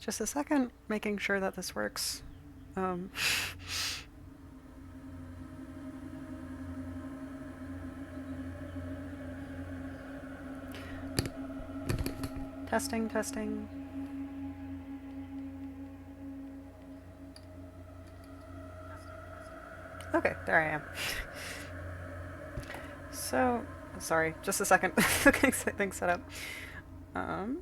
Just a second, making sure that this works. Um, testing, testing. Okay, there I am. So, sorry, just a second. Getting things set up. Um,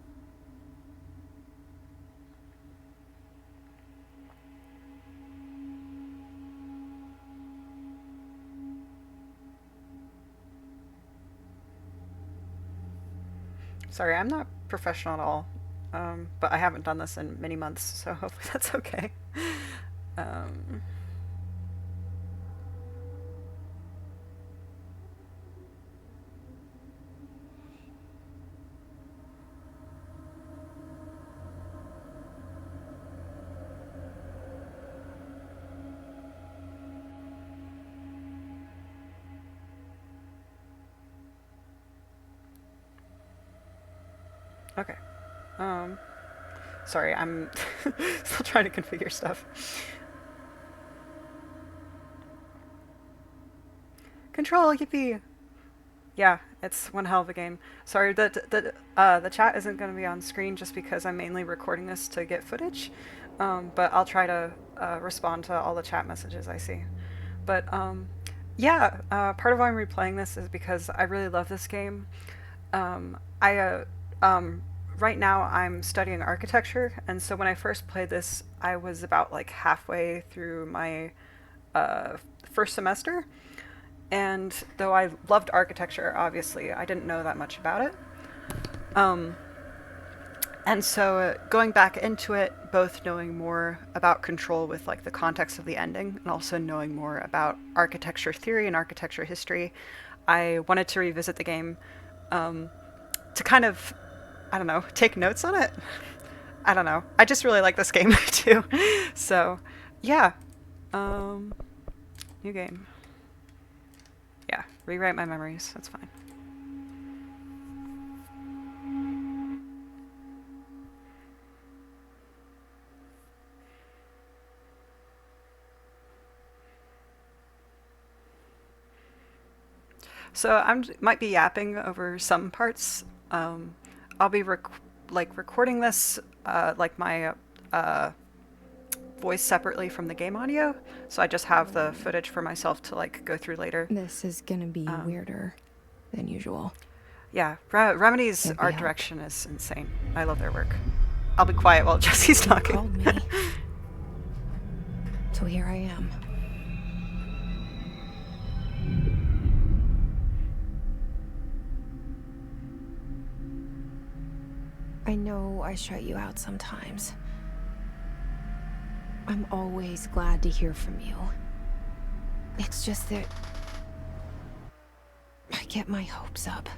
Sorry, I'm not professional at all, but I haven't done this in many months, so hopefully that's okay. Um, okay. Um, Sorry, I'm still trying to configure stuff. Control, yippee! Yeah, it's one hell of a game. Sorry, the chat isn't going to be on screen just because I'm mainly recording this to get footage, but I'll try to respond to all the chat messages I see. But yeah, part of why I'm replaying this is because I really love this game. I right now I'm studying architecture, and so when I first played this, I was about like halfway through my first semester. And though I loved architecture, obviously, I didn't know that much about it. Um, and so going back into it, both knowing more about Control with like the context of the ending, and also knowing more about architecture theory and architecture history, I wanted to revisit the game um, to kind of, I don't know, take notes on it. I don't know. I just really like this game too. So, yeah. Um, New game. Yeah, rewrite my memories. That's fine. So I might be yapping over some parts. I'll be recording this like my voice separately from the game audio, so I just have the footage for myself to like go through later. This is gonna be weirder than usual. Yeah, Remedy's Can't be art helped. direction is insane. I love their work. I'll be quiet while Jesse's You talking. called me. So here I am. I know I shut you out sometimes. I'm always glad to hear from you. It's just that I get my hopes up.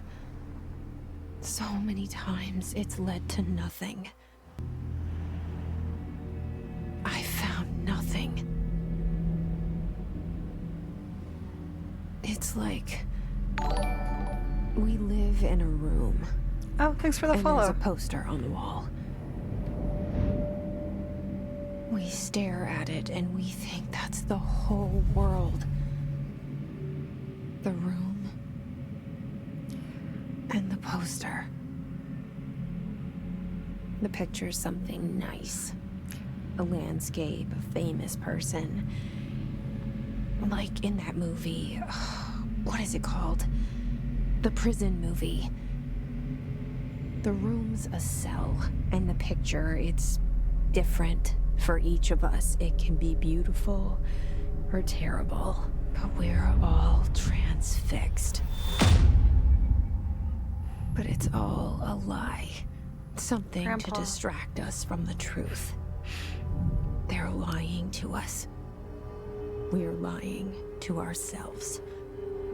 So many times it's led to nothing. I found nothing. It's like we live in a room. Oh, thanks for the And follow. there's a poster on the wall. We stare at it and we think that's the whole world. The room and the poster. The picture's something nice. A landscape, a famous person. Like in that movie, what is it called? The prison movie. The room's a cell, and the picture, it's different for each of us. It can be beautiful or terrible, but we're all transfixed. But it's all a lie. Something Grandpa. to distract us from the truth. They're lying to us. We're lying to ourselves.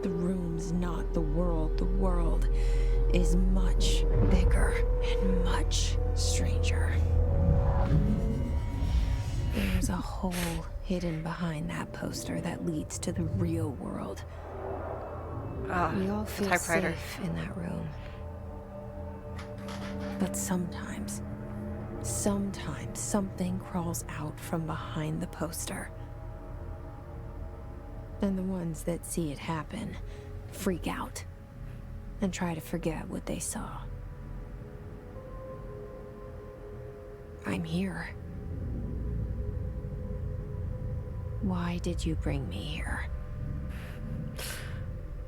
The room's not the world. The world is much bigger and much stranger. There's a hole hidden behind that poster that leads to the real world. We all feel safe in that room. But sometimes Sometimes something crawls out from behind the poster. And the ones that see it happen freak out and try to forget what they saw. I'm here. Why did you bring me here?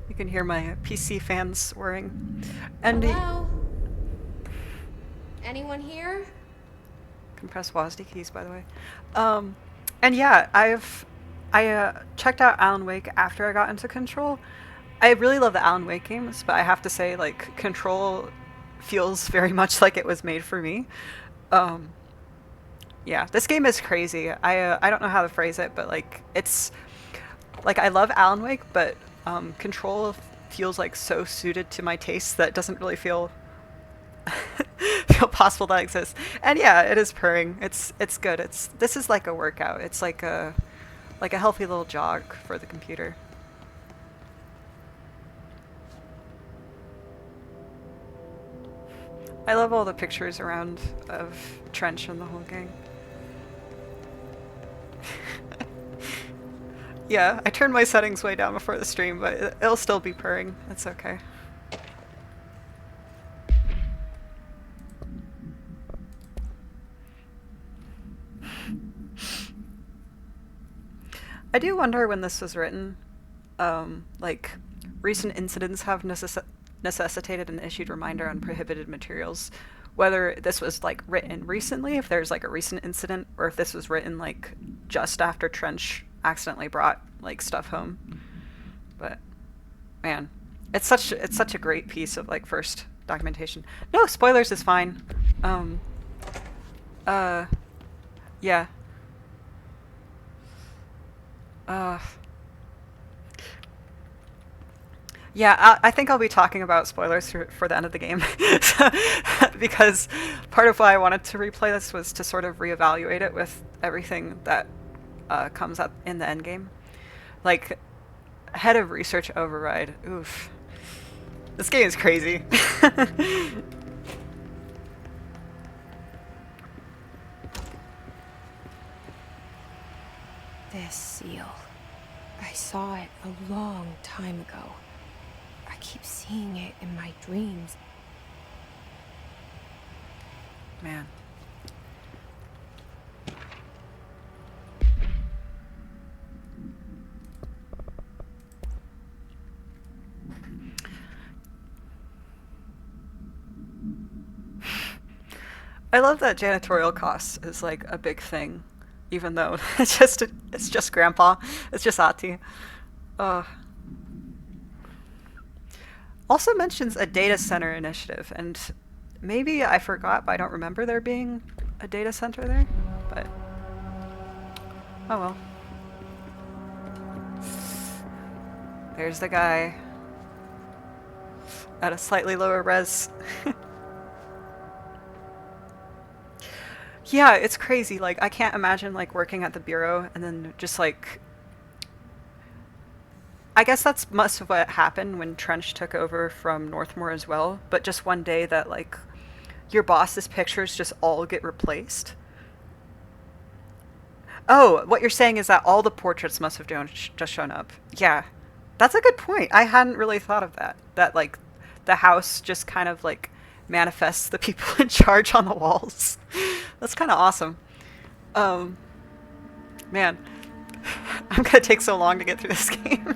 You can hear my PC fans whirring. And Hello? Anyone here? can press WASD keys, by the way. And yeah, I checked out Alan Wake after I got into Control. I really love the Alan Wake games, but I have to say, like, Control feels very much like it was made for me. Yeah, this game is crazy. I don't know how to phrase it, but like it's like I love Alan Wake, but Control feels like so suited to my taste that it doesn't really feel feel possible that exists. And yeah, it is purring. It's good. This is like a workout. It's like a healthy little jog for the computer. I love all the pictures around of Trench and the whole gang. Yeah, I turned my settings way down before the stream, but it'll still be purring. It's okay. I do wonder when this was written. Like, recent incidents have necessitated an issued reminder on prohibited materials. Whether this was like written recently, if there's like a recent incident, or if this was written like just after Trench accidentally brought like stuff home. But man, it's such a great piece of like first documentation. No spoilers is fine. Yeah. Yeah, I think I'll be talking about spoilers for the end of the game. Because part of why I wanted to replay this was to sort of reevaluate it with everything that comes up in the end game. Like, head of research override. Oof. This game is crazy. This seal. I saw it a long time ago. I keep seeing it in my dreams. Man. I love that janitorial costs is like a big thing, even though it's just Grandpa. It's just Ahti. Also mentions a data center initiative, and maybe I forgot, but I don't remember there being a data center there. But oh well. There's the guy at a slightly lower res. Yeah, it's crazy. Like, I can't imagine like working at the bureau and then just like, I guess that's most of what happened when Trench took over from Northmore as well, but just one day that like your boss's pictures just all get replaced. Oh, what you're saying is that all the portraits must have just shown up. Yeah, that's a good point. I hadn't really thought of that. That like the house just kind of like manifests the people in charge on the walls. That's kind of awesome. Man, I'm gonna take so long to get through this game.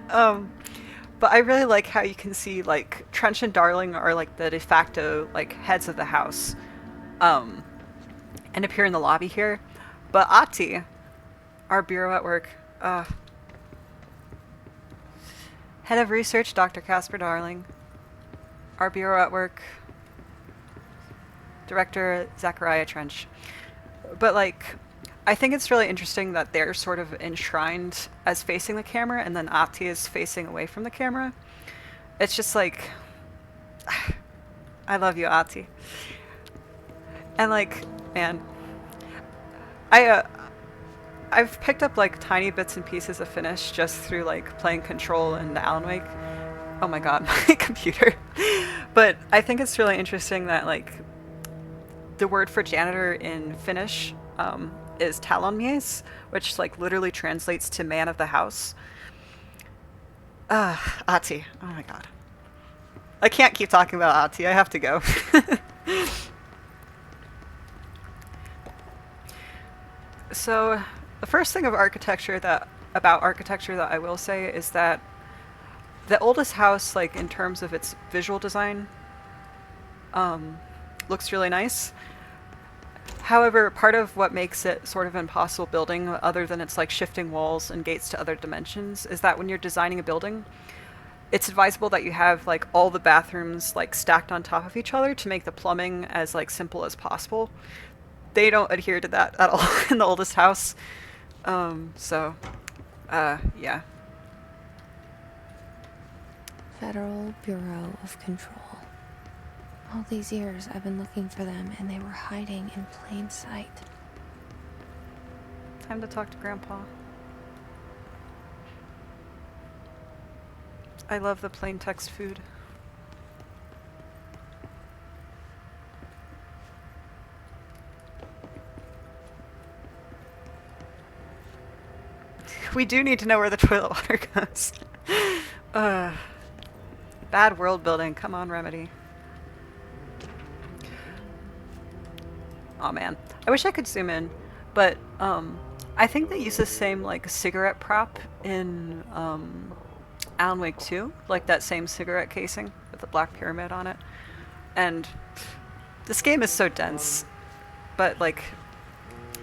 But I really like how you can see like Trench and Darling are like the de facto like heads of the house, and appear in the lobby here. But Ahti, our bureau at work, head of research, Dr. Casper Darling. Our bureau at work, Director Zachariah Trench. But like, I think it's really interesting that they're sort of enshrined as facing the camera, and then Ahti is facing away from the camera. It's just like, I love you, Ahti. And like, man, I've picked up like tiny bits and pieces of Finnish just through like playing Control and Alan Wake. Oh my god, my computer. But I think it's really interesting that like the word for janitor in Finnish is talonmies, which like literally translates to man of the house. Ahti. Oh my god. I can't keep talking about Ahti. I have to go. So, the first thing about architecture that I will say is that the oldest house, like in terms of its visual design, looks really nice. However, part of what makes it sort of impossible building, other than its like shifting walls and gates to other dimensions, is that when you're designing a building, it's advisable that you have like all the bathrooms like stacked on top of each other to make the plumbing as like simple as possible. They don't adhere to that at all in the oldest house. Yeah. Federal Bureau of Control. All these years I've been looking for them and they were hiding in plain sight. Time to talk to Grandpa. I love the plain text food. We do need to know where the toilet water goes. Bad world building. Come on, Remedy. Oh man. I wish I could zoom in, but I think they use the same like cigarette prop in Alan Wake 2, like that same cigarette casing with the black pyramid on it. And this game is so dense, but like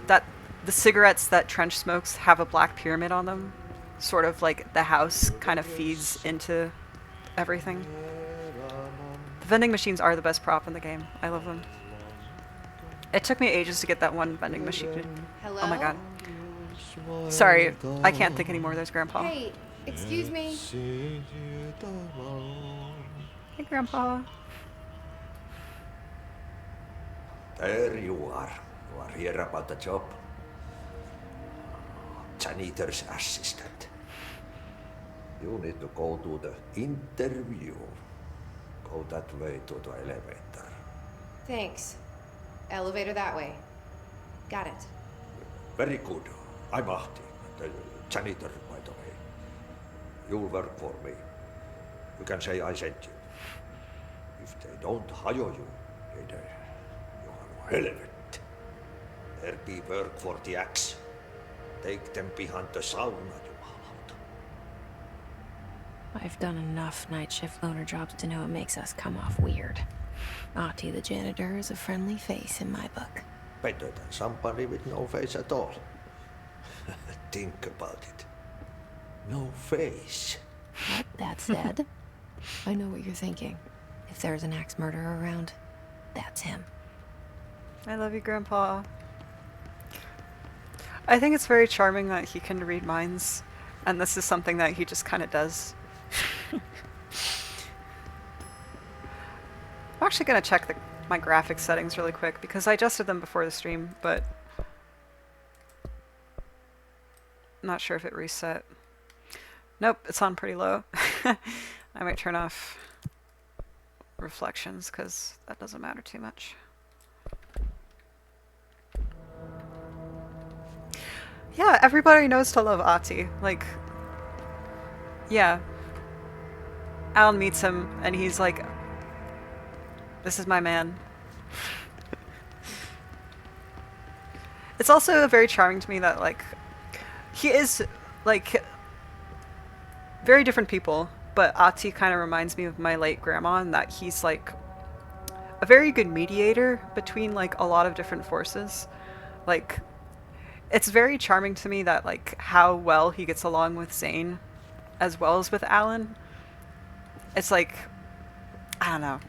that the cigarettes that Trench smokes have a black pyramid on them, sort of like the house kind of feeds into everything. The vending machines are the best prop in the game. I love them. It took me ages to get that one vending machine. Hello? Oh my god. Sorry, I can't think anymore. There's Grandpa. Hey, excuse me. Hey, Grandpa. There you are. You are here about the job. Janitor's assistant. You need to go to the interview. Go that way to the elevator. Thanks. Elevator that way. Got it. Very good. I'm Ahti, the janitor, by the way. You'll work for me. You can say I sent you. If they don't hire you, then you are helvet. There be work for the axe. Take them behind the sauna, jumalauta. I've done enough night shift loner jobs to know it makes us come off weird. Ahti the janitor is a friendly face in my book. Better than somebody with no face at all. Think about it. No face. But that said, I know what you're thinking. If there's an axe murderer around, that's him. I love you, Grandpa. I think it's very charming that he can read minds, and this is something that he just kind of does. I'm actually going to check my graphics settings really quick, because I adjusted them before the stream, but I'm not sure if it reset. Nope, it's on pretty low. I might turn off reflections, because that doesn't matter too much. Yeah, everybody knows to love Ahti. Like, yeah. Alan meets him, and he's like, this is my man. It's also very charming to me that, like, he is, like, very different people, but Ahti kind of reminds me of my late grandma in that he's, like, a very good mediator between, like, a lot of different forces. Like, it's very charming to me that, like, how well he gets along with Zane as well as with Alan. It's like, I don't know.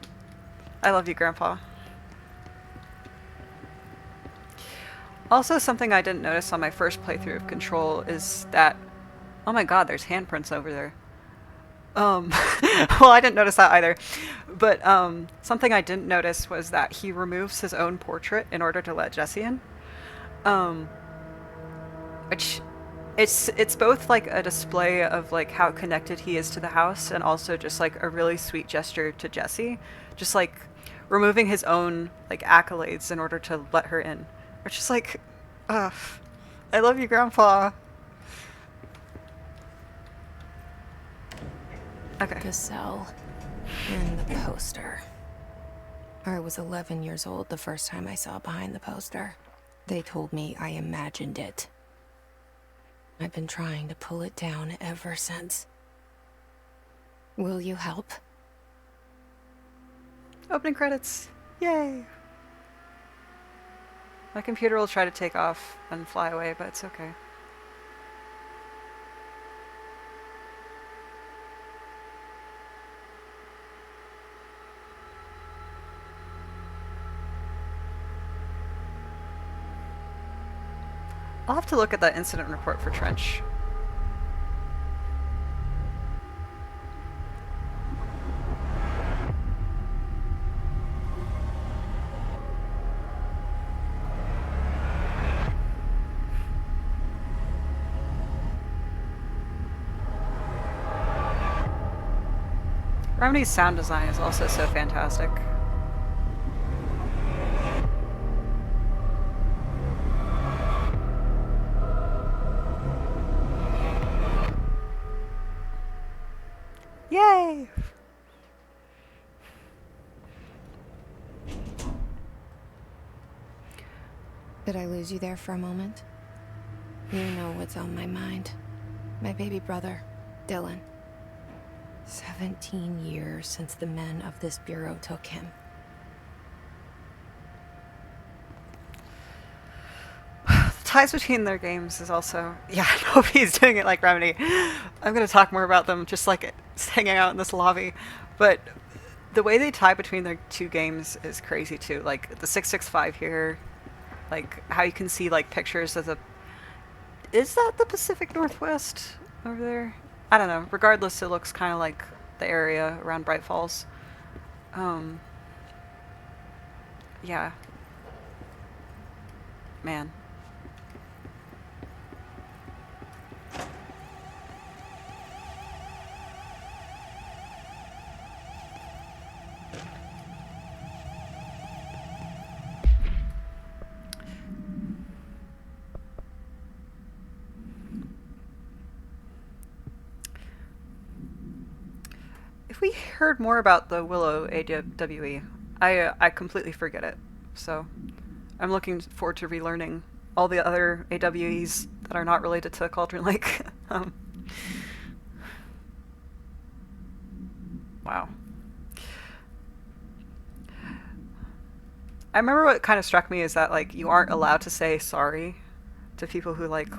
I love you, Grandpa. Also, something I didn't notice on my first playthrough of Control is that, oh my god, there's handprints over there. Well, I didn't notice that either. But something I didn't notice was that he removes his own portrait in order to let Jesse in. Which, it's both like a display of like how connected he is to the house, and also just like a really sweet gesture to Jesse. Just like removing his own like accolades in order to let her in. Which is like, ugh, I love you, Grandpa. Okay. Gazelle and the poster. I was 11 years old the first time I saw behind the poster. They told me I imagined it. I've been trying to pull it down ever since. Will you help? Opening credits. Yay. My computer will try to take off and fly away, but it's okay. I'll have to look at that incident report for Trench. Remedy's sound design is also so fantastic. Yay! Did I lose you there for a moment? You know what's on my mind. My baby brother, Dylan. 17 years since the men of this bureau took him. The ties between their games is also... Yeah, I hope he's doing it like Remedy. I'm going to talk more about them just like hanging out in this lobby. But the way they tie between their two games is crazy too. Like the 665 here, like how you can see like pictures of the... Is that the Pacific Northwest over there? I don't know. Regardless, it looks kind of like the area around Bright Falls. Yeah. Man. If we heard more about the Willow AWE, I completely forget it. So I'm looking forward to relearning all the other AWEs that are not related to Cauldron Lake. Wow. I remember what kind of struck me is that like you aren't allowed to say sorry to people who like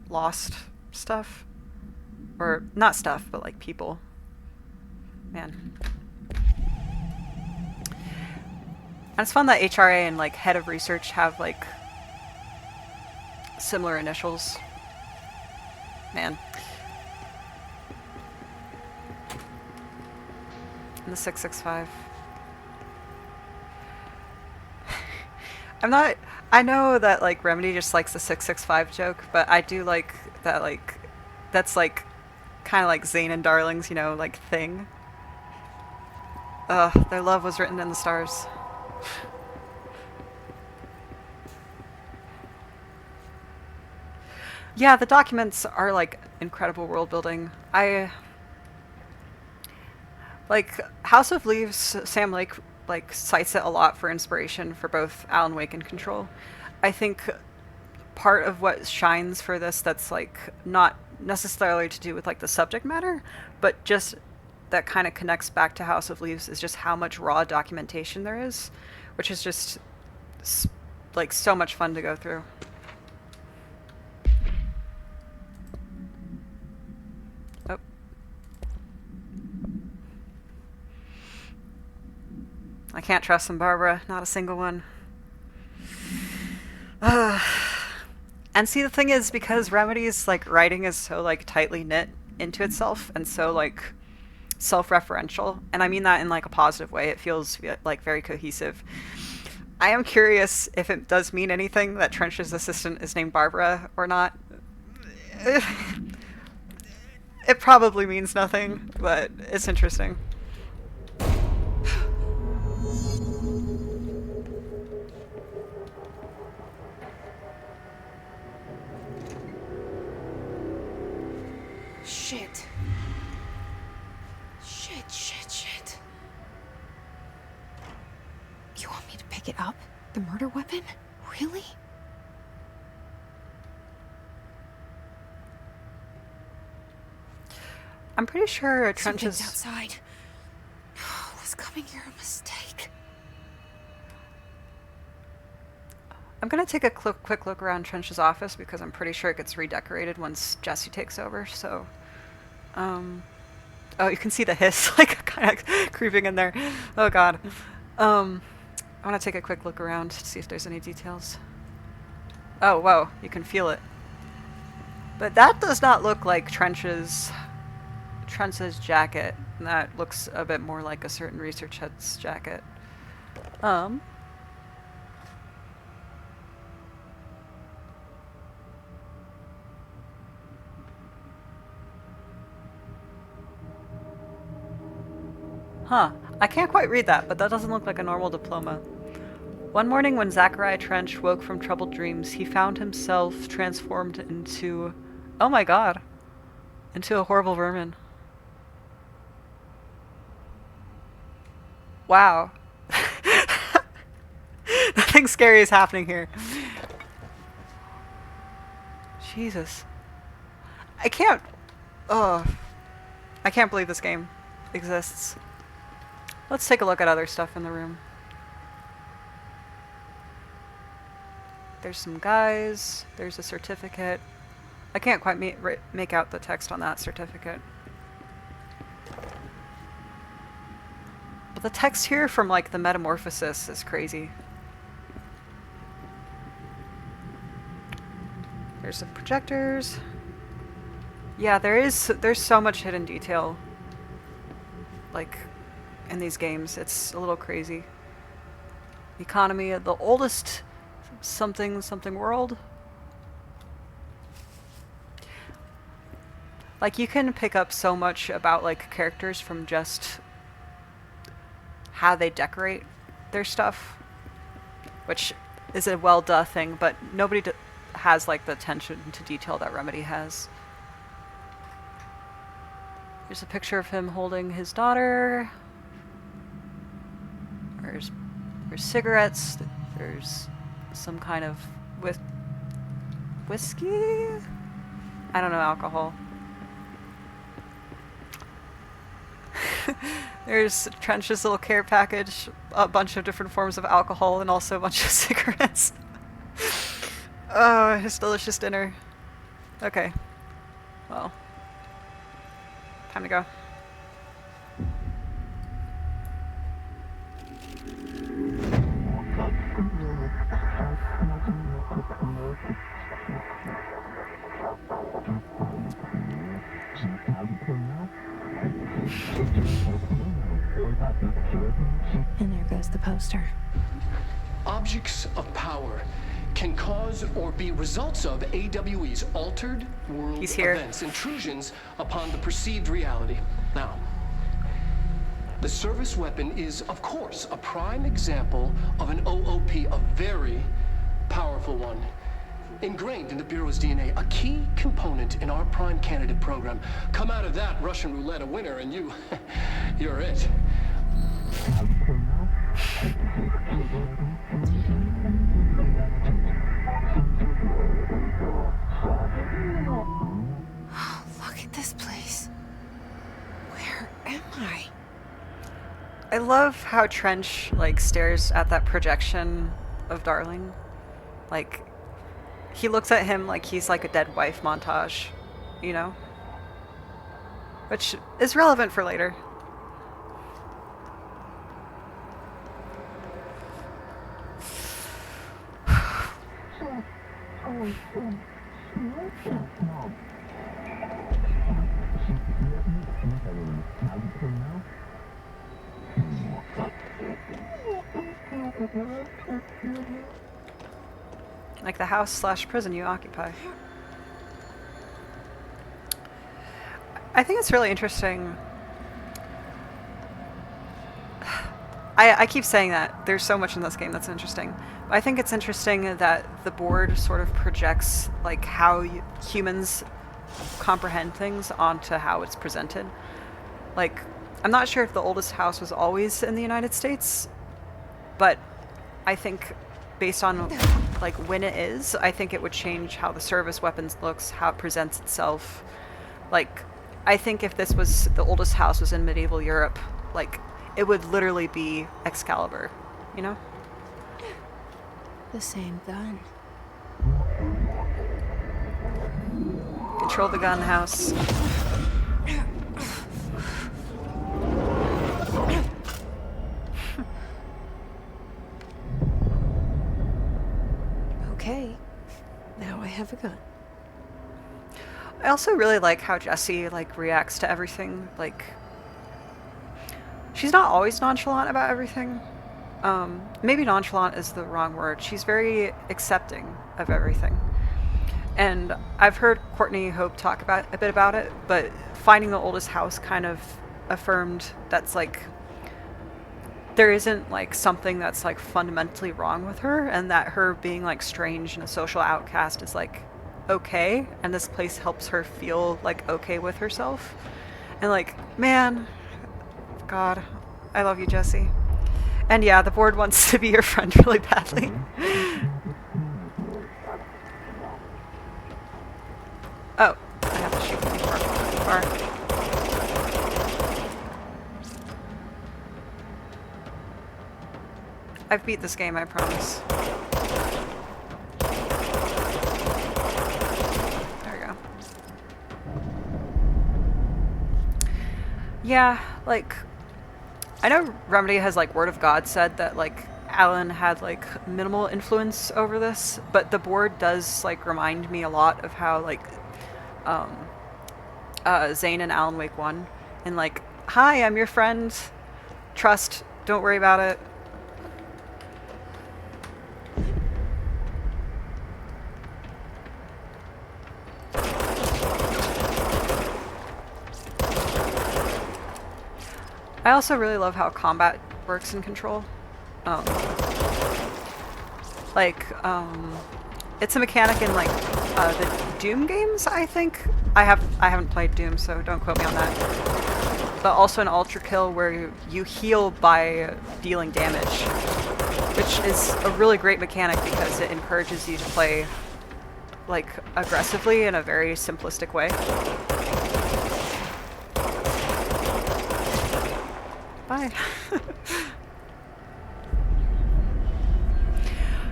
lost stuff. Or not stuff, but like people. Man. And it's fun that HRA and like head of research have like similar initials. Man. And the 665. I know that like Remedy just likes the 665 joke, but I do like that like that's like kind of like Zane and Darling's, you know, like thing. Their love was written in the stars. Yeah, the documents are like incredible world building. Like House of Leaves, Sam Lake like cites it a lot for inspiration for both Alan Wake and Control. I think part of what shines for this that's like not necessarily to do with like the subject matter, but just that kind of connects back to House of Leaves is just how much raw documentation there is, which is just like so much fun to go through. Oh. I can't trust them, Barbara. Not a single one. And see, the thing is, because Remedy's like writing is so like tightly knit into itself and so like self-referential, and I mean that in like a positive way. It feels like very cohesive. I am curious if it does mean anything that Trench's assistant is named Barbara or not. It probably means nothing, but it's interesting. Shit. Shit. You want me to pick it up? The murder weapon? Really? I'm pretty sure Something's Trench's... outside. Was coming here a mistake? I'm gonna take a quick look around Trench's office because I'm pretty sure it gets redecorated once Jesse takes over, so... Oh, you can see the hiss, like, kind of creeping in there. Oh god. I want to take a quick look around to see if there's any details. Oh, whoa, you can feel it. But that does not look like Trench's jacket. That looks a bit more like a certain research head's jacket. Huh. I can't quite read that, but that doesn't look like a normal diploma. One morning when Zachariah Trench woke from troubled dreams, he found himself transformed into... Oh my god. Into a horrible vermin. Wow. Nothing scary is happening here. Jesus. I can't believe this game exists. Let's take a look at other stuff in the room. There's some guys. There's a certificate. I can't quite make out the text on that certificate. But the text here from, like, the Metamorphosis is crazy. There's some projectors. Yeah, there's so much hidden detail. Like... in these games. It's a little crazy. Economy of the oldest something world. Like, you can pick up so much about, like, characters from just how they decorate their stuff, which is a well-duh thing, but nobody has, like, the attention to detail that Remedy has. Here's a picture of him holding his daughter. There's cigarettes. There's some kind of whiskey? I don't know, alcohol. There's Trench's little care package, a bunch of different forms of alcohol, and also a bunch of cigarettes. Oh, his delicious dinner. Okay. Well. Time to go. And there goes the poster. Objects of power can cause or be results of AWE's altered world events, intrusions upon the perceived reality. Now, the service weapon is, of course, a prime example of an OOP, a very powerful one. Ingrained in the Bureau's DNA, a key component in our prime candidate program. Come out of that Russian roulette a winner and you're it. Look at this place. Where am I? I love how Trench, like, stares at that projection of Darling. Like, he looks at him like he's like a dead wife montage, you know? Which is relevant for later. Like the house/prison you occupy. I think it's really interesting. I keep saying that. There's so much in this game that's interesting. But I think it's interesting that the board sort of projects like how humans comprehend things onto how it's presented. Like, I'm not sure if the oldest house was always in the United States, but I think based on like when it is, I think it would change how the service weapons looks, how it presents itself. Like, I think if this was the oldest house was in medieval Europe, like it would literally be Excalibur, you know? The same gun. Control the gun house. Okay, now I have a gun. I also really like how Jessie like reacts to everything. Like, she's not always nonchalant about everything. Maybe nonchalant is the wrong word. She's very accepting of everything. And I've heard Courtney Hope talk a bit about it, but finding the oldest house kind of affirmed that's like there isn't like something that's like fundamentally wrong with her, and that her being like strange and a social outcast is like okay, and this place helps her feel like okay with herself. And like, man, God, I love you, Jessie. And yeah, the board wants to be your friend really badly. Oh, I have to shoot from far. I've beat this game, I promise. There we go. Yeah, like, I know Remedy has, like, Word of God said that, like, Alan had, like, minimal influence over this, but the board does, like, remind me a lot of how, like, Zane and Alan Wake 1, and, like, hi, I'm your friend, trust, don't worry about it. I also really love how combat works in Control. It's a mechanic in like the Doom games, I think. I haven't played Doom, so don't quote me on that. But also an Ultra Kill where you heal by dealing damage, which is a really great mechanic because it encourages you to play like aggressively in a very simplistic way. Bye.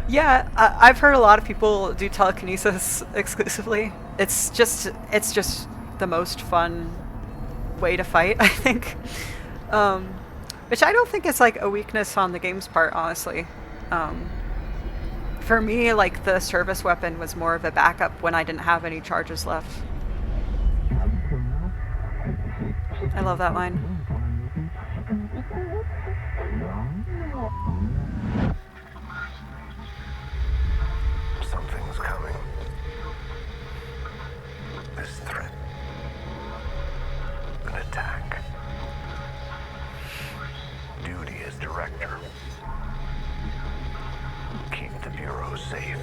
Yeah, I've heard a lot of people do telekinesis exclusively. It's just the most fun way to fight, I think. Which I don't think is like a weakness on the game's part, honestly. For me, like the service weapon was more of a backup when I didn't have any charges left. I love that line. Something's coming. This threat. An attack. Duty as director. Keep the Bureau safe.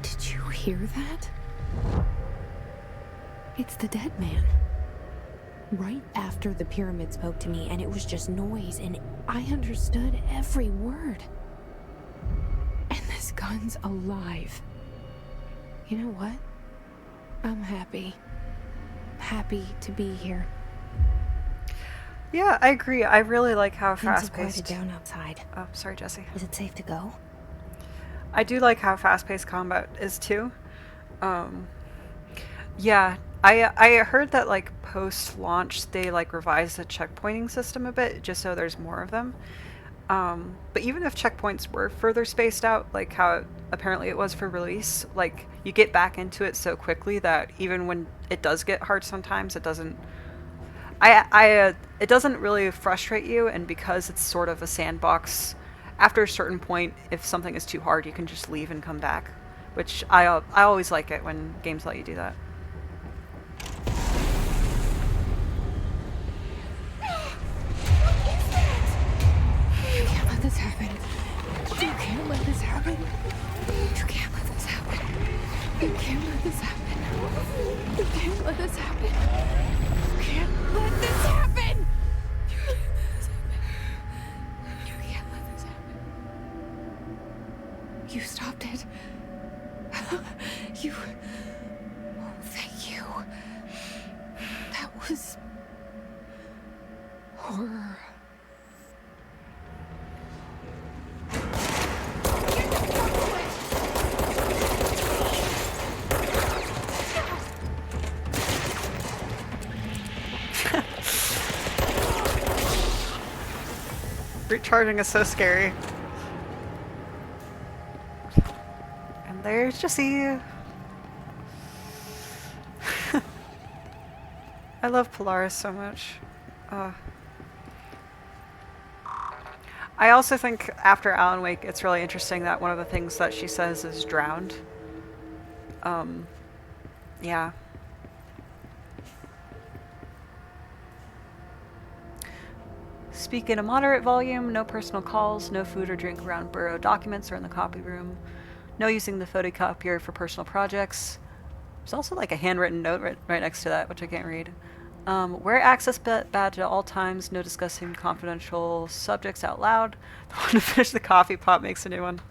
Did you hear that? It's the dead man. Right after the pyramid spoke to me, and it was just noise, and I understood every word. And this gun's alive. You know what? I'm happy. Happy to be here. Yeah, I agree. I really like how Things have fast-paced. quieted down outside. Oh, sorry, Jessie. Is it safe to go? I do like how fast-paced combat is too. Yeah, I heard that like post-launch they like revised the checkpointing system a bit just so there's more of them. But even if checkpoints were further spaced out, like how apparently it was for release, like you get back into it so quickly that even when it does get hard sometimes, it doesn't. It doesn't really frustrate you, and because it's sort of a sandbox, after a certain point, if something is too hard, you can just leave and come back, which I always like it when games let you do that. You can't let this happen. You can't let this happen. You can't let this happen. You can't let this happen. You can't let this happen. You can't let this happen. You can't let this happen. You stopped it. You... Oh, thank you. That was... horror. Recharging is so scary. And there's Jesse. I love Polaris so much. I also think after Alan Wake, it's really interesting that one of the things that she says is drowned. Yeah. Speak in a moderate volume, no personal calls, no food or drink around Burrow documents or in the copy room, no using the photocopier for personal projects. There's also like a handwritten note right next to that, which I can't read. Wear access badge at all times, no discussing confidential subjects out loud. The one to finish the coffee pot makes a new one.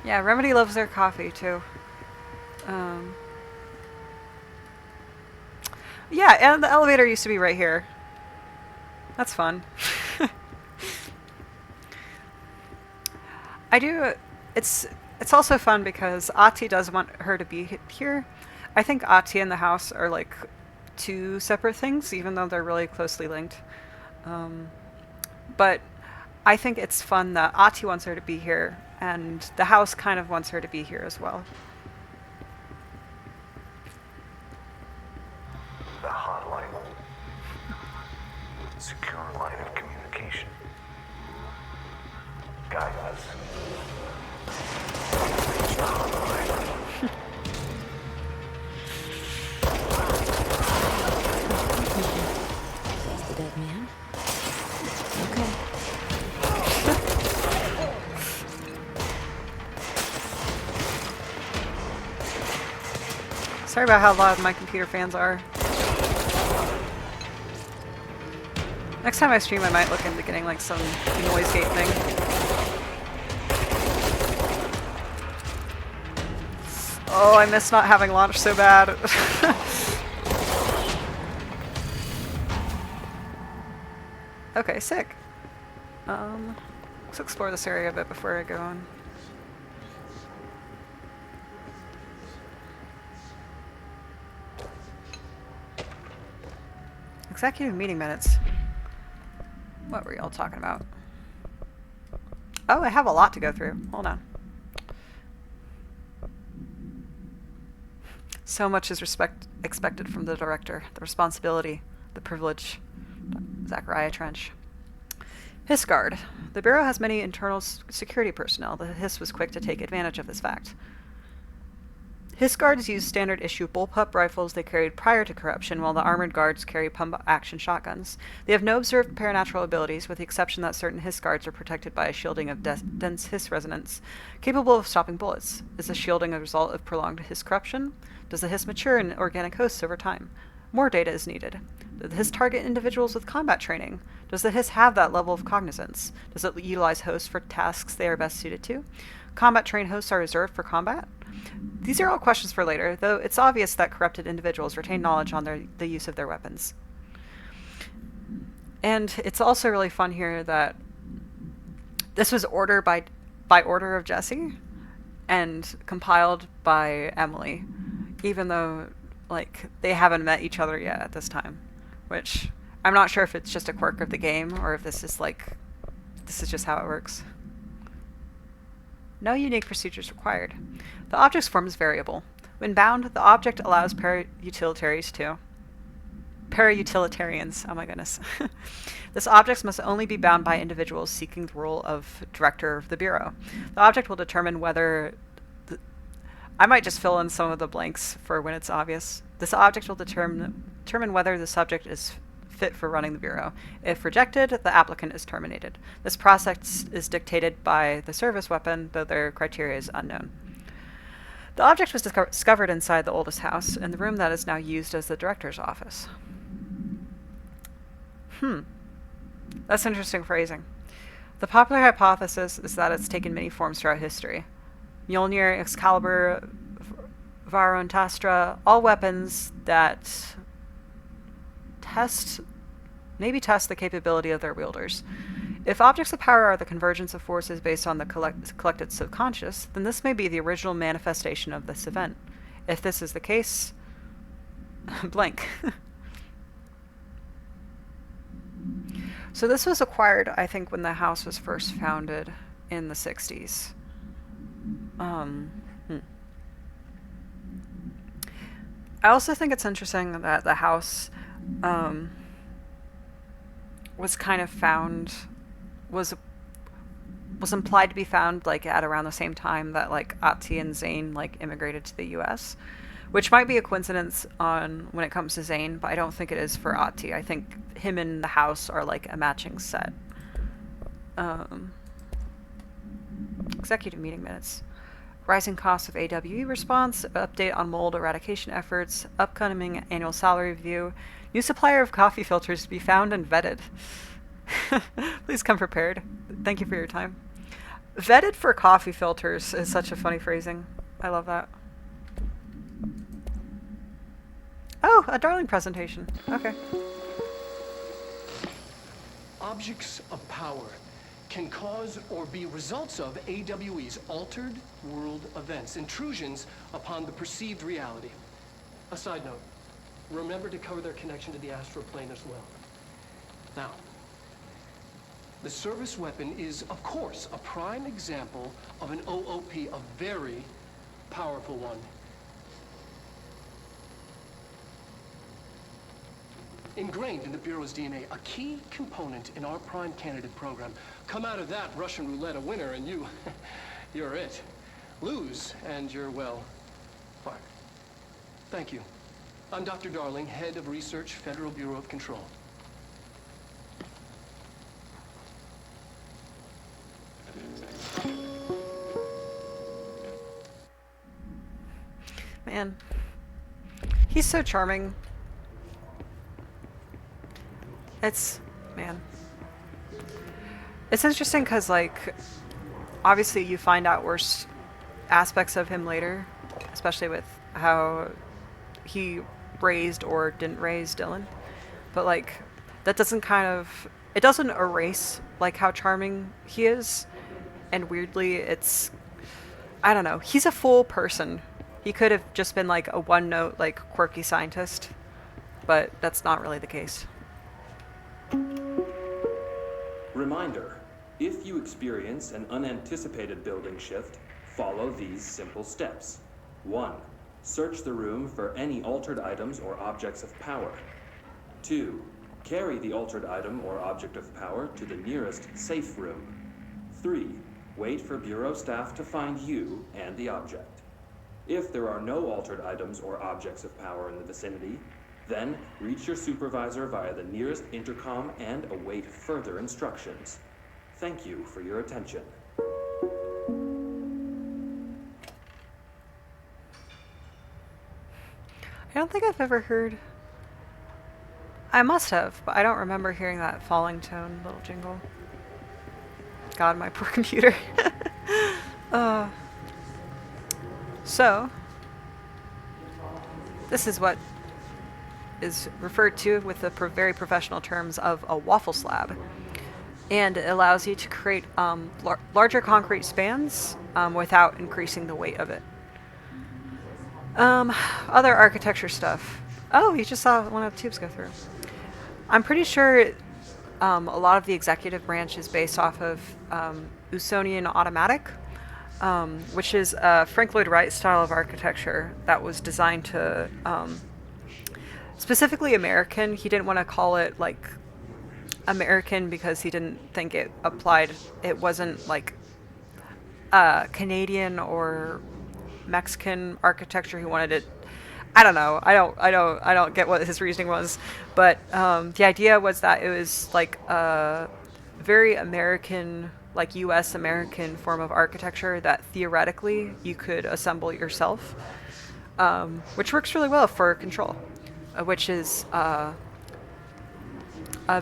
Yeah, Remedy loves their coffee too. Yeah, and the elevator used to be right here. That's fun. It's also fun because Ahti does want her to be here. I think Ahti and the house are like two separate things, even though they're really closely linked. But I think it's fun that Ahti wants her to be here, and the house kind of wants her to be here as well. The hotline. Secure line of communication. Guide us. Reach the hotline. He's the dead man. Okay. Sorry about how loud my computer fans are. Next time I stream, I might look into getting like some noise gate thing. Oh, I miss not having launch so bad. Okay, sick. Let's explore this area a bit before I go on. Executive meeting minutes. What were y'all talking about? Oh, I have a lot to go through. Hold on. So much is expected from the director. The responsibility, the privilege. Zachariah Trench. Hiss Guard. The Bureau has many internal security personnel. The Hiss was quick to take advantage of this fact. Hiss Guards use standard issue bullpup rifles they carried prior to corruption, while the armored guards carry pump-action shotguns. They have no observed paranatural abilities, with the exception that certain Hiss Guards are protected by a shielding of dense Hiss resonance, capable of stopping bullets. Is the shielding a result of prolonged Hiss corruption? Does the Hiss mature in organic hosts over time? More data is needed. Does the Hiss target individuals with combat training? Does the Hiss have that level of cognizance? Does it utilize hosts for tasks they are best suited to? Combat-trained hosts are reserved for combat? These are all questions for later, though it's obvious that corrupted individuals retain knowledge on the use of their weapons. And it's also really fun here that this was ordered by order of Jesse and compiled by Emily, even though like they haven't met each other yet at this time, which I'm not sure if it's just a quirk of the game or if this is just how it works. No unique procedures required. The object's form is variable. When bound, the object allows para-utilitarians, oh my goodness. This object must only be bound by individuals seeking the role of director of the Bureau. The object will determine whether... I might just fill in some of the blanks for when it's obvious. This object will determine whether the subject is fit for running the Bureau. If rejected, the applicant is terminated. This process is dictated by the service weapon, though their criteria is unknown. The object was discovered inside the oldest house, in the room that is now used as the director's office. That's interesting phrasing. The popular hypothesis is that it's taken many forms throughout history. Mjolnir, Excalibur, Varantastra, all weapons that test the capability of their wielders. If objects of power are the convergence of forces based on the collected subconscious, then this may be the original manifestation of this event. If this is the case, blank. So this was acquired, I think, when the house was first founded in the 60s. I also think it's interesting that the house was kind of found, was implied to be found like at around the same time that like Ati and Zane like immigrated to the US, which might be a coincidence on when it comes to Zane, but I don't think it is for Ati. I think him and the house are like a matching set. Executive meeting minutes. Rising costs of AWE response, update on mold eradication efforts, upcoming annual salary review, new supplier of coffee filters to be found and vetted. Please come prepared. Thank you for your time. Vetted for coffee filters is such a funny phrasing. I love that. Oh, a Darling presentation. Okay. Objects of power can cause or be results of AWE's altered world events, intrusions upon the perceived reality. A side note, remember to cover their connection to the astral plane as well. Now, the service weapon is, of course, a prime example of an OOP, a very powerful one. Ingrained in the Bureau's DNA, a key component in our prime candidate program. Come out of that Russian roulette a winner and you're it. Lose and you're, well, fired. Thank you. I'm Dr. Darling, Head of Research, Federal Bureau of Control. Man, he's so charming. It's interesting because, like, obviously you find out worse aspects of him later, especially with how he raised or didn't raise Dylan. But, like, that doesn't it doesn't erase, like, how charming he is. And weirdly, it's, I don't know, he's a full person. He could have just been, like, a one-note, like, quirky scientist. But that's not really the case. Reminder, if you experience an unanticipated building shift, follow these simple steps. 1. Search the room for any altered items or objects of power. 2. Carry the altered item or object of power to the nearest safe room. 3. Wait for Bureau staff to find you and the object. If there are no altered items or objects of power in the vicinity, then reach your supervisor via the nearest intercom and await further instructions. Thank you for your attention. I don't think I've ever heard... I must have, but I don't remember hearing that falling tone little jingle. God, my poor computer. So, this is what is referred to with the very professional terms of a waffle slab. And it allows you to create larger concrete spans without increasing the weight of it. Other architecture stuff. Oh, you just saw one of the tubes go through. I'm pretty sure a lot of the executive branch is based off of Usonian Automatic, which is a Frank Lloyd Wright style of architecture that was designed to... specifically American. He didn't want to call it like American because he didn't think it applied. It wasn't like Canadian or Mexican architecture. He wanted it I don't know. I don't get what his reasoning was, but the idea was that it was like a very American, like U.S. American form of architecture that theoretically you could assemble yourself, which works really well for Control, which is a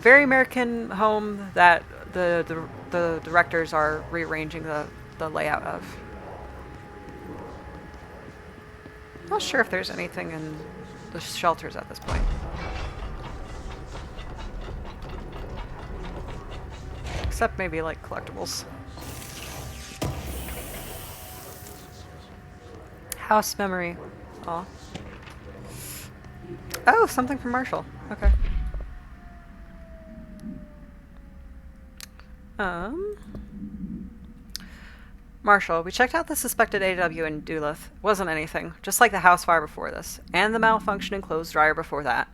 very American home that the directors are rearranging the layout of. Not sure if there's anything in the shelters at this point. Except maybe like collectibles. House memory. Aw. Oh, something from Marshall. Okay. Marshall, we checked out the suspected AW in Duluth. Wasn't anything, just like the house fire before this, and the malfunctioning clothes dryer before that.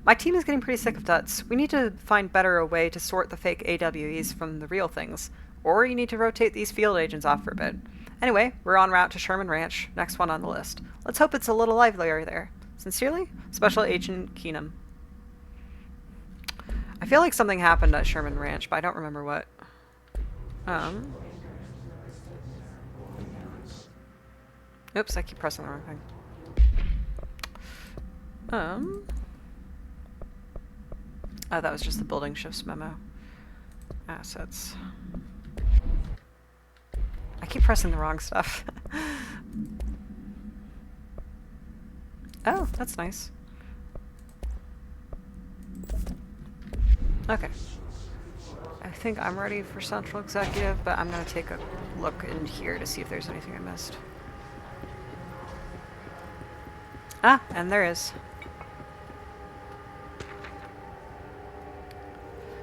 My team is getting pretty sick of Tuts. We need to find better a way to sort the fake AWEs from the real things. Or you need to rotate these field agents off for a bit. Anyway, we're en route to Sherman Ranch, next one on the list. Let's hope it's a little livelier there. Sincerely, Special Agent Keenum. I feel like something happened at Sherman Ranch, but I don't remember what. Oops, I keep pressing the wrong thing. Oh, that was just the building shifts memo. Assets. I keep pressing the wrong stuff. Oh, that's nice. Okay. I think I'm ready for Central Executive, but I'm going to take a look in here to see if there's anything I missed. Ah, and there is.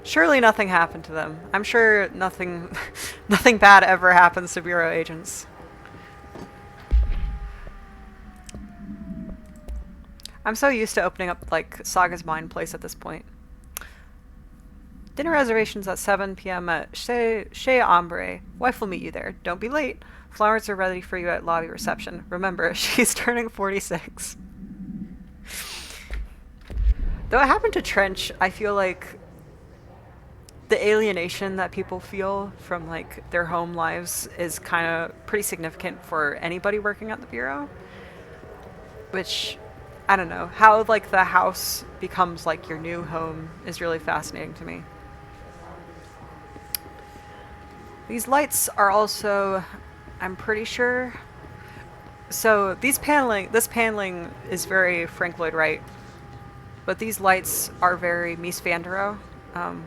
Surely nothing happened to them. I'm sure nothing bad ever happens to Bureau agents. I'm so used to opening up, like, Saga's Mind Place at this point. Dinner reservations at 7 p.m. at Chez Ambre. Wife will meet you there. Don't be late. Flowers are ready for you at lobby reception. Remember, she's turning 46. Though it happened to Trench, I feel like the alienation that people feel from, like, their home lives is kind of pretty significant for anybody working at the Bureau. Which, I don't know, how, like, the house becomes, like, your new home is really fascinating to me. These lights are also, I'm pretty sure, so this paneling is very Frank Lloyd Wright, but these lights are very Mies van der Rohe.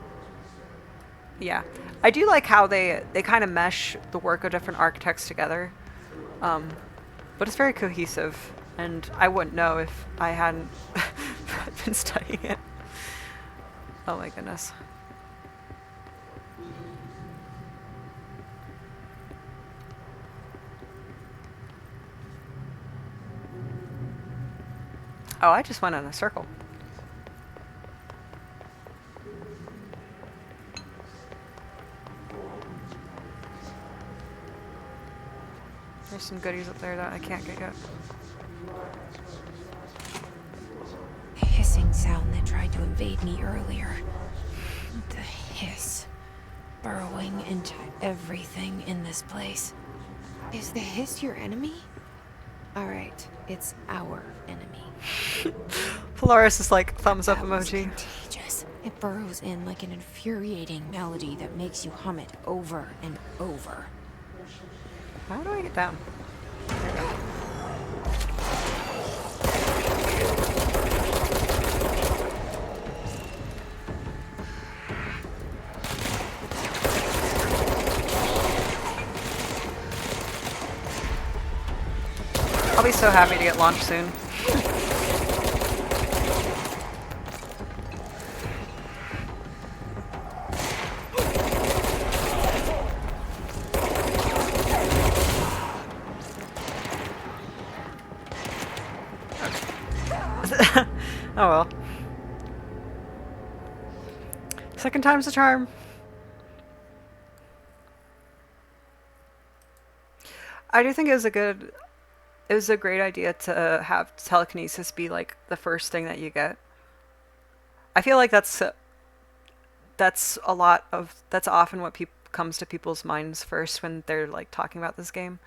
Yeah, I do like how they kind of mesh the work of different architects together, but it's very cohesive, and I wouldn't know if I hadn't been studying it. Oh my goodness. Oh, I just went in a circle. There's some goodies up there that I can't get yet. The hissing sound that tried to invade me earlier. The hiss. Burrowing into everything in this place. Is the hiss your enemy? Alright, it's our enemy. Polaris is like thumbs up emoji. Contagious. It burrows in like an infuriating melody that makes you hum it over and over. How do I get down? There we go. I'll be so happy to get launched soon. Oh well. Second time's a charm. I do think it was a good it was a great idea to have telekinesis be like the first thing that you get. I feel like that's often what comes to people's minds first when they're like talking about this game.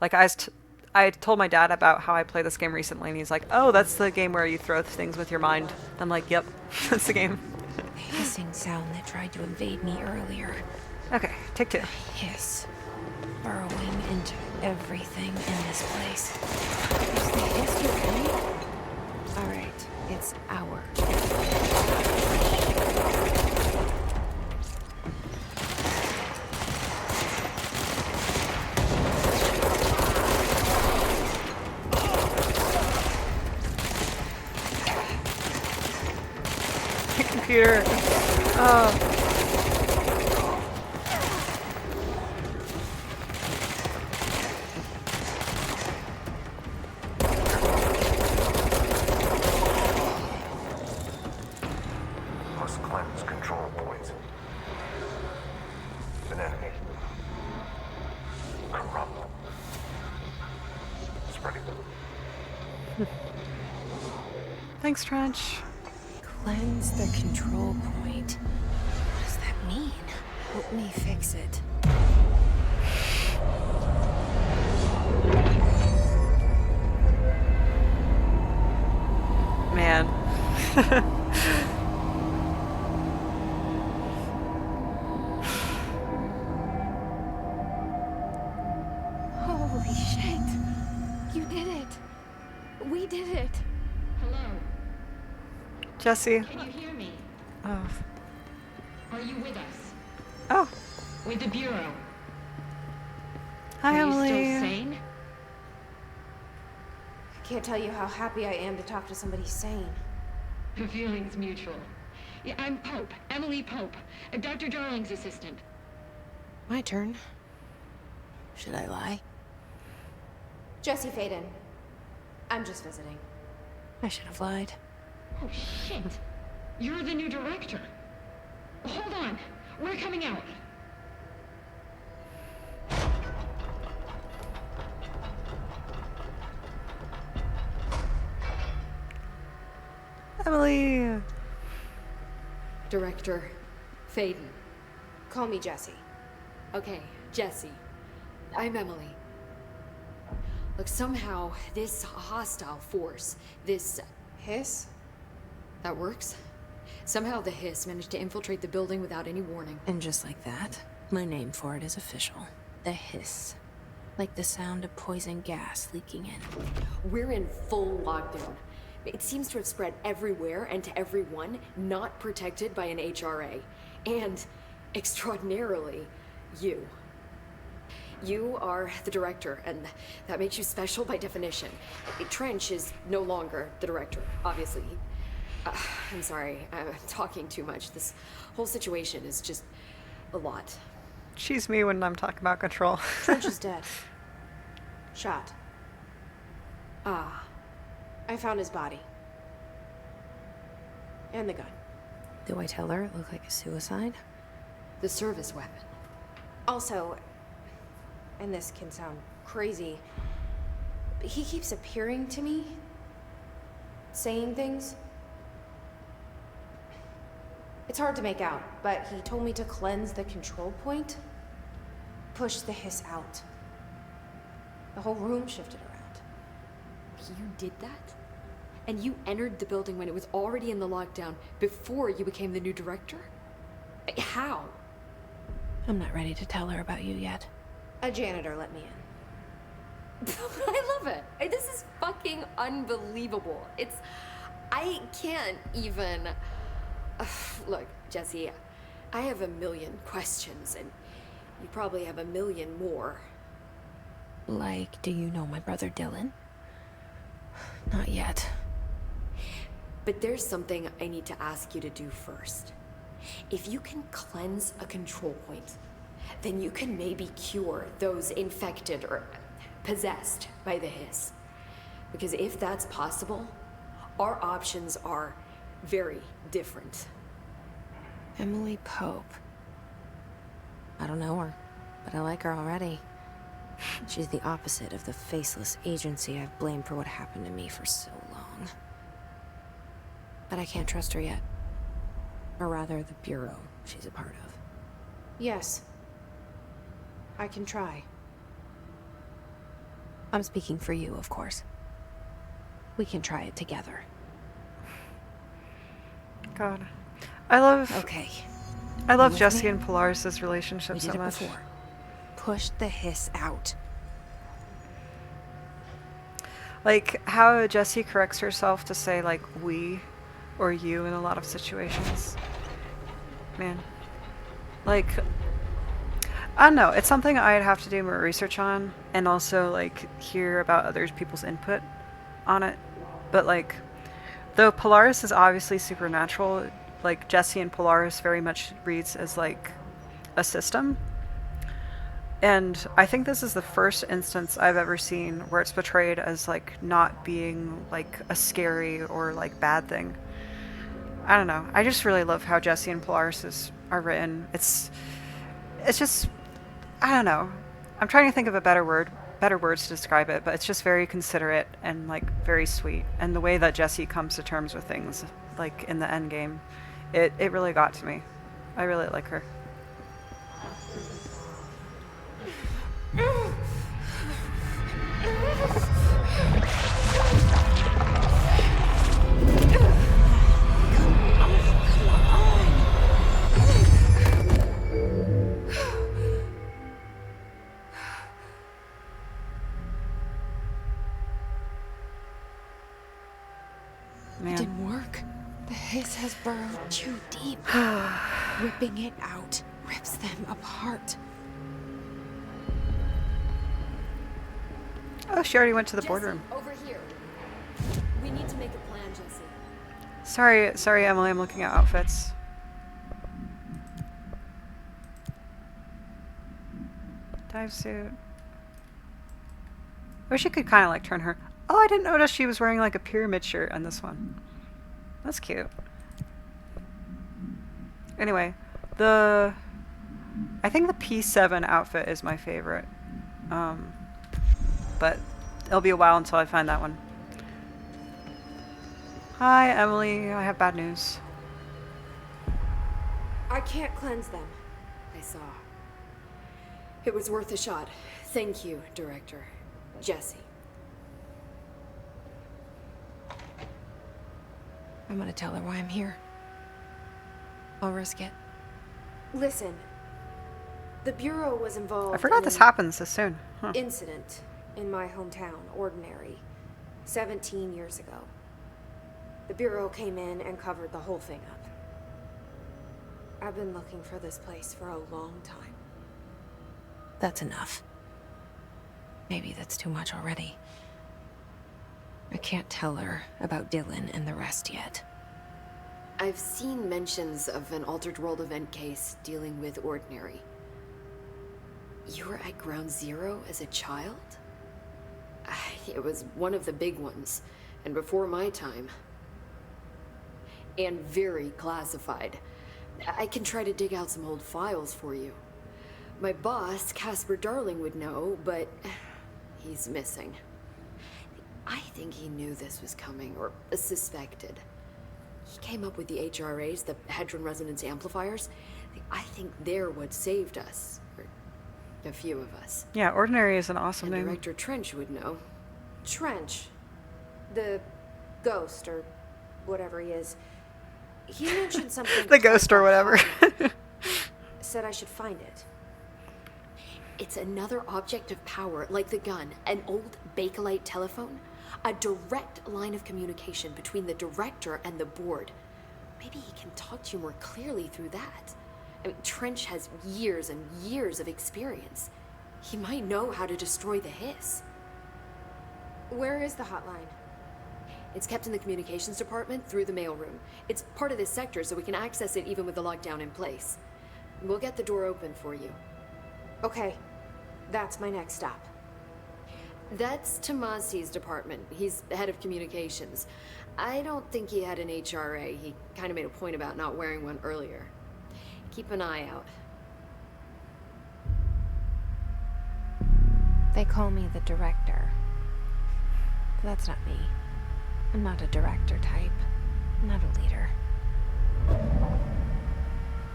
Like I told my dad about how I played this game recently, and he's like, "Oh, that's the game where you throw things with your mind." I'm like, "Yep, that's the game." The hissing sound that tried to invade me earlier. Okay, take 2. Hiss. Burrowing into everything in this place. Is the hiss your enemy? Alright, it's our. Computer. Oh. Must cleanse control points. An enemy. Corrupt. Spreading. Thanks, Trench. Cleanse the control point. What does that mean? Help me fix it. Man. Holy shit. You did it. We did it. Hello, Jesse. can you hear me? Oh. Are you with us? Oh. With the Bureau? Hi, Are you Emily. still sane? I can't tell you how happy I am to talk to somebody sane. The feeling's mutual. Yeah, I'm Pope, Emily Pope, Dr. Darling's assistant. My turn. Should I lie? Jesse Faden. I'm just visiting. I should have lied. Oh, shit. You're the new director. Hold on. We're coming out. Emily. Director Faden. Call me Jesse. Okay, Jesse. I'm Emily. Look, somehow this hostile force, this Hiss? that works. Somehow the hiss managed to infiltrate the building without any warning. And just like that, my name for it is official. The hiss. Like the sound of poison gas leaking in. We're in full lockdown. It seems to have spread everywhere and to everyone, not protected by an HRA. And, extraordinarily, you. You are the director, and that makes you special by definition. Trench is no longer the director, obviously. I'm sorry, I'm talking too much. This whole situation is just a lot. She's me when I'm talking about control. Trench is dead. Shot. Ah, I found his body. And the gun. Do I tell her it looked like a suicide? the service weapon. Also, and this can sound crazy, but he keeps appearing to me, saying things. It's hard to make out, but he told me to cleanse the control point, push the hiss out. The whole room shifted around. You did that? And you entered the building when it was already in the lockdown before you became the new director? How? I'm not ready to tell her about you yet. A janitor let me in. I love it. This is fucking unbelievable. I can't even... Look, Jesse, I have a million questions, and you probably have a million more. Like, do you know my brother Dylan? Not yet. But there's something I need to ask you to do first. If you can cleanse a control point, then you can maybe cure those infected or possessed by the hiss. Because if that's possible, our options are very different. Emily Pope. I don't know her, but I like her already. She's the opposite of the faceless agency I've blamed for what happened to me for so long. But I can't trust her yet. Or rather, the Bureau she's a part of. Yes. I can try. I'm speaking for you, of course. We can try it together. God. I love Jesse and Polaris' relationship so much. Before. Push the hiss out. Like, how Jessie corrects herself to say, like, we or you in a lot of situations. Man. Like, I don't know. It's something I'd have to do more research on, and also, like, hear about other people's input on it. But, like, though Polaris is obviously supernatural, like, Jessie and Polaris very much reads as, like, a system. And I think this is the first instance I've ever seen where it's portrayed as, like, not being, like, a scary or, like, bad thing. I don't know. I just really love how Jessie and Polaris are written. It's just, I don't know. I'm trying to think of a better words to describe it, but it's just very considerate and, like, very sweet. And the way that Jessie comes to terms with things, like, in the end game, it really got to me. I really like her. It didn't work. The hiss has burrowed too deep. Ripping it out rips them apart. Oh, she already went to the Jesse, boardroom. Over here. We need to make a plan, Jesse. Sorry, Emily, I'm looking at outfits. Dive suit. I wish you could kind of, like, turn her... Oh, I didn't notice she was wearing, like, a pyramid shirt on this one. That's cute. Anyway, I think the P7 outfit is my favorite. But it'll be a while until I find that one. Hi, Emily. I have bad news. I can't cleanse them. I saw. It was worth a shot. Thank you, Director. Jesse. I'm gonna tell her why I'm here. I'll risk it. Listen, the Bureau was involved. I forgot in this an happens this soon. Huh. incident in my hometown, Ordinary, 17 years ago. The Bureau came in and covered the whole thing up. I've been looking for this place for a long time. That's enough. Maybe that's too much already. I can't tell her about Dylan and the rest yet. I've seen mentions of an Altered World event case dealing with Ordinary. You were at Ground Zero as a child? It was one of the big ones, and before my time. And very classified. I can try to dig out some old files for you. My boss, Casper Darling, would know, but he's missing. I think he knew this was coming, or suspected. He came up with the HRAs, the Hadron Resonance Amplifiers. I think they're what saved us. Or a few of us. Yeah, Ordinary is an awesome And name. Director Trench would know. Trench, the ghost, or whatever he is, he mentioned something. The ghost or whatever. Said I should find it. It's another object of power, like the gun, an old Bakelite telephone. A direct line of communication between the director and the board. Maybe he can talk to you more clearly through that. I mean, Trench has years and years of experience. He might know how to destroy the hiss. Where is the hotline? It's kept in the communications department through the mailroom. It's part of this sector, so we can access it even with the lockdown in place. We'll get the door open for you. Okay, that's my next stop. That's Tomasi's department. He's head of communications. I don't think he had an HRA. He kind of made a point about not wearing one earlier. Keep an eye out. They call me the director. But that's not me. I'm not a director type. I'm not a leader.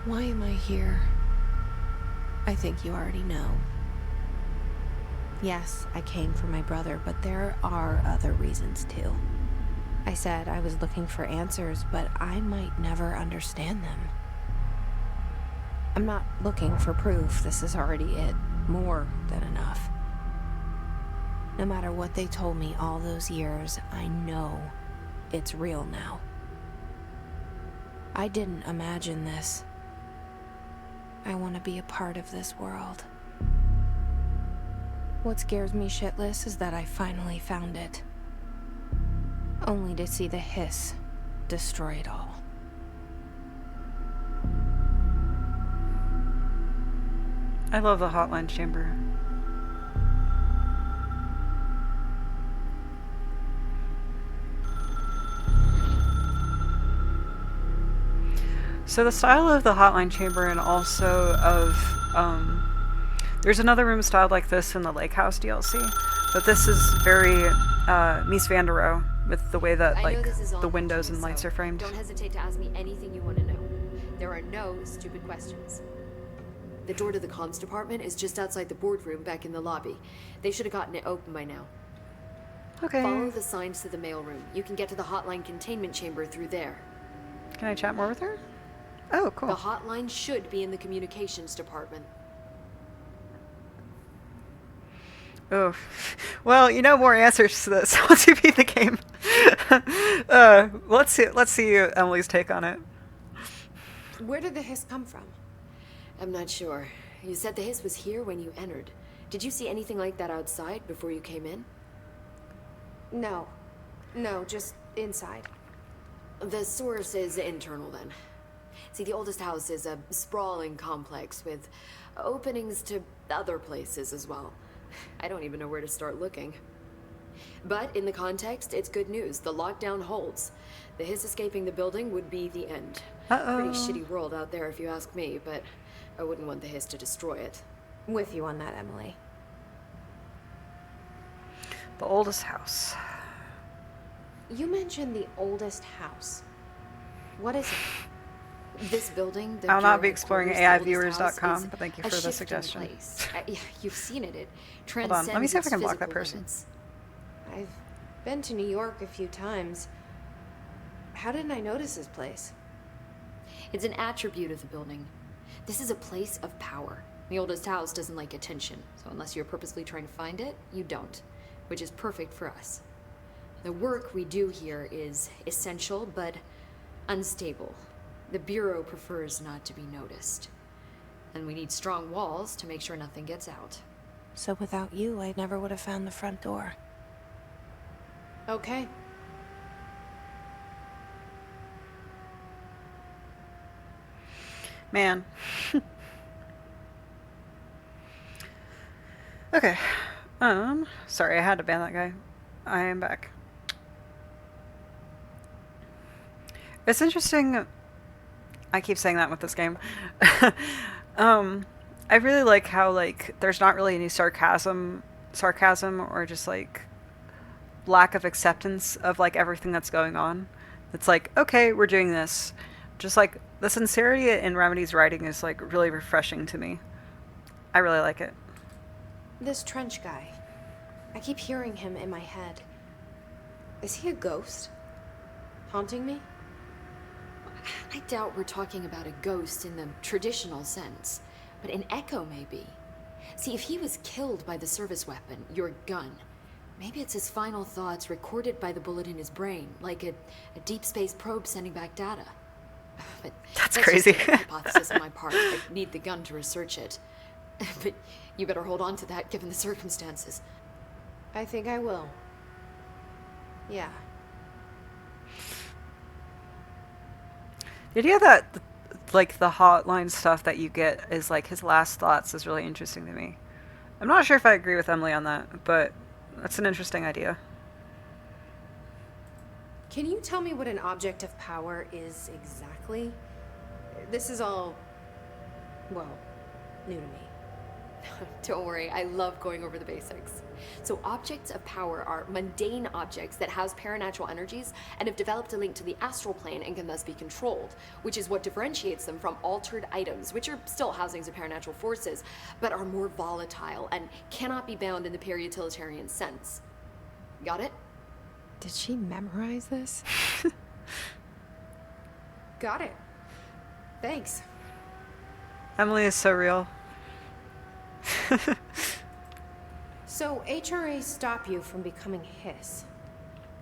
Why am I here? I think you already know. Yes, I came for my brother, but there are other reasons too. I said I was looking for answers, but I might never understand them. I'm not looking for proof. This is already it. More than enough. No matter what they told me all those years, I know it's real now. I didn't imagine this. I want to be a part of this world. What scares me shitless is that I finally found it. Only to see the hiss destroy it all. I love the hotline chamber. So the style of the hotline chamber and also of, there's another room styled like this in the Lake House DLC, but this is very Mies van der Rohe with the way that like the windows and lights are framed. Don't hesitate to ask me anything you want to know. There are no stupid questions. The door to the comms department is just outside the boardroom back in the lobby. They should have gotten it open by now. Okay. Follow the signs to the mailroom. You can get to the hotline containment chamber through there. Can I chat more with her? Oh, cool. The hotline should be in the communications department. Oh, well, you know more answers to this once you beat the game. Let's see Emily's take on it. Where did the hiss come from? I'm not sure. You said the hiss was here when you entered. Did you see anything like that outside before you came in? No, just inside. The source is internal then. See, the oldest house is a sprawling complex with openings to other places as well. I don't even know where to start looking. But in the context, it's good news. The lockdown holds. The hiss escaping the building would be the end. Pretty shitty world out there if you ask me, but I wouldn't want the hiss to destroy it. With you on that, Emily. The oldest house. You mentioned the oldest house. What is it? This building, I'll not be exploring AIviewers.com, but thank you for the suggestion. Yeah, you've seen it. It Hold transcends on, let me see if I its can block that physical person. limits. I've been to New York a few times. How didn't I notice this place? It's an attribute of the building. This is a place of power. The oldest house doesn't like attention, so unless you're purposely trying to find it, you don't, which is perfect for us. The work we do here is essential, but unstable. The Bureau prefers not to be noticed. And we need strong walls to make sure nothing gets out. So without you, I never would have found the front door. Okay. Man. Okay. Sorry, I had to ban that guy. I am back. It's interesting. I keep saying that with this game. I really like how, like, there's not really any sarcasm or just, like, lack of acceptance of, like, everything that's going on. It's like, okay, we're doing this. Just, like, the sincerity in Remedy's writing is, like, really refreshing to me. I really like it. This Trench guy. I keep hearing him in my head. Is he a ghost? Haunting me? I doubt we're talking about a ghost in the traditional sense, but an echo maybe. See, if he was killed by the service weapon, your gun, maybe it's his final thoughts recorded by the bullet in his brain, like a deep space probe sending back data. But that's crazy. Just a hypothesis on my part. I need the gun to research it. But you better hold on to that given the circumstances. I think I will. Yeah. The idea that, like, the hotline stuff that you get is, like, his last thoughts is really interesting to me. I'm not sure if I agree with Emily on that, but that's an interesting idea. Can you tell me what an object of power is exactly? This is all, well, new to me. Don't worry, I love going over the basics. So objects of power are mundane objects that house paranatural energies and have developed a link to the astral plane and can thus be controlled, which is what differentiates them from altered items, which are still housings of paranatural forces, but are more volatile and cannot be bound in the peri-utilitarian sense. Got it? Did she memorize this? Got it. Thanks. Emily is so real. So HRA stop you from becoming Hiss?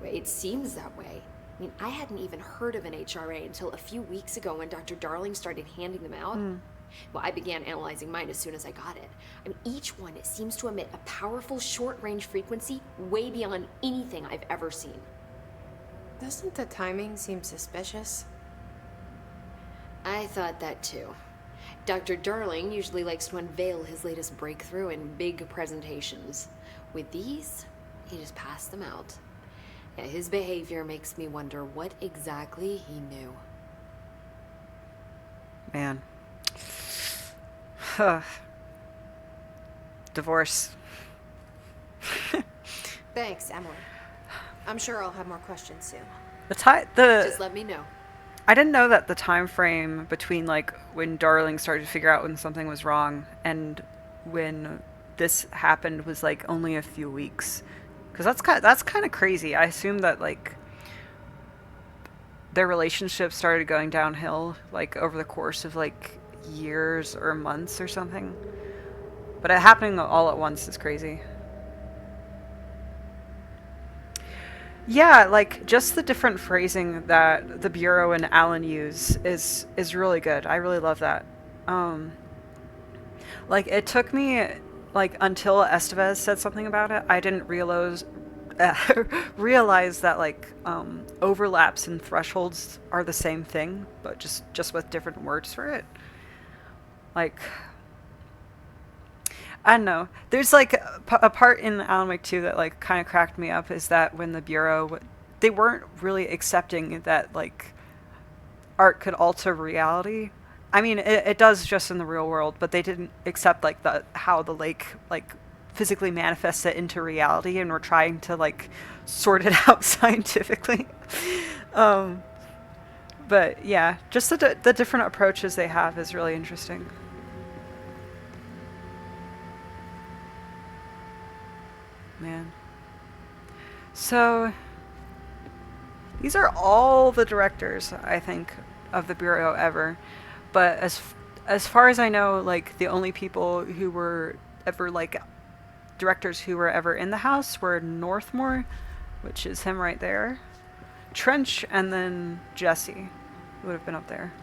It seems that way. I mean, I hadn't even heard of an HRA until a few weeks ago when Dr. Darling started handing them out. Well, I began analyzing mine as soon as I got it. I mean, each one seems to emit a powerful short-range frequency way beyond anything I've ever seen. Doesn't the timing seem suspicious? I thought that too. Dr. Darling usually likes to unveil his latest breakthrough in big presentations. With these, he just passed them out. Yeah, his behavior makes me wonder what exactly he knew. Man. Divorce. Thanks, Emily. I'm sure I'll have more questions soon. Just let me know. I didn't know that the time frame between like when Darling started to figure out when something was wrong and when this happened was like only a few weeks. Because that's kind of crazy. I assume that like their relationship started going downhill like over the course of like years or months or something. But it happening all at once is crazy. Yeah, like just the different phrasing that the Bureau and Alan use is really good. I really love that. Like it took me like until Estevez said something about it, I didn't realize that like overlaps and thresholds are the same thing, but just with different words for it. Like I don't know. There's like a part in Alan Wake 2 that like kind of cracked me up is that when the Bureau, they weren't really accepting that like art could alter reality. I mean, it does just in the real world, but they didn't accept like how the lake like physically manifests it into reality, and we're trying to like sort it out scientifically. But yeah, just the different approaches they have is really interesting. Man. So these are all the directors, I think, of the Bureau ever. But as far as I know, like the only people who were ever like directors who were ever in the house were Northmore, which is him right there, Trench, and then Jesse, who would have been up there.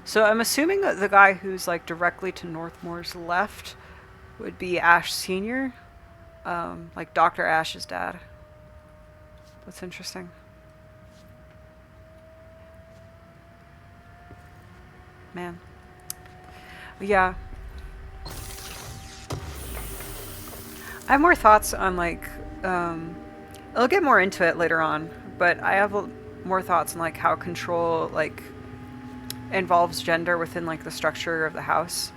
So I'm assuming that the guy who's like directly to Northmore's left would be Ash Sr., like Dr. Ash's dad. That's interesting. Man. Yeah. I have more thoughts on like, I'll get more into it later on, but I have more thoughts on like how control like involves gender within like the structure of the house.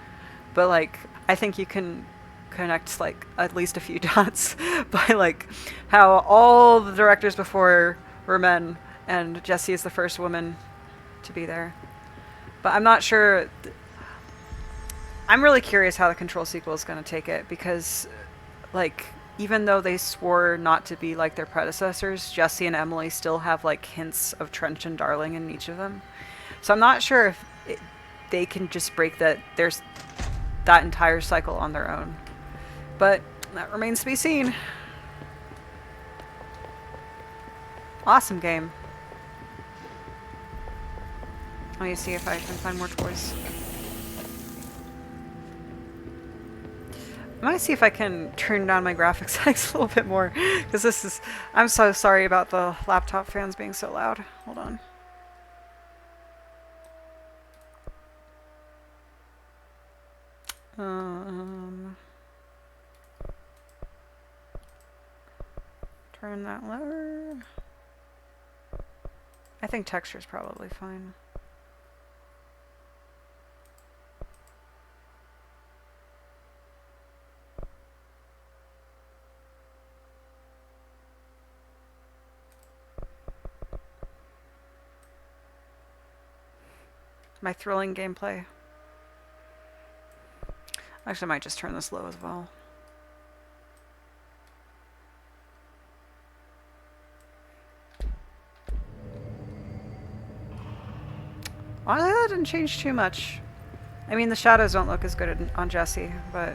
But like, I think you can connect like at least a few dots by like how all the directors before were men and Jessie is the first woman to be there. But I'm not sure. I'm really curious how the Control sequel is going to take it, because like even though they swore not to be like their predecessors, Jesse and Emily still have like hints of Trench and Darling in each of them. So I'm not sure if they can just break that entire cycle on their own. But that remains to be seen. Awesome game. Let me see if I can find more toys. I might see if I can turn down my graphics settings a little bit more, because I'm so sorry about the laptop fans being so loud. Hold on. Turn that lower. I think texture's probably fine. my thrilling gameplay. Actually, I might just turn this low as well. Honestly, that didn't change too much. I mean, the shadows don't look as good on Jesse, but...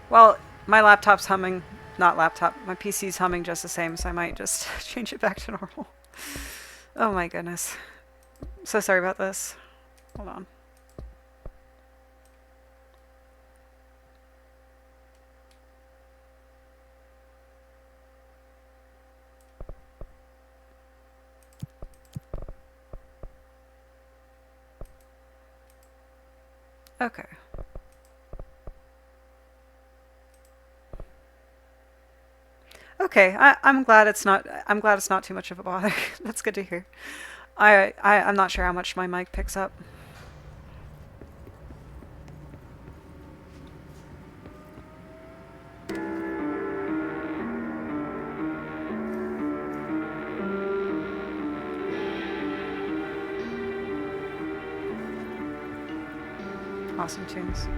Well, my laptop's humming. Not laptop. My PC's humming just the same, so I might just change it back to normal. Oh my goodness. So sorry about this. Hold on. Okay. Okay, I'm glad it's not too much of a bother. That's good to hear. I'm not sure how much my mic picks up. Awesome tunes.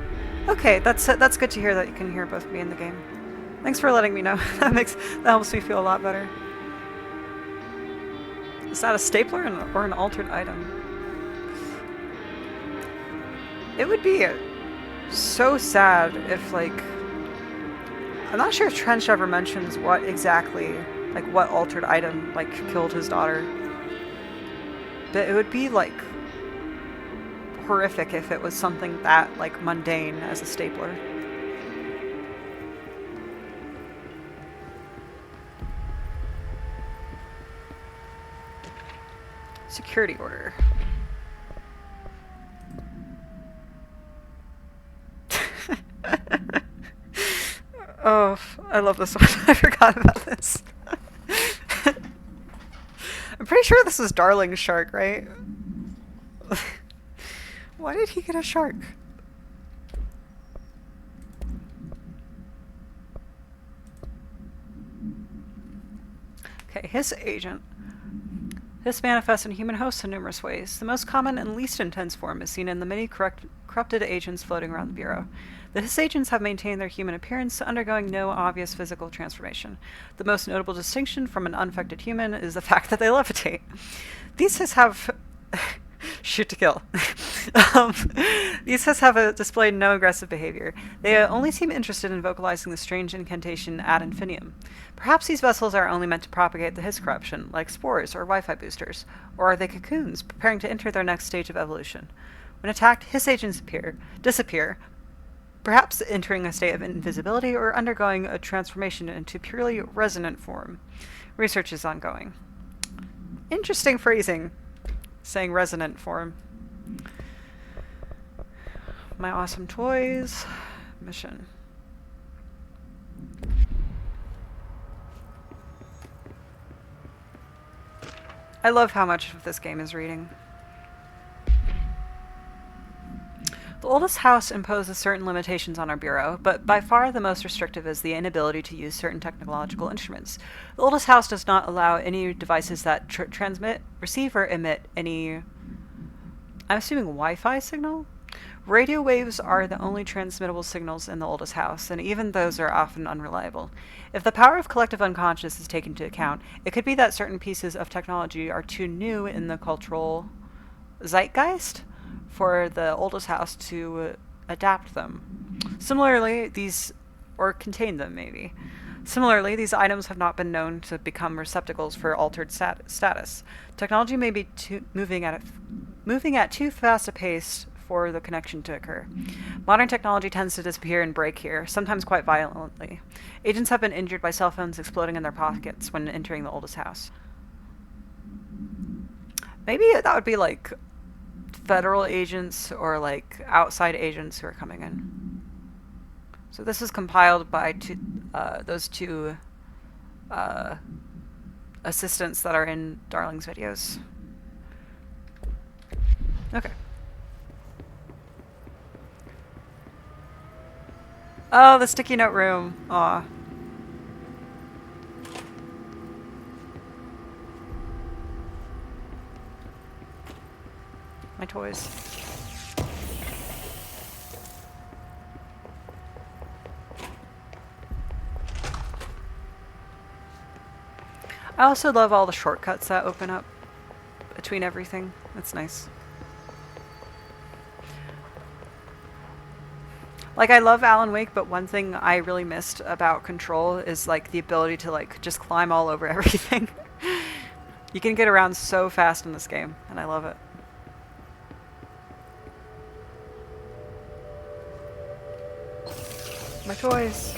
Okay, that's good to hear that you can hear both me and the game. Thanks for letting me know. That helps me feel a lot better. Is that a stapler or an altered item? It would be so sad if, like... I'm not sure if Trench ever mentions what exactly, like, what altered item, like, killed his daughter. But it would be, like, horrific if it was something that, like, mundane as a stapler. Security order. Oh, I love this one. I forgot about this. I'm pretty sure this is Darling's shark, right? Why did he get a shark? Okay, his agent. This manifests in human hosts in numerous ways. The most common and least intense form is seen in the many corrupted agents floating around the Bureau. The Hiss agents have maintained their human appearance, undergoing no obvious physical transformation. The most notable distinction from an unaffected human is the fact that they levitate. These Hiss have... shoot to kill. These Hiss have displayed no aggressive behavior. They only seem interested in vocalizing the strange incantation ad infinitum. Perhaps these vessels are only meant to propagate the Hiss corruption, like spores or Wi-Fi boosters. Or are they cocoons, preparing to enter their next stage of evolution? When attacked, Hiss agents disappear, perhaps entering a state of invisibility or undergoing a transformation into purely resonant form. Research is ongoing. Interesting phrasing, saying resonant form. My awesome toys. Mission. I love how much of this game is reading. The oldest house imposes certain limitations on our Bureau, but by far the most restrictive is the inability to use certain technological instruments. The oldest house does not allow any devices that transmit, receive, or emit any, I'm assuming, Wi-Fi signal? Radio waves are the only transmittable signals in the oldest house, and even those are often unreliable. If the power of collective unconscious is taken into account, it could be that certain pieces of technology are too new in the cultural zeitgeist for the oldest house to adapt them. Similarly, contain them, maybe. Similarly, these items have not been known to become receptacles for altered status. Technology may be moving at too fast a pace for the connection to occur. Modern technology tends to disappear and break here, sometimes quite violently. Agents have been injured by cell phones exploding in their pockets when entering the oldest house. Maybe that would be like federal agents or like outside agents who are coming in. So this is compiled by those two assistants that are in Darling's videos. Okay. Oh, the sticky note room. Aw. toys. I also love all the shortcuts that open up between everything. That's nice. Like, I love Alan Wake, but one thing I really missed about Control is, like, the ability to, like, just climb all over everything. You can get around so fast in this game, and I love it. My toys.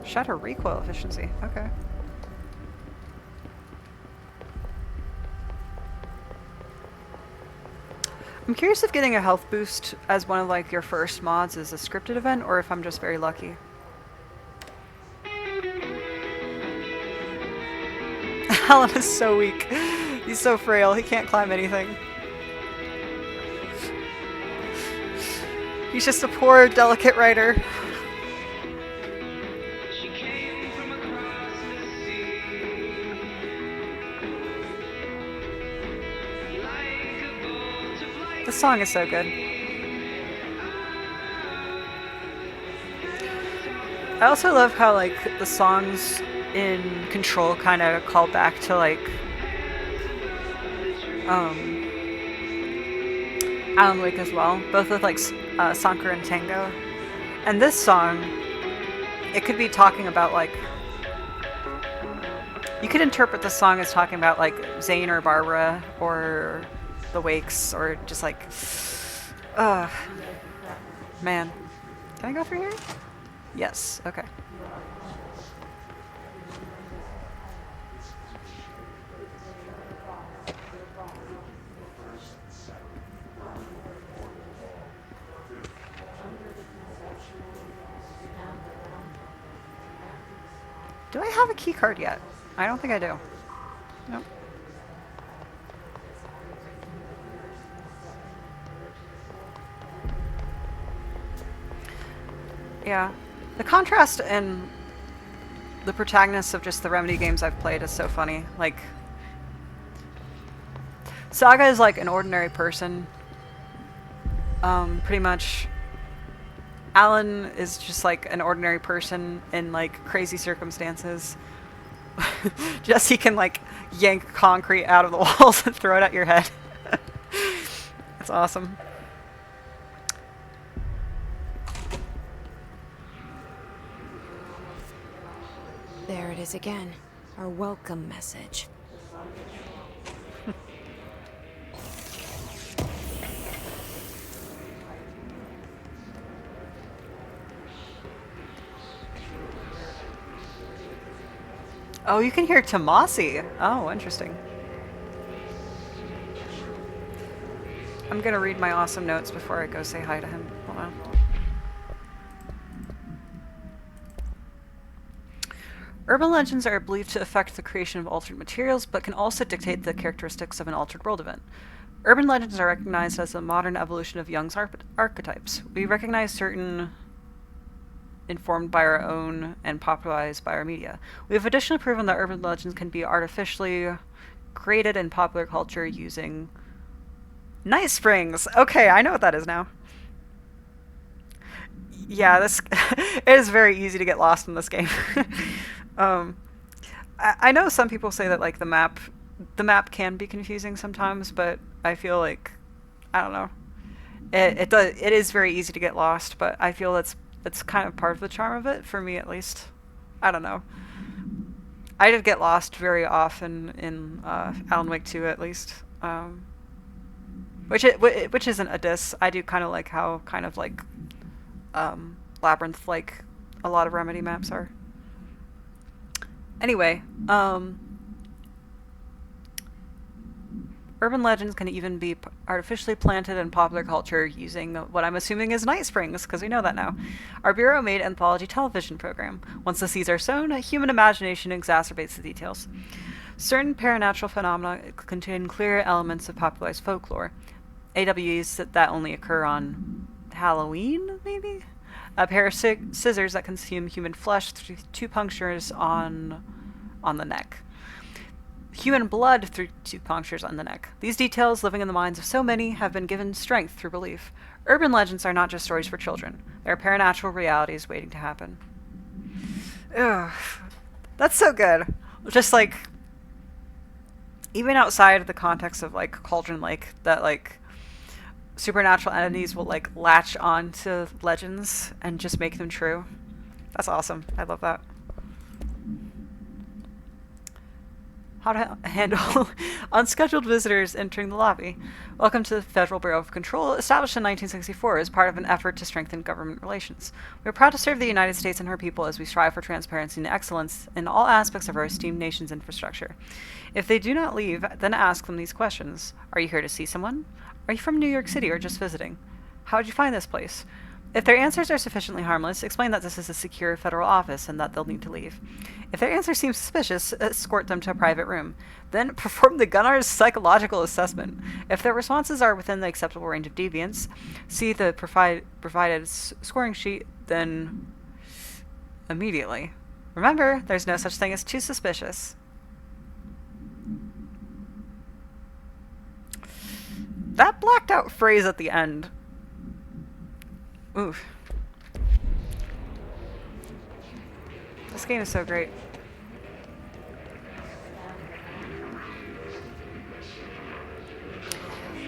Shatter recoil efficiency. Okay. I'm curious if getting a health boost as one of like your first mods is a scripted event or if I'm just very lucky. Alan is so weak. He's so frail. He can't climb anything. He's just a poor, delicate writer. The song is so good. I also love how like the songs in Control kind of call back to like Alan Wake as well, both with like Sankar and Tango. And this song, it could be talking about like, you could interpret the song as talking about like Zane or Barbara or the Wakes, or just like, man. Can I go through here? Yes, okay. Do I have a key card yet? I don't think I do. Nope. Yeah. The contrast in the protagonists of just the Remedy games I've played is so funny. Like, Saga is like an ordinary person. Pretty much. Alan is just like an ordinary person in like crazy circumstances. Jesse can like yank concrete out of the walls and throw it at your head. That's awesome. There it is again. Our welcome message. Oh, you can hear Tomasi. Oh, interesting. I'm gonna read my awesome notes before I go say hi to him. Hold on. Urban legends are believed to affect the creation of altered materials, but can also dictate the characteristics of an altered world event. Urban legends are recognized as a modern evolution of Jung's archetypes. We recognize certain informed by our own and popularized by our media. We have additionally proven that urban legends can be artificially created in popular culture using Night Springs. Okay, I know what that is now. Yeah, this it is very easy to get lost in this game. I know some people say that like the map can be confusing sometimes, but I feel like, I don't know. It is very easy to get lost, but I feel it's kind of part of the charm of it, for me at least. I don't know. I did get lost very often in Alan Wake 2 at least. Which isn't a diss. I do kind of like how kind of like labyrinth-like a lot of Remedy maps are. Anyway, urban legends can even be artificially planted in popular culture using what I'm assuming is Night Springs, because we know that now. Our Bureau made anthology television program. Once the seeds are sown, human imagination exacerbates the details. Certain paranatural phenomena contain clear elements of popularized folklore. AWEs that only occur on Halloween, maybe? A pair of scissors that consume human flesh through 2 punctures on the neck. human blood through tooth punctures on the neck. These details, living in the minds of so many, have been given strength through belief. Urban legends are not just stories for children. They are paranatural realities waiting to happen. Ugh. That's so good. Just, like, even outside of the context of, like, Cauldron Lake, that, like, supernatural entities will, like, latch on to legends and just make them true. That's awesome. I love that. How to handle unscheduled visitors entering the lobby. Welcome to the Federal Bureau of Control, established in 1964 as part of an effort to strengthen government relations. We are proud to serve the United States and her people as we strive for transparency and excellence in all aspects of our esteemed nation's infrastructure. If they do not leave, then ask them these questions. Are you here to see someone? Are you from New York City or just visiting? How did you find this place? If their answers are sufficiently harmless, explain that this is a secure federal office and that they'll need to leave. If their answer seems suspicious, escort them to a private room. Then perform the Gunnar's psychological assessment. If their responses are within the acceptable range of deviance, see the provided scoring sheet, then immediately. Remember, there's no such thing as too suspicious. That blacked out phrase at the end. Oof. This game is so great.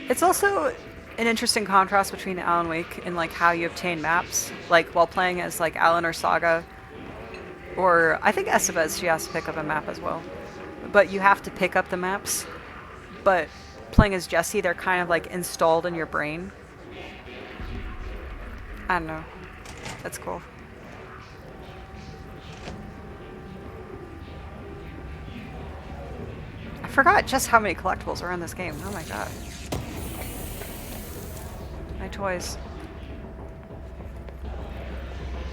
It's also an interesting contrast between Alan Wake and like how you obtain maps, like while playing as like Alan or Saga, or I think Estevez, she has to pick up a map as well. But you have to pick up the maps. But playing as Jesse, they're kind of like installed in your brain. I don't know. That's cool. I forgot just how many collectibles are in this game. Oh my god. My toys.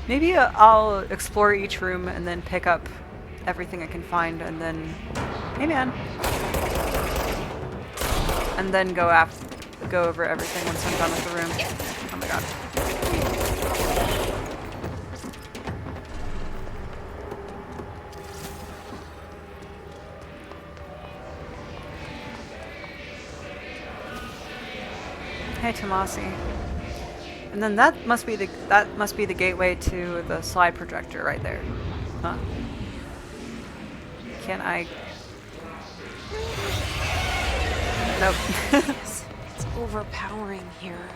Maybe I'll explore each room and then pick up everything I can find and then... Hey man! And then go over everything once I'm done with the room. Oh my god. Hey Tomasi. And then that must be the gateway to the slide projector right there. Huh. Can I? Nope. It's overpowering here.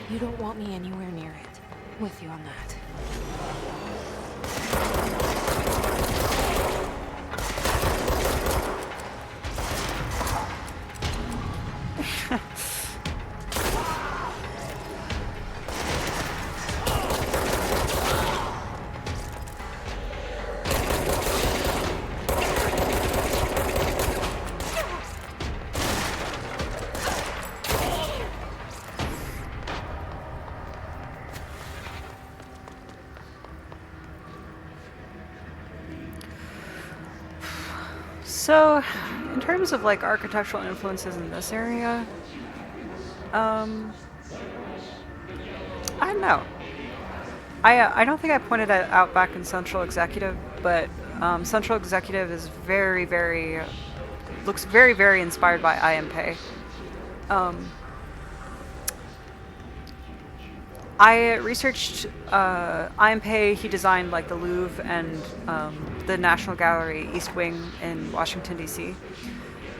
You don't want me anywhere near it. With you on that. So, in terms of like architectural influences in this area, I don't know. I don't think I pointed it out back in Central Executive, but Central Executive is looks very, very inspired by IMPE. I researched IMPE. He designed like the Louvre and the National Gallery East Wing in Washington, D.C.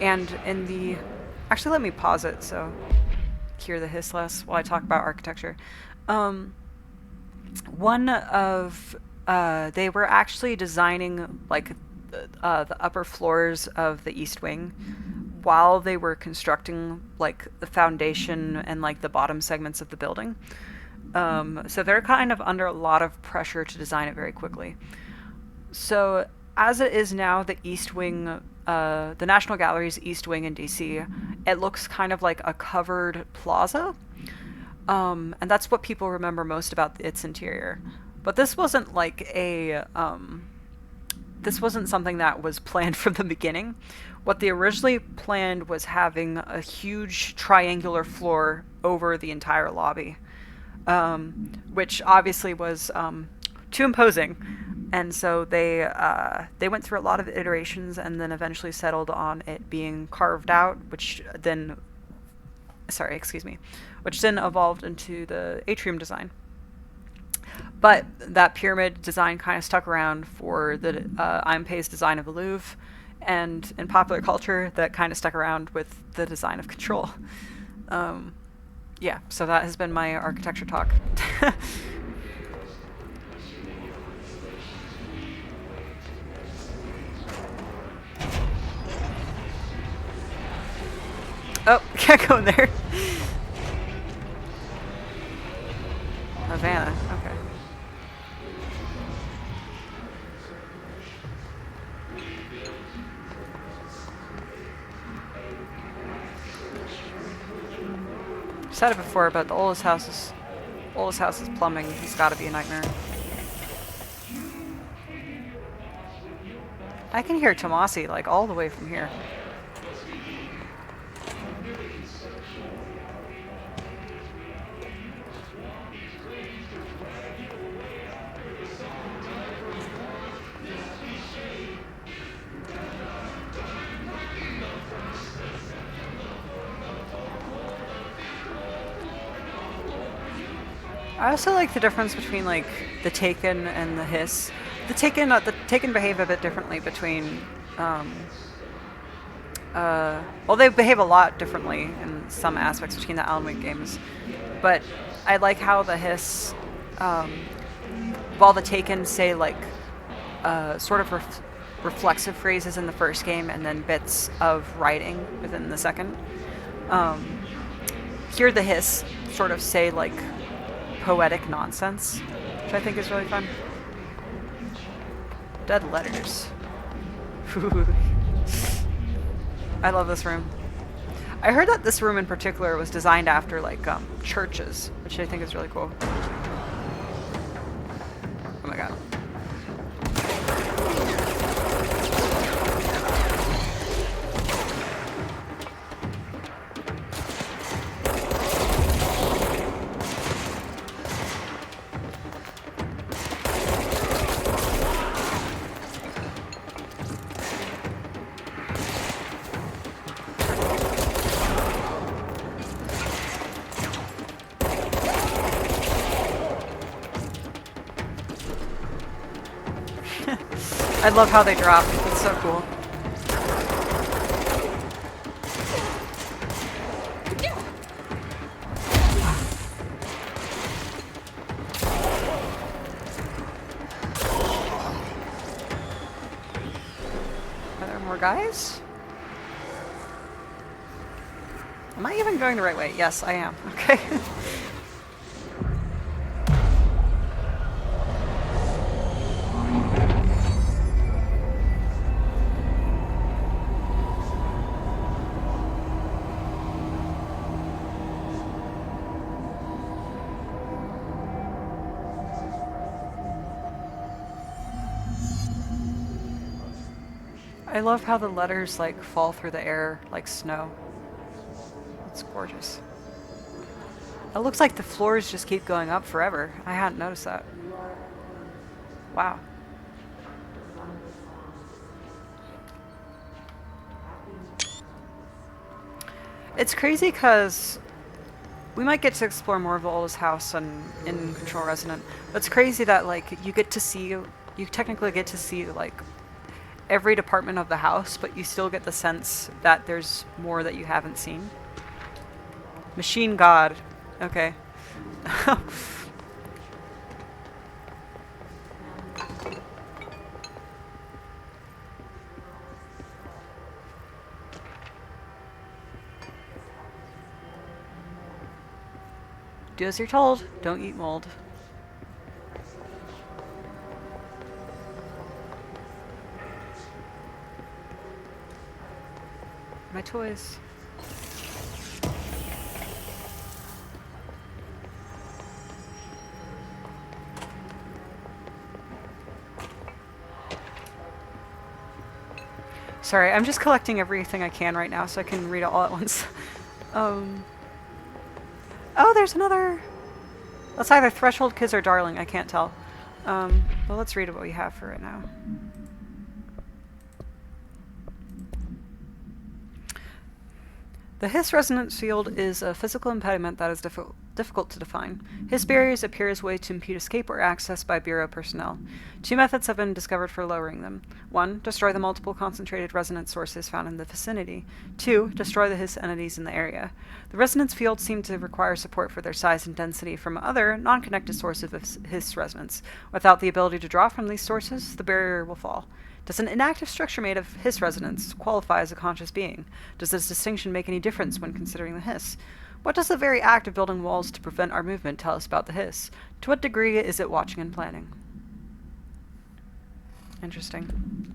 And in the... Actually, let me pause it so hear the hiss less while I talk about architecture. One of... they were actually designing like the upper floors of the East Wing while they were constructing like the foundation and like the bottom segments of the building. So they're kind of under a lot of pressure to design it very quickly. So as it is now, the East Wing, the National Gallery's East Wing in DC, it looks kind of like a covered plaza. And that's what people remember most about its interior. But this wasn't like this wasn't something that was planned from the beginning. What they originally planned was having a huge triangular floor over the entire lobby. Which obviously was too imposing. And so they went through a lot of iterations and then eventually settled on it being carved out, which then evolved into the atrium design. But that pyramid design kind of stuck around for the Impey's design of the Louvre, and in popular culture, that kind of stuck around with the design of Control. Yeah, so that has been my architecture talk. Oh, can't go in there. Havana, okay. I've said it before, but the oldest house's plumbing has got to be a nightmare. I can hear Tomasi like all the way from here. I also like the difference between like the Taken and the Hiss. The Taken behave a bit differently between. Well, they behave a lot differently in some aspects between the Alan Wake games, but I like how the Hiss, while the Taken say like sort of reflexive phrases in the first game and then bits of writing within the second. Here, the Hiss sort of say like poetic nonsense, which I think is really fun. Dead letters. I love this room. I heard that this room in particular was designed after like churches, which I think is really cool. Oh my god. I love how they drop. It's so cool. Are there more guys? Am I even going the right way? Yes, I am. Okay. I love how the letters like fall through the air like snow. It's gorgeous. It looks like the floors just keep going up forever. I hadn't noticed that. Wow. It's crazy because we might get to explore more of the oldest house in Control Resonant. But it's crazy that like you technically get to see like every department of the house, but you still get the sense that there's more that you haven't seen. Machine God. Okay. Do as you're told. Don't eat mold. My toys. Sorry, I'm just collecting everything I can right now so I can read it all at once. Oh, there's another... That's either Threshold Kids or Darling, I can't tell. Well, let's read what we have for right now. The Hiss resonance field is a physical impediment that is difficult to define. Hiss barriers appear as a way to impede escape or access by Bureau personnel. Two methods have been discovered for lowering them. 1. Destroy the multiple concentrated resonance sources found in the vicinity. 2. Destroy the Hiss entities in the area. The resonance fields seem to require support for their size and density from other, non-connected sources of Hiss resonance. Without the ability to draw from these sources, the barrier will fall. Does an inactive structure made of Hiss resonance qualify as a conscious being? Does this distinction make any difference when considering the Hiss? What does the very act of building walls to prevent our movement tell us about the Hiss? To what degree is it watching and planning? Interesting.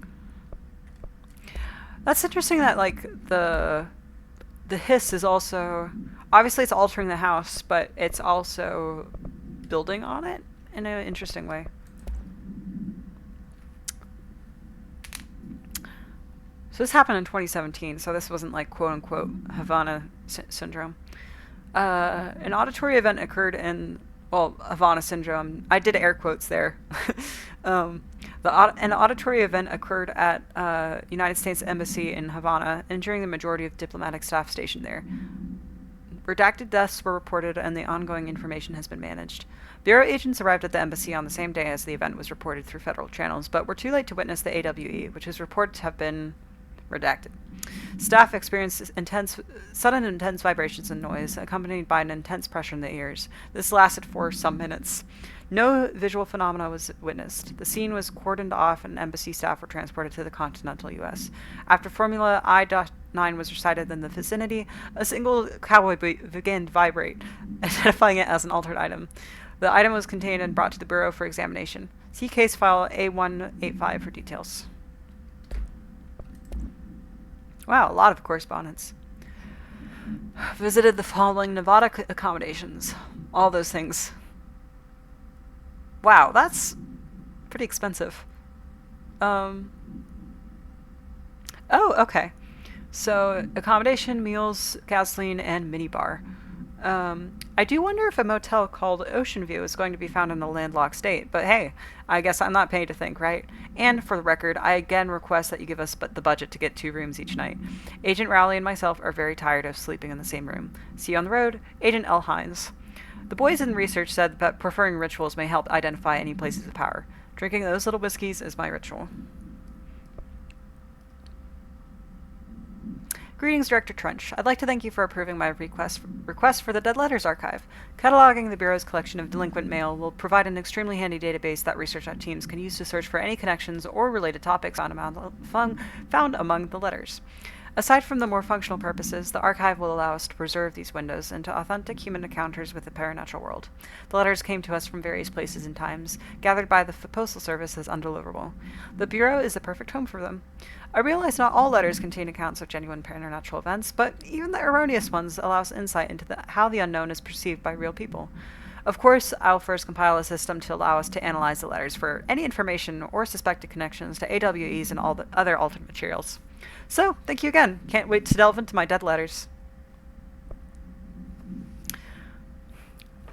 That's interesting that, like, the Hiss is also... Obviously it's altering the house, but it's also building on it in an interesting way. So this happened in 2017, so this wasn't like quote-unquote Havana syndrome. An auditory event occurred in, well, Havana syndrome. I did air quotes there. An auditory event occurred at United States Embassy in Havana, injuring the majority of diplomatic staff stationed there. Redacted deaths were reported and the ongoing information has been managed. Bureau agents arrived at the embassy on the same day as the event was reported through federal channels, but were too late to witness the AWE, which is reported to have been redacted. Staff experienced sudden intense vibrations and noise, accompanied by an intense pressure in the ears. This lasted for some minutes. No visual phenomena was witnessed. The scene was cordoned off and embassy staff were transported to the continental U.S. After Formula I.9 was recited in the vicinity, a single cowboy began to vibrate, identifying it as an altered item. The item was contained and brought to the Bureau for examination. See case file A185 for details. Wow, a lot of correspondence. Visited the following Nevada accommodations. All those things. Wow, that's pretty expensive. Oh, okay. So, accommodation, meals, gasoline, and minibar. I do wonder if a motel called Ocean View is going to be found in a landlocked state, but hey, I guess I'm not paid to think, right? And for the record, I again request that you give us the budget to get 2 rooms each night. Agent Rowley and myself are very tired of sleeping in the same room. See you on the road, Agent L. Hines. The boys in research said that preferring rituals may help identify any places of power. Drinking those little whiskeys is my ritual. Greetings, Director Trench. I'd like to thank you for approving my request for the Dead Letters Archive. Cataloging the Bureau's collection of delinquent mail will provide an extremely handy database that research teams can use to search for any connections or related topics found among the letters. Aside from the more functional purposes, the archive will allow us to preserve these windows into authentic human encounters with the paranatural world. The letters came to us from various places and times, gathered by the Postal Service as undeliverable. The Bureau is the perfect home for them. I realize not all letters contain accounts of genuine paranatural events, but even the erroneous ones allow us insight into how the unknown is perceived by real people. Of course, I'll first compile a system to allow us to analyze the letters for any information or suspected connections to AWEs and all the other altered materials. So, thank you again. Can't wait to delve into my dead letters.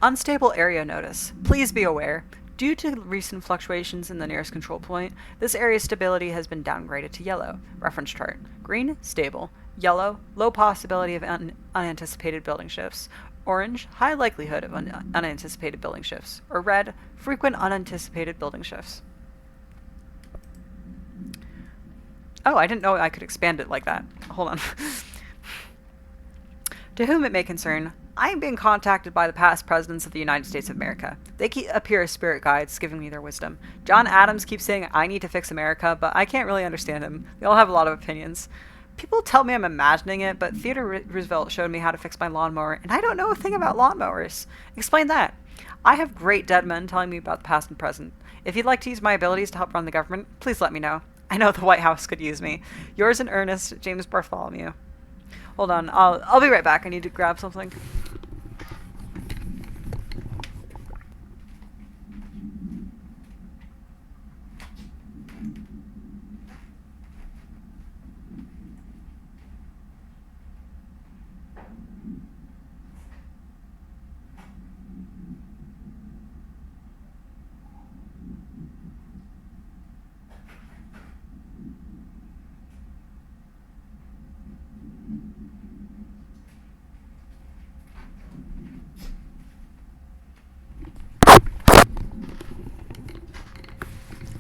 Unstable area notice. Please be aware. Due to recent fluctuations in the nearest control point, this area's stability has been downgraded to yellow. Reference chart. Green, stable. Yellow, low possibility of unanticipated building shifts. Orange, high likelihood of unanticipated building shifts. Or red, frequent unanticipated building shifts. Oh, I didn't know I could expand it like that. Hold on. To whom it may concern, I am being contacted by the past presidents of the United States of America. They appear as spirit guides, giving me their wisdom. John Adams keeps saying I need to fix America, but I can't really understand him. They all have a lot of opinions. People tell me I'm imagining it, but Theodore Roosevelt showed me how to fix my lawnmower, and I don't know a thing about lawnmowers. Explain that. I have great dead men telling me about the past and present. If you'd like to use my abilities to help run the government, please let me know. I know the White House could use me. Yours in earnest, James Bartholomew. Hold on, I'll be right back. I need to grab something.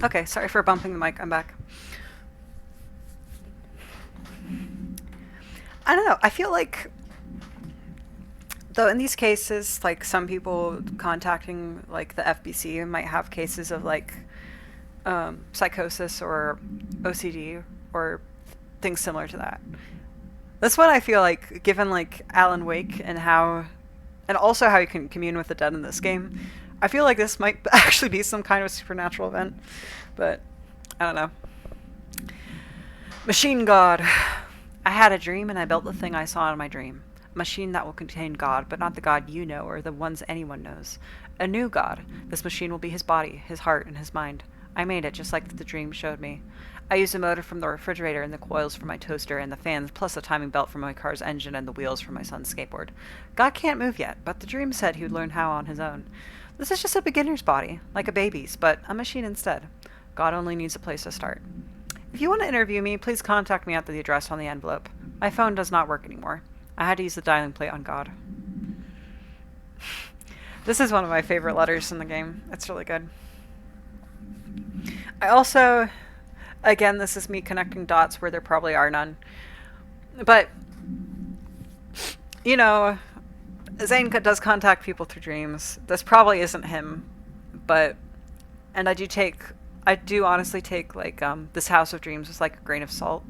Okay, sorry for bumping the mic. I'm back. I don't know. I feel like, though, in these cases, like some people contacting like the FBC might have cases of like psychosis or OCD or things similar to that. That's what I feel like, given like Alan Wake and also how you can commune with the dead in this game. I feel like this might actually be some kind of supernatural event, but I don't know. Machine God. I had a dream and I built the thing I saw in my dream. A machine that will contain God, but not the God you know or the ones anyone knows. A new God. This machine will be his body, his heart, and his mind. I made it just like the dream showed me. I used a motor from the refrigerator and the coils from my toaster and the fans, plus a timing belt from my car's engine and the wheels from my son's skateboard. God can't move yet, but the dream said he would learn how on his own. This is just a beginner's body, like a baby's, but a machine instead. God only needs a place to start. If you want to interview me, please contact me at the address on the envelope. My phone does not work anymore. I had to use the dialing plate on God. This is one of my favorite letters in the game. It's really good. I also, again, this is me connecting dots where there probably are none. But, you know, Zane does contact people through dreams. This probably isn't him, but, and I do honestly take, like, this House of Dreams with, like, a grain of salt,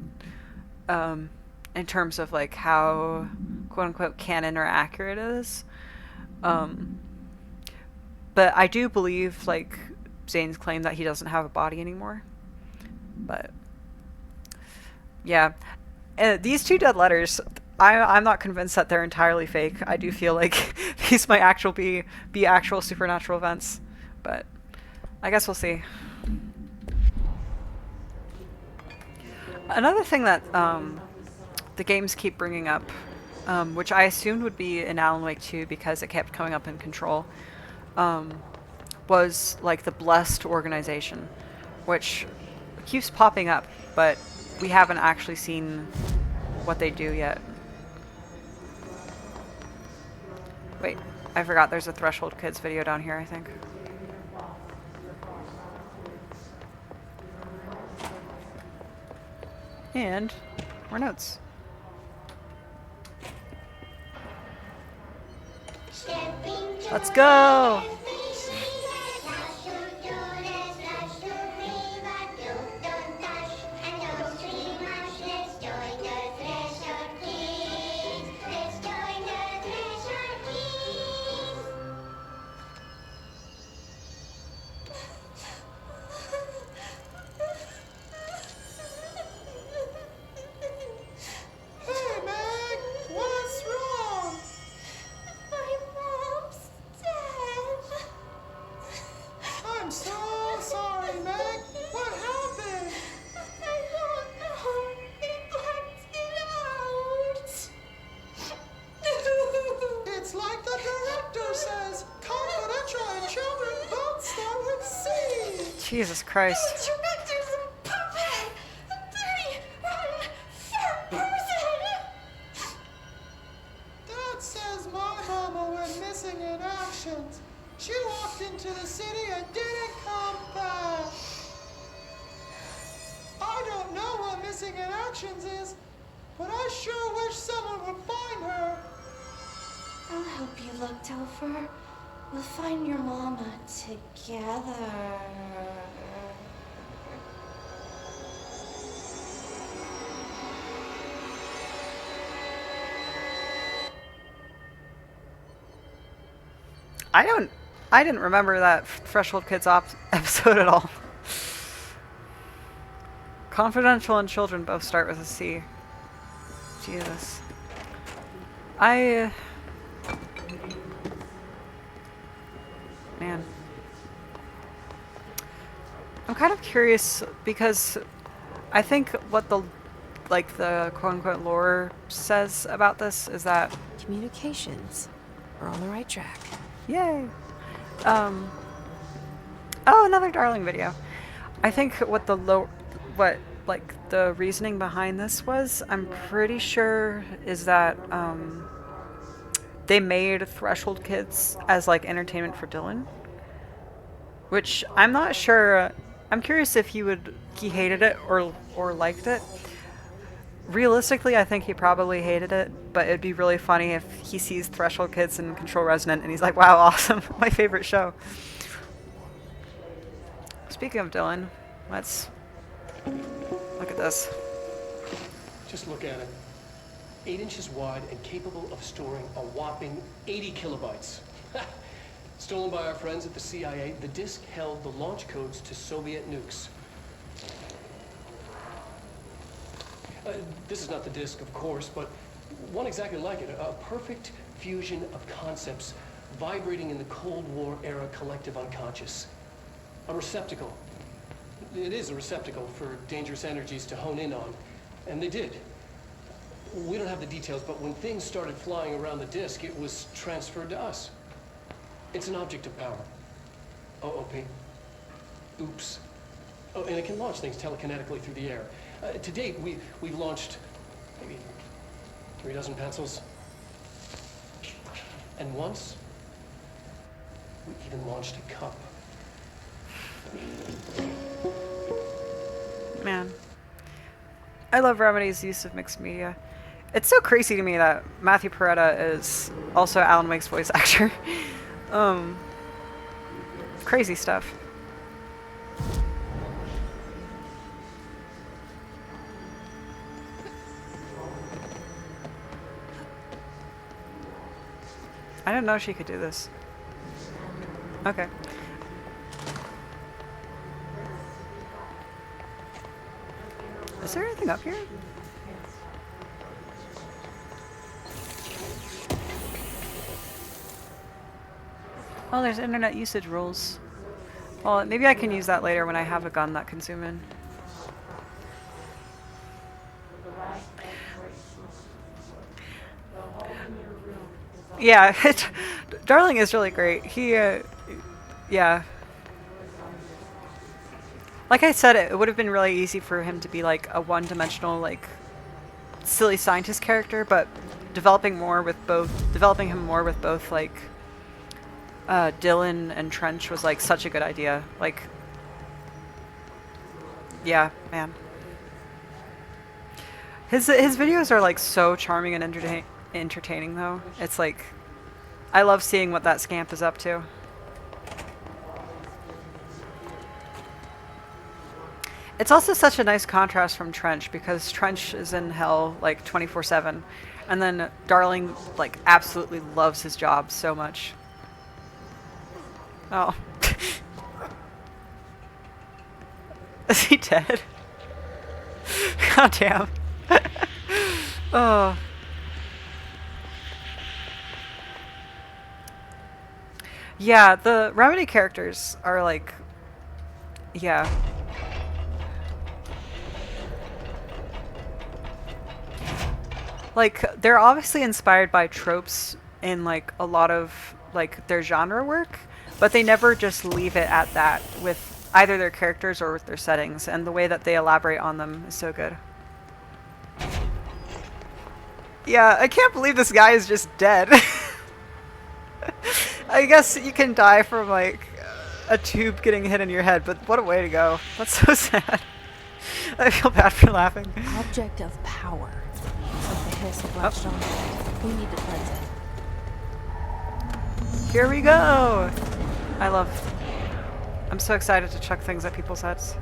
in terms of, like, how, quote-unquote, canon or accurate it is. But I do believe, like, Zane's claim that he doesn't have a body anymore. But, yeah. These two dead letters, I'm not convinced that they're entirely fake. I do feel like these might actually be actual supernatural events. But I guess we'll see. Another thing that the games keep bringing up, which I assumed would be in Alan Wake 2 because it kept coming up in Control, was like the Blessed organization, which keeps popping up, but we haven't actually seen what they do yet. Wait, I forgot there's a Threshold Kids video down here, I think. And more notes. Let's go! Jesus Christ. Dad says my mama went missing in actions. She walked into the city and didn't come back. I don't know what missing in actions is, but I sure wish someone would find her. I'll help you look, Topher. We'll find your mama together. I didn't remember that Threshold Kids episode at all. Confidential and Children both start with a C. Jesus. Man. I'm kind of curious because I think what the quote-unquote lore says about this is that communications are on the right track. Yay! Oh, another Darling video. I think what the reasoning behind this was, I'm pretty sure, is that they made Threshold Kids as like entertainment for Dylan, which I'm not sure I'm curious if he hated it or liked it. Realistically, I think he probably hated it, but it'd be really funny if he sees Threshold Kids and Control Resonant and he's like, wow, awesome, my favorite show. Speaking of Dylan, let's look at this. Just look at it. 8 inches wide and capable of storing a whopping 80 kilobytes. Stolen by our friends at the CIA, the disk held the launch codes to Soviet nukes. This is not the disk, of course, but one exactly like it. A perfect fusion of concepts vibrating in the Cold War era collective unconscious. A receptacle. It is a receptacle for dangerous energies to hone in on. And they did. We don't have the details, but when things started flying around the disk, it was transferred to us. It's an object of power. OOP. Oops. Oh, and it can launch things telekinetically through the air. To date, we've launched maybe 3 dozen pencils. And once, we even launched a cup. Man. I love Remedy's use of mixed media. It's so crazy to me that Matthew Peretta is also Alan Wake's voice actor. Crazy stuff. I didn't know she could do this. Okay. Is there anything up here? Oh, there's internet usage rules. Well, maybe I can use that later when I have a gun that can zoom in. Yeah, Darling is really great. He, yeah. Like I said, it would have been really easy for him to be like a one-dimensional, like, silly scientist character, but developing him more with both, like, Dylan and Trench was like such a good idea. Like, yeah, man. His videos are like so charming and entertaining though. It's like, I love seeing what that scamp is up to. It's also such a nice contrast from Trench, because Trench is in hell like 24/7, and then Darling like absolutely loves his job so much. Oh. Is he dead? God damn. Oh. Yeah, the Remedy characters are like, yeah. Like, they're obviously inspired by tropes in like a lot of like their genre work, but they never just leave it at that with either their characters or with their settings, and the way that they elaborate on them is so good. Yeah, I can't believe this guy is just dead. I guess you can die from like a tube getting hit in your head, but what a way to go. That's so sad. I feel bad for laughing. Object of power. Like the hiss of latched on. We need to cleanse it. Here we go! I'm so excited to chuck things at people's heads.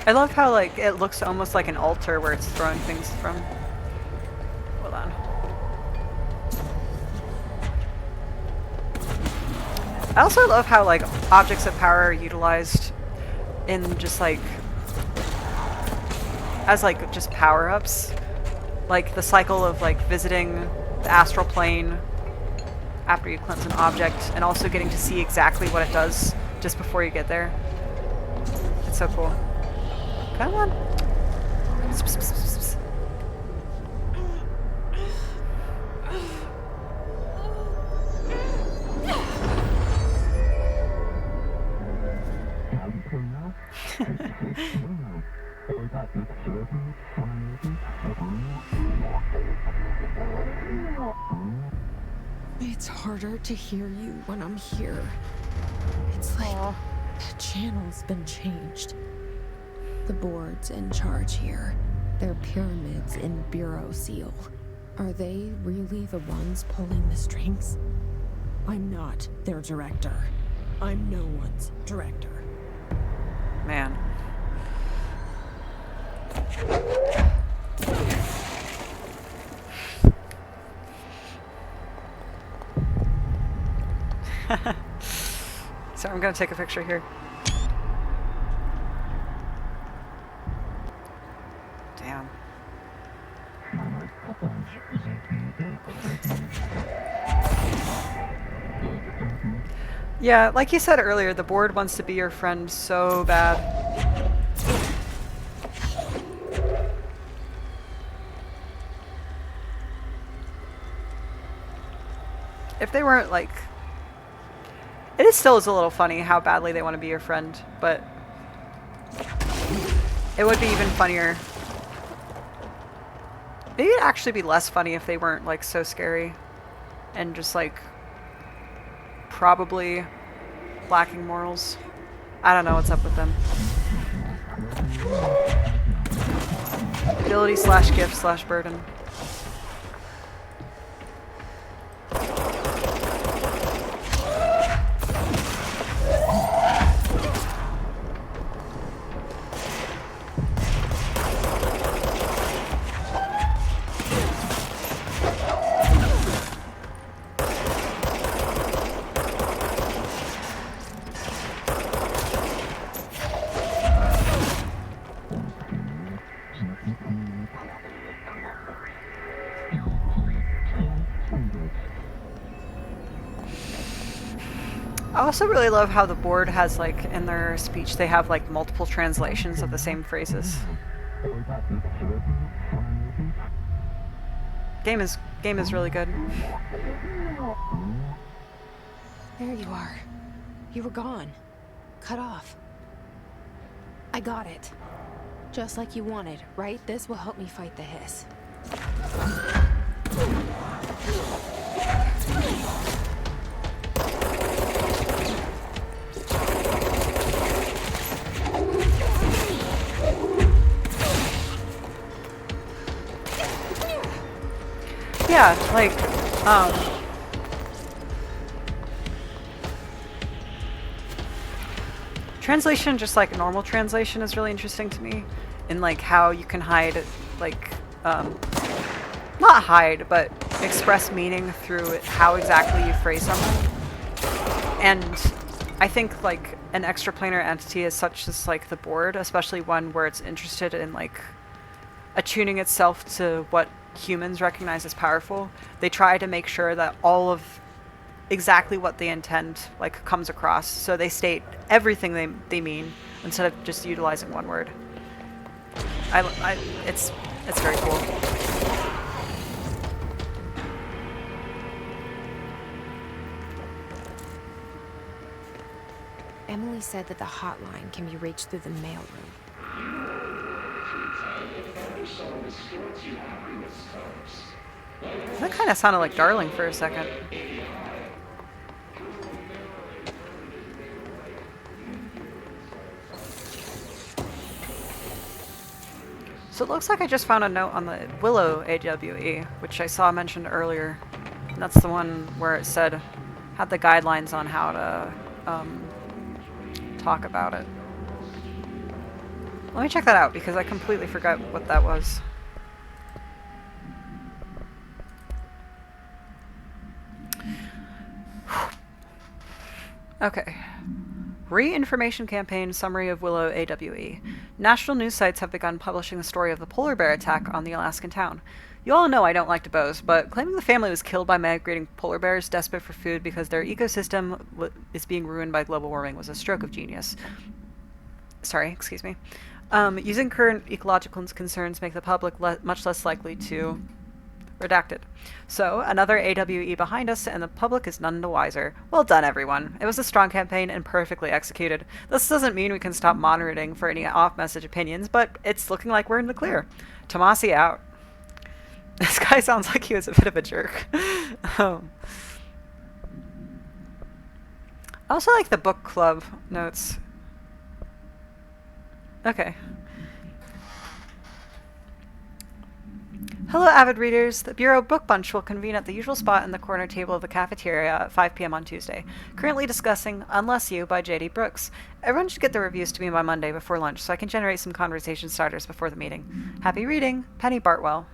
I love how like it looks almost like an altar where it's throwing things from. Hold on. I also love how like objects of power are utilized in just like as like just power-ups. Like the cycle of like visiting the astral plane after you cleanse an object, and also getting to see exactly what it does just before you get there. It's so cool. Come on. It's harder to hear you when I'm here. It's like the channel's been changed. The board's in charge here. They're pyramids in Bureau Seal. Are they really the ones pulling the strings? I'm not their director. I'm no one's director. Man. So I'm gonna take a picture here. Damn. Yeah, like you said earlier, the board wants to be your friend so bad. If they weren't like... It still is a little funny how badly they want to be your friend, but it would be even funnier. Maybe it'd actually be less funny if they weren't like so scary and just like probably lacking morals. I don't know what's up with them. Ability / gift / burden. I also really love how the board has, like, in their speech, they have, like, multiple translations of the same phrases. Game is really good. There you are. You were gone. Cut off. I got it. Just like you wanted, right? This will help me fight the hiss. Yeah, like, translation, just like normal translation, is really interesting to me. In like how you can hide, like, not hide, but express meaning through how exactly you phrase something. And I think like an extraplanar entity is such as like the board, especially one where it's interested in like attuning itself to what humans recognize as powerful. They try to make sure that all of exactly what they intend like comes across, so they state everything they mean instead of just utilizing one word. It's very cool. Emily said that the hotline can be reached through the mailroom. That kind of sounded like Darling for a second. So it looks like I just found a note on the Willow AWE, which I saw mentioned earlier. And that's the one where it said, had the guidelines on how to talk about it. Let me check that out because I completely forgot what that was. Okay. Re-information campaign summary of Willow AWE. National news sites have begun publishing the story of the polar bear attack on the Alaskan town. You all know I don't like to boast, but claiming the family was killed by migrating polar bears desperate for food because their ecosystem is being ruined by global warming was a stroke of genius. Sorry, excuse me. Using current ecological concerns make the public much less likely to Redacted. So, another AWE behind us, and the public is none the wiser. Well done, everyone. It was a strong campaign and perfectly executed. This doesn't mean we can stop monitoring for any off-message opinions, but it's looking like we're in the clear. Tomasi out. This guy sounds like he was a bit of a jerk. I also like the book club notes. Okay. Hello, avid readers. The Bureau Book Bunch will convene at the usual spot in the corner table of the cafeteria at 5 p.m. on Tuesday. Currently discussing Unless You by J.D. Brooks. Everyone should get the reviews to me by Monday before lunch so I can generate some conversation starters before the meeting. Happy reading, Penny Bartwell.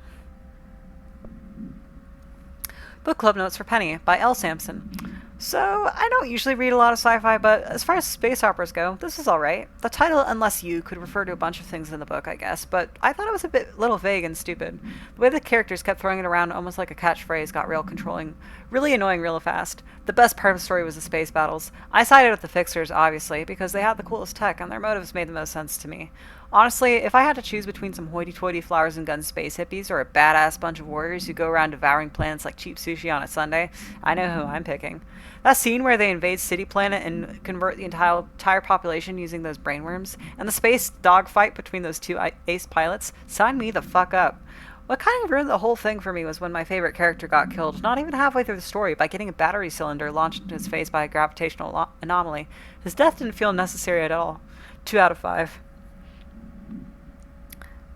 Book Club Notes for Penny by L. Sampson. So, I don't usually read a lot of sci-fi, but as far as space operas go, this is alright. The title, Unless You, could refer to a bunch of things in the book, I guess, but I thought it was a little vague and stupid. The way the characters kept throwing it around almost like a catchphrase got real controlling, really annoying real fast. The best part of the story was the space battles. I sided with the Fixers, obviously, because they had the coolest tech and their motives made the most sense to me. Honestly, if I had to choose between some hoity-toity flowers and guns space hippies or a badass bunch of warriors who go around devouring planets like cheap sushi on a Sunday, I know who I'm picking. That scene where they invade City Planet and convert the entire population using those brainworms, and the space dogfight between those two ace pilots, sign me the fuck up. What kind of ruined the whole thing for me was when my favorite character got killed, not even halfway through the story, by getting a battery cylinder launched into his face by a gravitational anomaly. His death didn't feel necessary at all. 2 out of 5.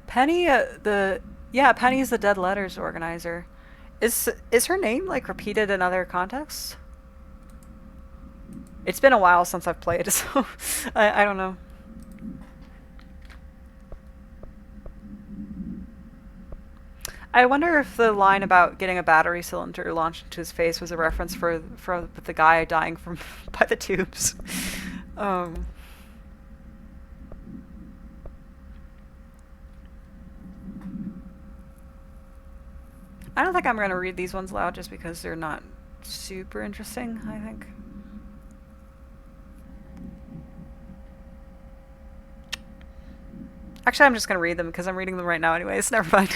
Penny's the Dead Letters organizer. Is her name, like, repeated in other contexts? It's been a while since I've played, so I don't know. I wonder if the line about getting a battery cylinder launched into his face was a reference for the guy dying by the tubes. I don't think I'm going to read these ones loud just because they're not super interesting, I think. Actually, I'm just going to read them because I'm reading them right now anyways. Never mind.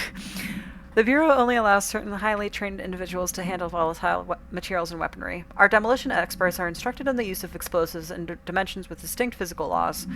The Bureau only allows certain highly trained individuals to handle volatile materials and weaponry. Our demolition experts are instructed in the use of explosives in dimensions with distinct physical laws.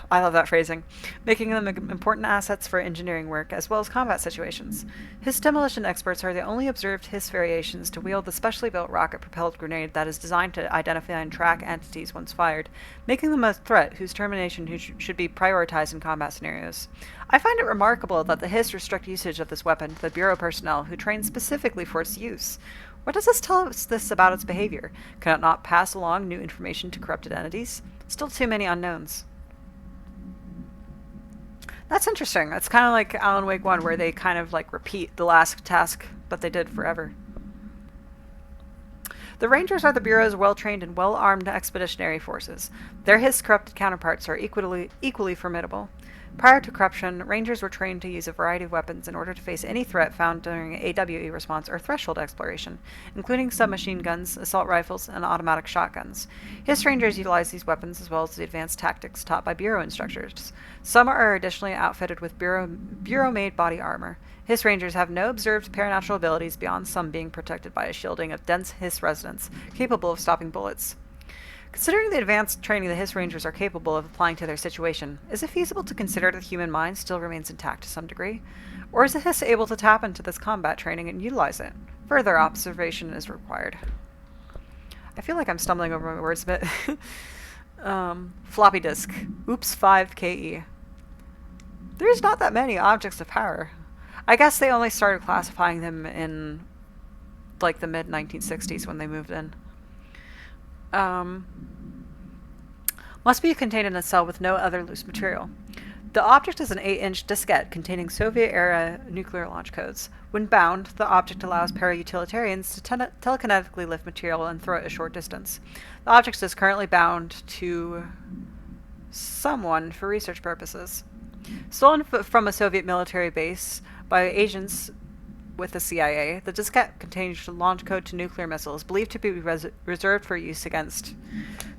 I love that phrasing. Making them important assets for engineering work, as well as combat situations. His demolition experts are the only observed Hiss variations to wield the specially built rocket-propelled grenade that is designed to identify and track entities once fired, making them a threat whose termination should be prioritized in combat scenarios. I find it remarkable that the Hiss restrict usage of this weapon to the Bureau personnel who train specifically for its use. What does this tell us about its behavior? Can it not pass along new information to corrupted entities? Still too many unknowns. That's interesting. That's kind of like Alan Wake 1, where they kind of like repeat the last task that they did forever. The Rangers are the Bureau's well-trained and well-armed expeditionary forces. Their Hiss corrupted counterparts are equally formidable. Prior to corruption, Rangers were trained to use a variety of weapons in order to face any threat found during AWE response or threshold exploration, including submachine guns, assault rifles, and automatic shotguns. Hiss Rangers utilize these weapons as well as the advanced tactics taught by Bureau instructors. Some are additionally outfitted with Bureau-made body armor. Hiss Rangers have no observed paranatural abilities beyond some being protected by a shielding of dense Hiss resonance, capable of stopping bullets. Considering the advanced training the Hiss Rangers are capable of applying to their situation, is it feasible to consider that the human mind still remains intact to some degree? Or is the Hiss able to tap into this combat training and utilize it? Further observation is required. I feel like I'm stumbling over my words a bit. Floppy disk. Oops 5KE. There's not that many objects of power. I guess they only started classifying them in like the mid-1960s when they moved in. Must be contained in a cell with no other loose material. The object is an 8-inch diskette containing Soviet-era nuclear launch codes. When bound, the object allows para-utilitarians to telekinetically lift material and throw it a short distance. The object is currently bound to someone for research purposes. Stolen from a Soviet military base by agents with the CIA, the diskette contains the launch code to nuclear missiles, believed to be reserved for use against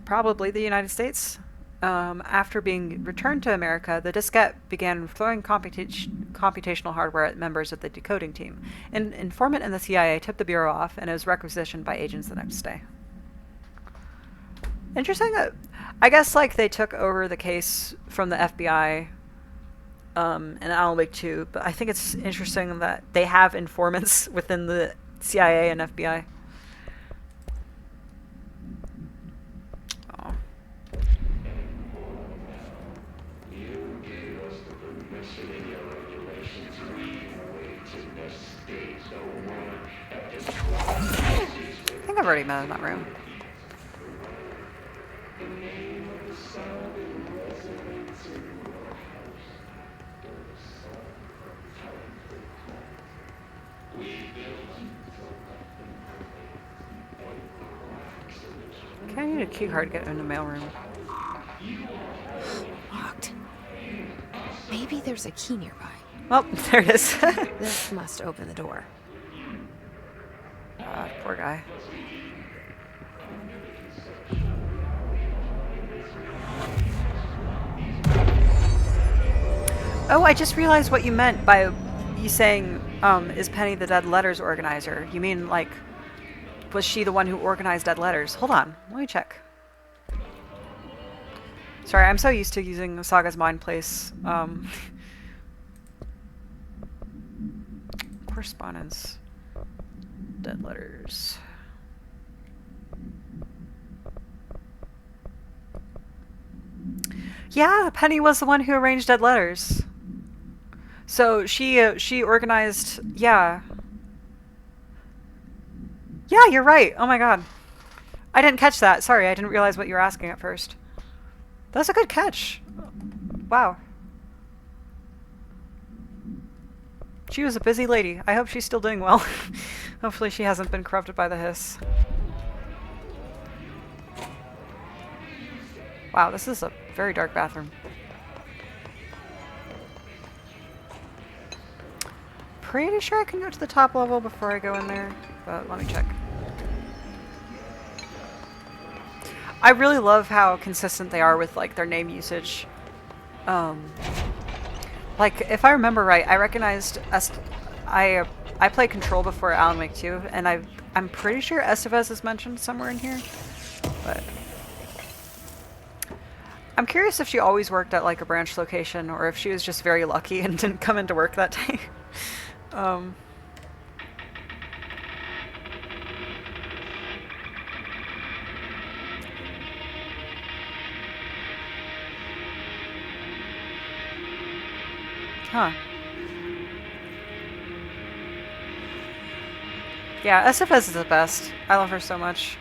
probably the United States. After being returned to America, the diskette began throwing computational hardware at members of the decoding team. An informant in the CIA tipped the Bureau off, and it was requisitioned by agents the next day. Interesting that, I guess, like, they took over the case from the FBI in Alan Wake 2, but I think it's interesting that they have informants within the CIA and FBI. Oh. I think I've already met in that room. Okay, I need a key card to get in the mailroom. Locked. Maybe there's a key nearby. Oh, there it is. This must open the door. Poor guy. Oh, I just realized what you meant by you saying, is Penny the Dead Letters organizer? You mean, like, was she the one who organized Dead Letters? Hold on, let me check. Sorry, I'm so used to using Saga's Mind Place. Correspondence. Dead Letters. Yeah, Penny was the one who arranged Dead Letters. So she organized, yeah. Yeah, you're right. Oh my god. I didn't catch that. Sorry, I didn't realize what you were asking at first. That's a good catch. Wow. She was a busy lady. I hope she's still doing well. Hopefully she hasn't been corrupted by the hiss. Wow, this is a very dark bathroom. Pretty sure I can go to the top level before I go in there, but let me check. I really love how consistent they are with, like, their name usage. Like, if I remember right, I recognized I played Control before Alan Wake 2, and I'm pretty sure Estevez is mentioned somewhere in here, but I'm curious if she always worked at, like, a branch location, or if she was just very lucky and didn't come into work that day. Huh. Yeah, Estevez is the best. I love her so much.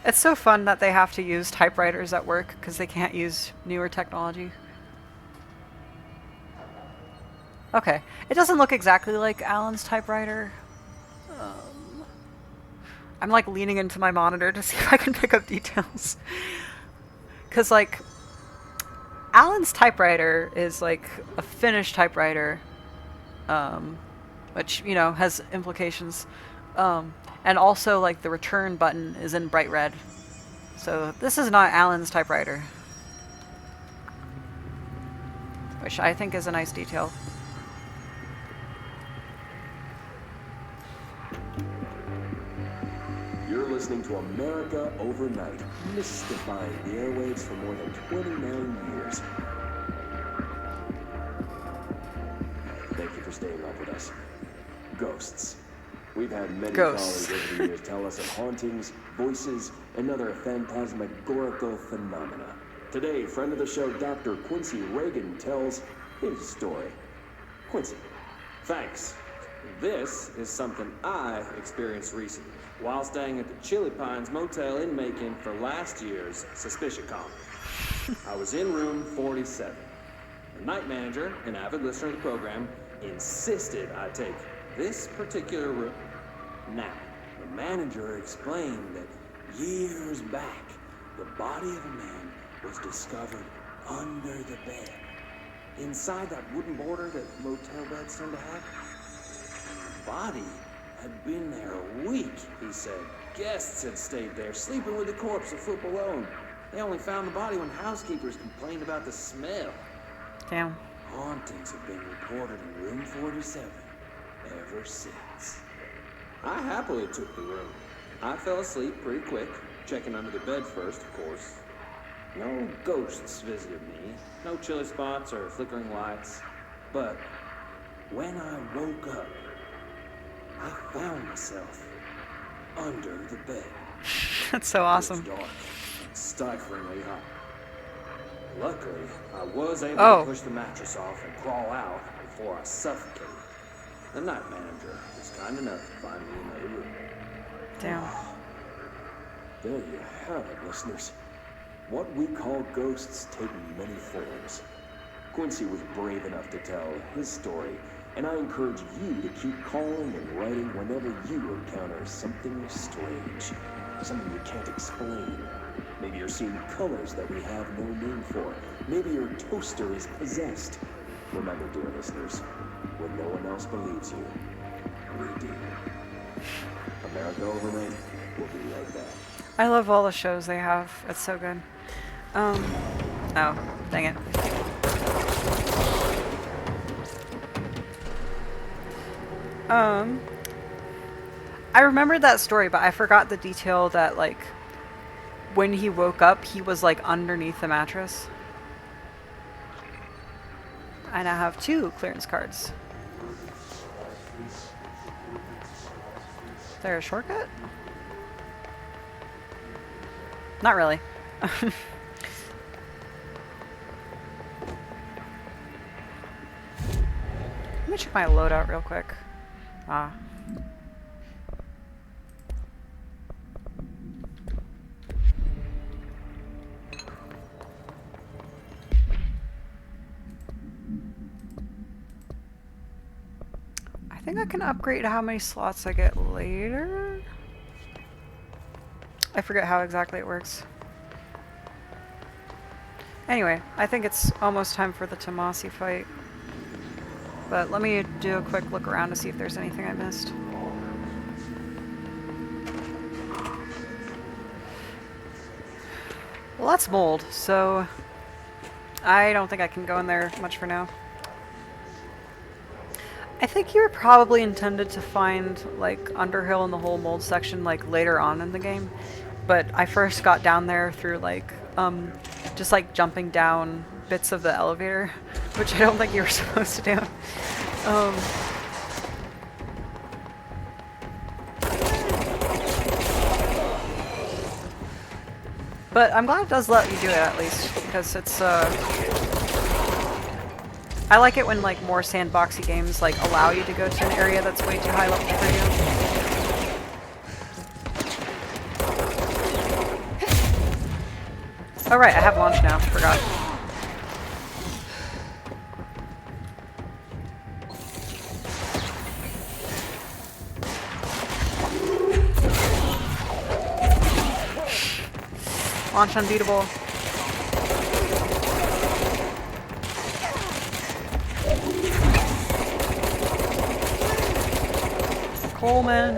It's so fun that they have to use typewriters at work because they can't use newer technology. Okay, it doesn't look exactly like Alan's typewriter. I'm like leaning into my monitor to see if I can pick up details. Because, like, Alan's typewriter is like a Finnish typewriter, which, you know, has implications. And also, like, the return button is in bright red. So this is not Alan's typewriter. Which I think is a nice detail. You're listening to America Overnight, mystifying the airwaves for more than 29 years. Thank you for staying up with us. Ghosts. We've had many colleagues over the years tell us of hauntings, voices, and other phantasmagorical phenomena. Today, friend of the show, Dr. Quincy Reagan, tells his story. Quincy. Thanks. This is something I experienced recently while staying at the Chili Pines Motel in Macon for last year's SuspiciaCon. I was in room 47. The night manager, an avid listener of the program, insisted I take this particular room. Now, the manager explained that years back, the body of a man was discovered under the bed. Inside that wooden border that motel beds tend to have. The body had been there a week, he said. Guests had stayed there, sleeping with the corpse a foot below him. They only found the body when housekeepers complained about the smell. Damn. Hauntings have been reported in room 47 ever since. I happily took the room. I fell asleep pretty quick, checking under the bed first, of course. No ghosts visited me, no chilly spots or flickering lights. But when I woke up, I found myself under the bed. That's so awesome. It was dark and stiflingly hot. Luckily, I was able to push the mattress off and crawl out before I suffocated. The night manager was kind enough to find me another room. Damn. There you have it, listeners. What we call ghosts take many forms. Quincy was brave enough to tell his story, and I encourage you to keep calling and writing whenever you encounter something strange, something you can't explain. Maybe you're seeing colors that we have no name for. Maybe your toaster is possessed. Remember, dear listeners, when no one else believes you, we do. America Overnight, we'll be right back. I love all the shows they have. It's so good. Oh, dang it. I remembered that story, but I forgot the detail that, like, when he woke up, he was, like, underneath the mattress. I now have 2 clearance cards. Is there a shortcut? Not really. Let me check my loadout real quick. Ah. I think I can upgrade how many slots I get later. I forget how exactly it works. Anyway, I think it's almost time for the Tomasi fight. But let me do a quick look around to see if there's anything I missed. Well, that's mold, so I don't think I can go in there much for now. I think you were probably intended to find, like, Underhill and the whole mold section, like, later on in the game. But I first got down there through, like, just, like, jumping down bits of the elevator, which I don't think you were supposed to do. But I'm glad it does let you do it, at least, because it's, I like it when, like, more sandboxy games, like, allow you to go to an area that's way too high level for you. Oh right, I have launch now, forgot. Launch unbeatable. Coleman.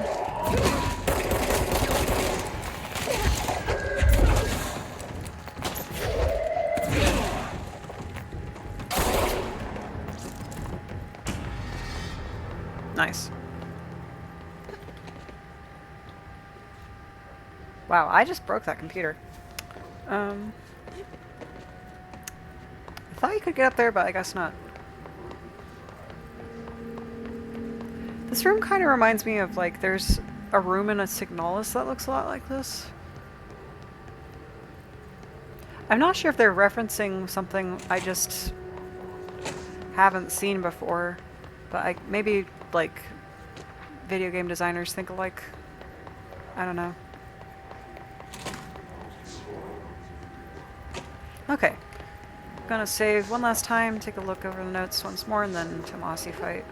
Nice. Wow, I just broke that computer. I thought you could get up there, but I guess not. This room kind of reminds me of, like, there's a room in a Signalis that looks a lot like this. I'm not sure if they're referencing something I just haven't seen before, but maybe, like, video game designers think alike. I don't know. Okay. I'm gonna save one last time, take a look over the notes once more, and then Tomasi fight.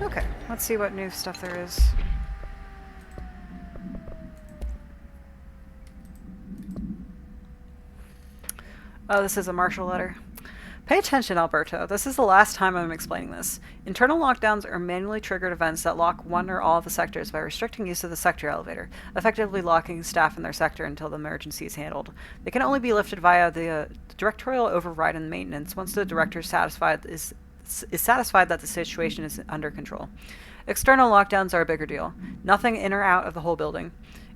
Okay, let's see what new stuff there is. Oh, this is a Marshall letter. Pay attention, Alberto. This is the last time I'm explaining this. Internal lockdowns are manually triggered events that lock one or all of the sectors by restricting use of the sector elevator, effectively locking staff in their sector until the emergency is handled. They can only be lifted via the directorial override and maintenance once the director is satisfied that the situation is under control. External lockdowns are a bigger deal. Nothing in or out of the whole building.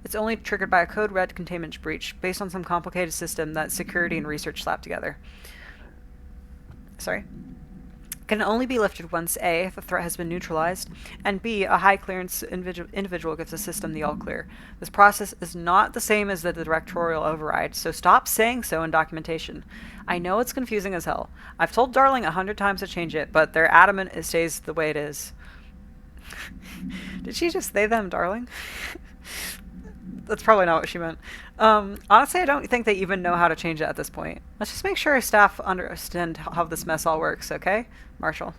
It's only triggered by a code red containment breach based on some complicated system that security and research slapped together. Can only be lifted once A, the threat has been neutralized, and B, a high clearance individual gives the system the all clear. This process is not the same as the directorial override, so stop saying so in documentation. I know it's confusing as hell. I've told Darling 100 times to change it, but they're adamant it stays the way it is. Did she just they them Darling? That's probably not what she meant. Honestly, I don't think they even know how to change it at this point. Let's just make sure our staff understand how this mess all works, okay? Marshall.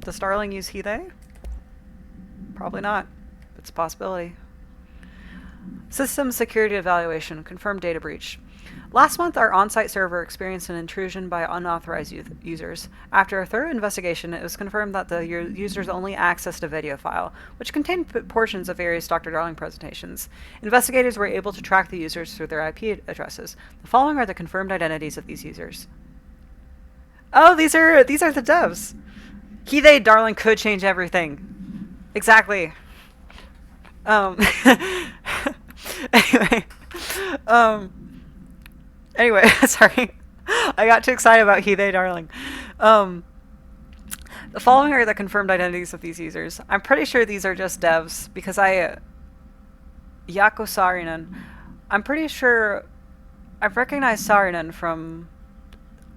Does Darling use he, they? Probably not. It's a possibility. System security evaluation. Confirmed data breach. Last month, our on-site server experienced an intrusion by unauthorized users. After a thorough investigation, it was confirmed that the users only accessed a video file, which contained portions of various Dr. Darling presentations. Investigators were able to track the users through their IP addresses. The following are the confirmed identities of these users. Oh, these are the devs. He, they, Darling could change everything. Exactly. Anyway, sorry. I got too excited about he, they, Darling. The following are the confirmed identities of these users. I'm pretty sure these are just devs, because Jaakko Saarinen. I'm pretty sure I've recognized Saarinen from...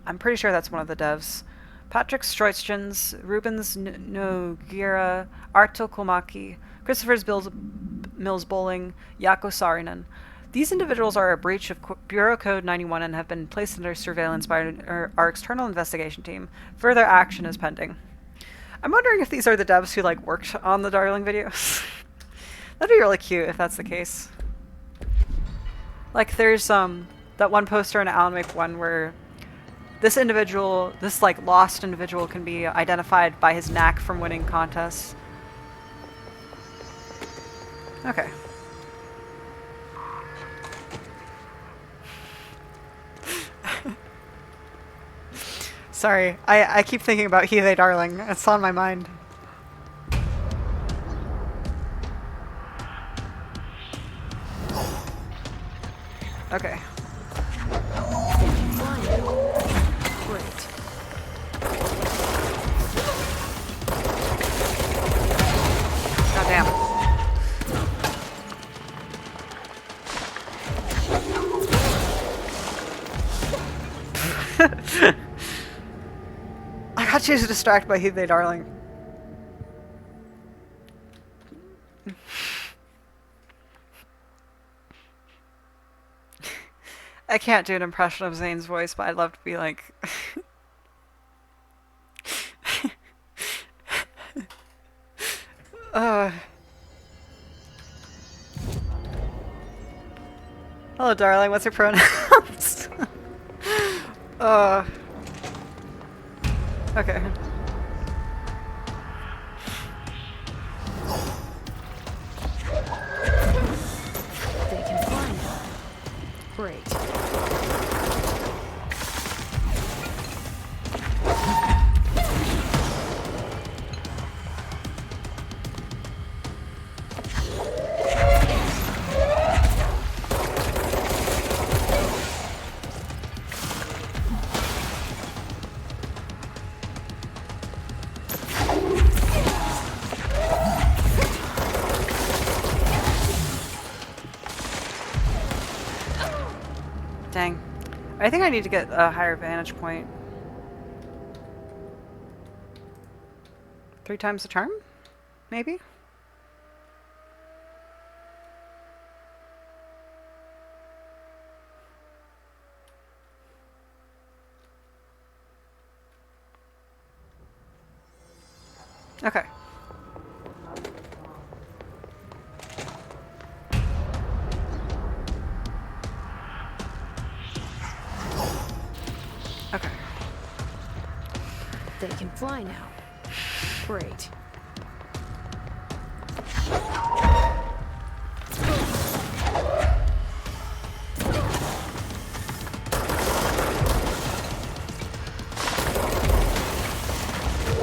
I'm pretty sure that's one of the devs. Patrick Stroitjens, Rubens Noguera, Arto Komaki, Christopher's Mills Bowling, Jaakko Saarinen. These individuals are a breach of Bureau Code 91 and have been placed under surveillance by our external investigation team. Further action is pending. I'm wondering if these are the devs who, like, worked on the Darling videos. That'd be really cute if that's the case. Like, there's that one poster in Alan Wake 1 where this individual, this, like, lost individual can be identified by his knack from winning contests. Okay. Sorry, I keep thinking about he, they, Darling. It's on my mind. Okay. Great. Goddamn. I got you distracted by he, they, Darling. I can't do an impression of Zane's voice, but I'd love to be like... Hello, darling. What's your pronouns? Okay. They can fly now. Great. Dang. I think I need to get a higher vantage point. 3 times the charm? Maybe? Okay. Okay. They can fly now. Great.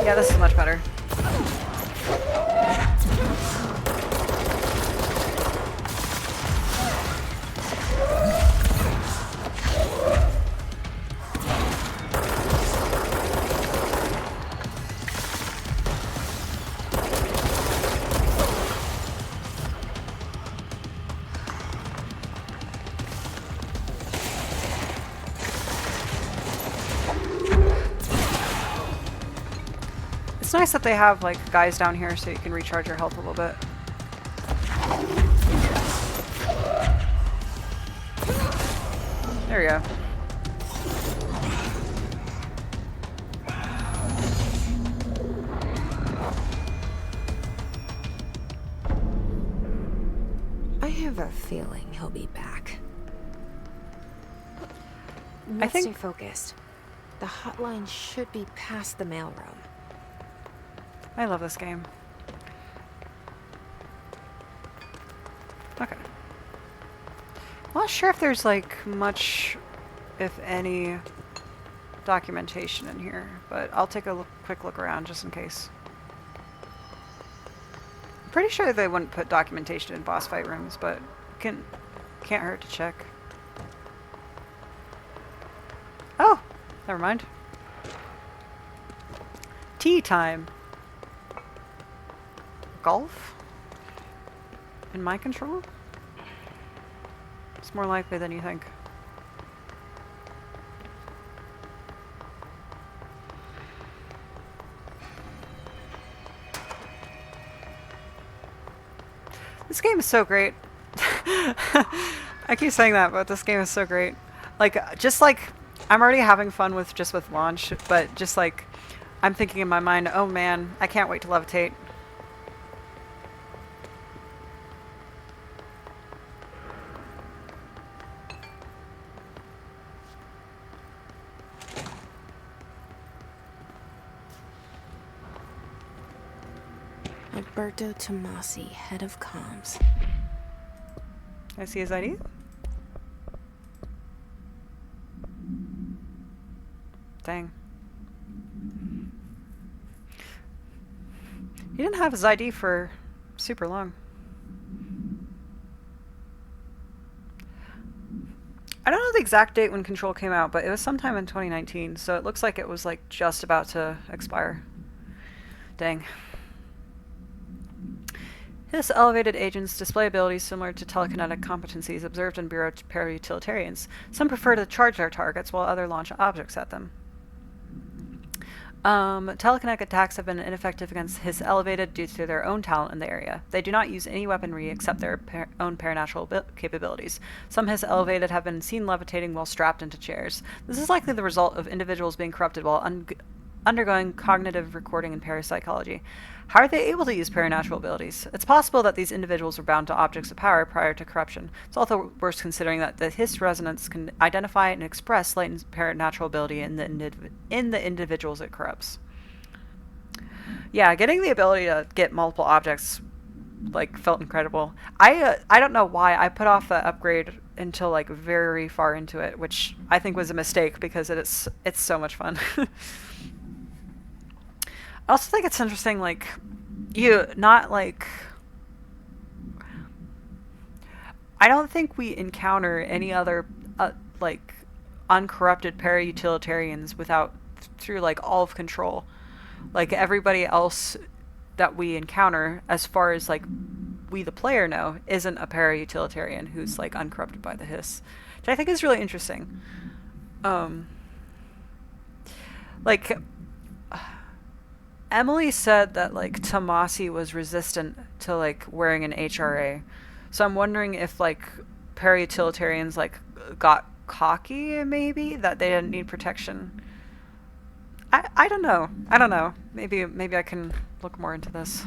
Yeah, this is much better. It's nice that they have like guys down here so you can recharge your health a little bit. There we go. I have a feeling he'll be back. I think Stay focused. The hotline should be past the mailroom. I love this game. Okay. I'm not sure if there's like much, if any, documentation in here, but I'll take a quick look around just in case. I'm pretty sure they wouldn't put documentation in boss fight rooms, but can't hurt to check. Oh, never mind. Tea time. Golf? In my control? It's more likely than you think. This game is so great. I keep saying that, but this game is so great. Like, just like, I'm already having fun with just with launch, but just like, I'm thinking in my mind, oh man, I can't wait to levitate. Alberto Tomasi, head of comms. Can I see his ID? Dang. He didn't have his ID for super long. I don't know the exact date when Control came out, but it was sometime in 2019, so it looks like it was like just about to expire. Dang. His elevated agents display abilities similar to telekinetic competencies observed in Bureau para-utilitarians. Some prefer to charge their targets while others launch objects at them. Telekinetic attacks have been ineffective against his elevated due to their own talent in the area. They do not use any weaponry except their own paranatural capabilities. Some his elevated have been seen levitating while strapped into chairs. This is likely the result of individuals being corrupted while undergoing cognitive recording and parapsychology. How are they able to use paranatural abilities? It's possible that these individuals were bound to objects of power prior to corruption. It's also worth considering that the Hiss resonance can identify and express latent paranatural ability in the individuals it corrupts. Yeah, getting the ability to get multiple objects like felt incredible. I don't know why I put off the upgrade until like very far into it, which I think was a mistake because it's so much fun. I also think it's interesting, like, I don't think we encounter any other, like, uncorrupted para-utilitarians through, like, all of Control. Like, everybody else that we encounter, as far as, like, we the player know, isn't a para-utilitarian who's, like, uncorrupted by the Hiss. Which I think is really interesting. Like... Emily said that, like, Tomasi was resistant to, like, wearing an HRA. So I'm wondering if, like, para-utilitarians, like, got cocky, maybe? That they didn't need protection. I don't know. I don't know. Maybe I can look more into this.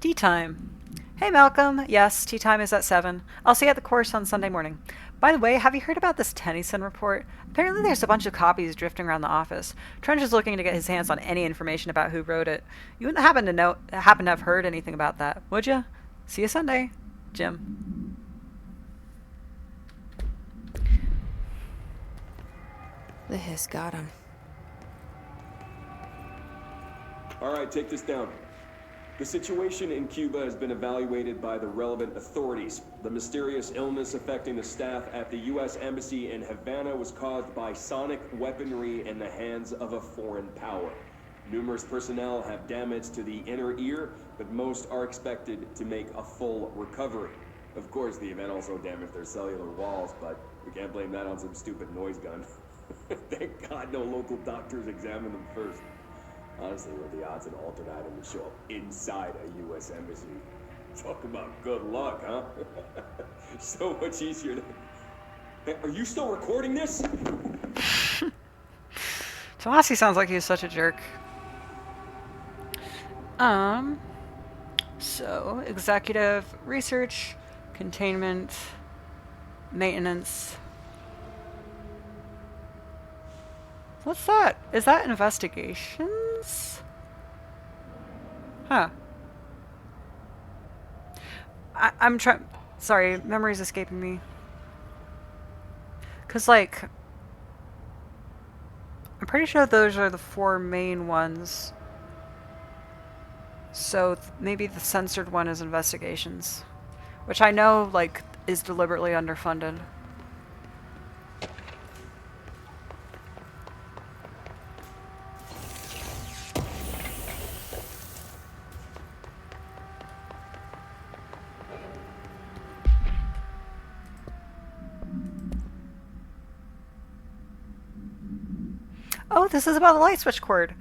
Tea time. Hey Malcolm. Yes, tea time is at 7. I'll see you at the course on Sunday morning. By the way, have you heard about this Tennyson report? Apparently there's a bunch of copies drifting around the office. Trench is looking to get his hands on any information about who wrote it. You wouldn't happen to have heard anything about that, would you? See you Sunday, Jim. The hiss got him. All right, take this down. The situation in Cuba has been evaluated by the relevant authorities. The mysterious illness affecting the staff at the U.S. Embassy in Havana was caused by sonic weaponry in the hands of a foreign power. Numerous personnel have damage to the inner ear, but most are expected to make a full recovery. Of course, the event also damaged their cellular walls, but we can't blame that on some stupid noise gun. Thank God no local doctors examined them first. Honestly, what are the odds an altered item would show up inside a U.S. embassy? Talk about good luck, huh? So much easier to... Hey, are you still recording this? Tomasi sounds like he's such a jerk. So, executive, research, containment, maintenance. What's that? Is that investigations? Huh. I'm trying... Sorry, memory's escaping me. 'Cause, like... I'm pretty sure those are the 4 main ones. So, maybe the censored one is investigations. Which I know, like, is deliberately underfunded. Oh, this is about a light switch cord.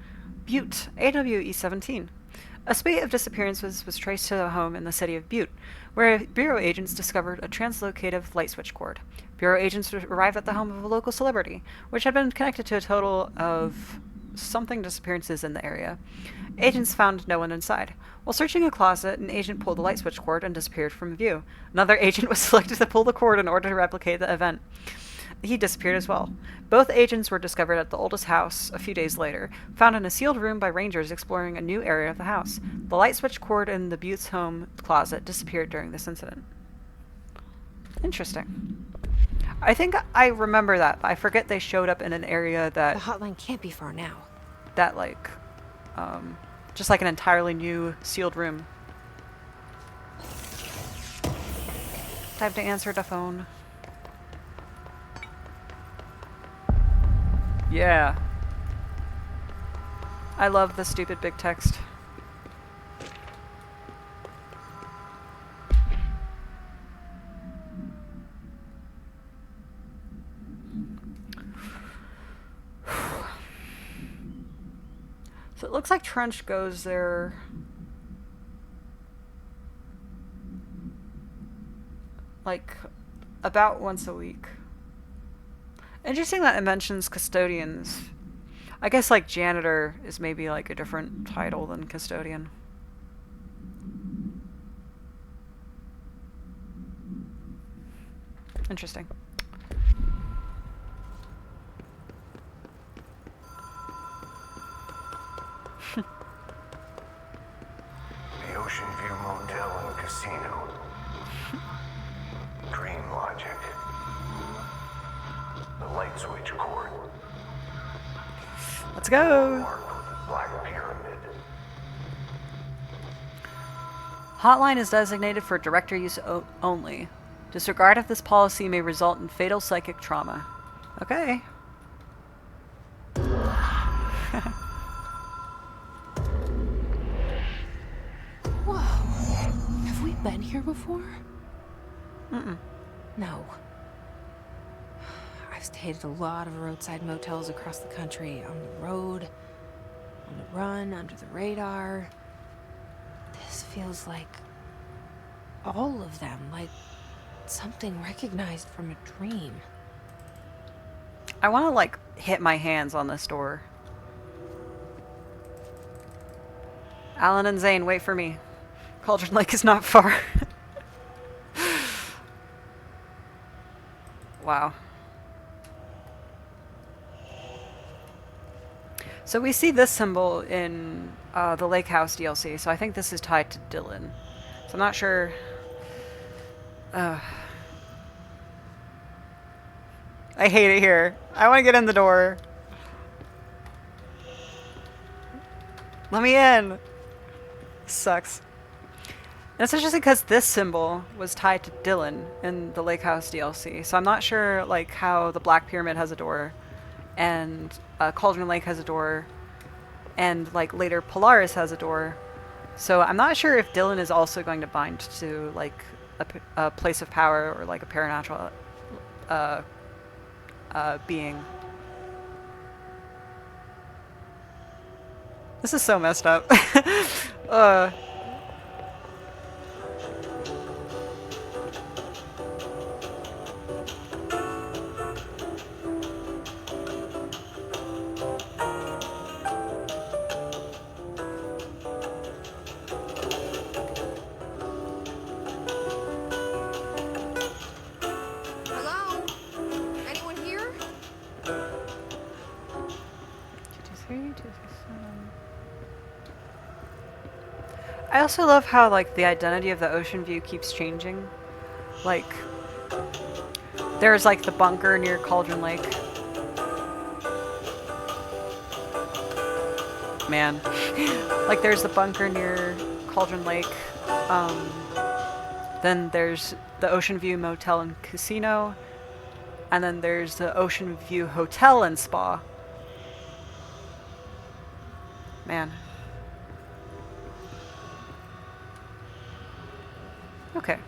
Butte, AWE-17. A spate of disappearances was traced to a home in the city of Butte, where Bureau agents discovered a translocative light switch cord. Bureau agents arrived at the home of a local celebrity, which had been connected to a total of something disappearances in the area. Agents found no one inside. While searching a closet, an agent pulled the light switch cord and disappeared from view. Another agent was selected to pull the cord in order to replicate the event. He disappeared as well. Both agents were discovered at the oldest house a few days later, found in a sealed room by rangers exploring a new area of the house. The light switch cord in the Butte's home closet disappeared during this incident. Interesting. I think I remember that, but I forget they showed up in an area that... The hotline can't be far now. That, like, just like an entirely new sealed room. Time to answer the phone. Yeah. I love the stupid big text. So it looks like Trench goes there like about once a week. Interesting that it mentions custodians. I guess like janitor is maybe like a different title than custodian. Interesting. The Ocean View Motel and Casino. Dream Logic. The light switch cord. Let's go. Black Pyramid. Hotline is designated for director use only. Disregard of this policy may result in fatal psychic trauma. Okay. Whoa. Have we been here before? Mm-mm. No. I've stayed at a lot of roadside motels across the country. On the road, on the run, under the radar. This feels like all of them, like something recognized from a dream. I want to, like, hit my hands on this door. Alan and Zane, wait for me. Cauldron Lake is not far. Wow. So we see this symbol in the Lake House DLC, so I think this is tied to Dylan. So I'm not sure. I hate it here. I want to get in the door. Let me in. Sucks. And it's interesting because this symbol was tied to Dylan in the Lake House DLC, so I'm not sure like how the Black Pyramid has a door, and Cauldron Lake has a door, and like later Polaris has a door. So I'm not sure if Dylan is also going to bind to like a place of power or like a paranatural being. This is so messed up. Hello? Anyone here? 223, 267. I also love how like the identity of the Ocean View keeps changing. Like there's like the bunker near Cauldron Lake. Man. Like there's the bunker near Cauldron Lake. Then there's the Ocean View Motel and Casino. And then there's the Ocean View Hotel and Spa. Man. Okay.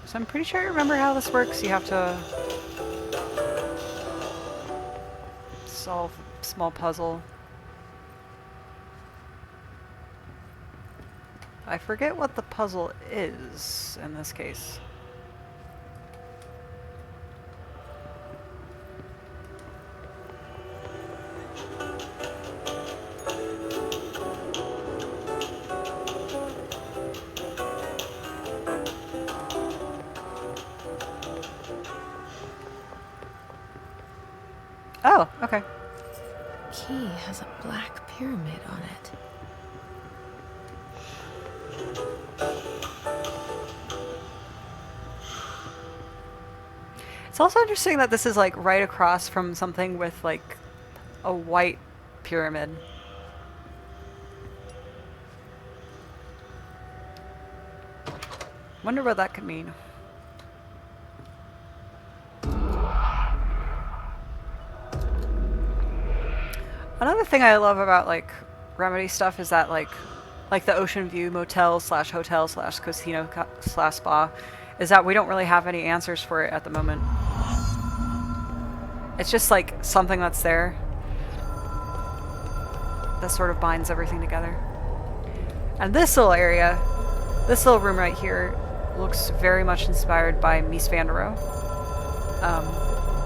So I'm pretty sure I remember how this works. You have to solve a small puzzle. I forget what the puzzle is in this case. Oh, okay. Key has a black pyramid on it. It's also interesting that this is like right across from something with like a white pyramid. Wonder what that could mean. Another thing I love about like Remedy stuff is that like the Ocean View Motel / Hotel / Casino / Spa is that we don't really have any answers for it at the moment. It's just like something that's there that sort of binds everything together. And this little area, this little room right here, looks very much inspired by Mies van der Rohe,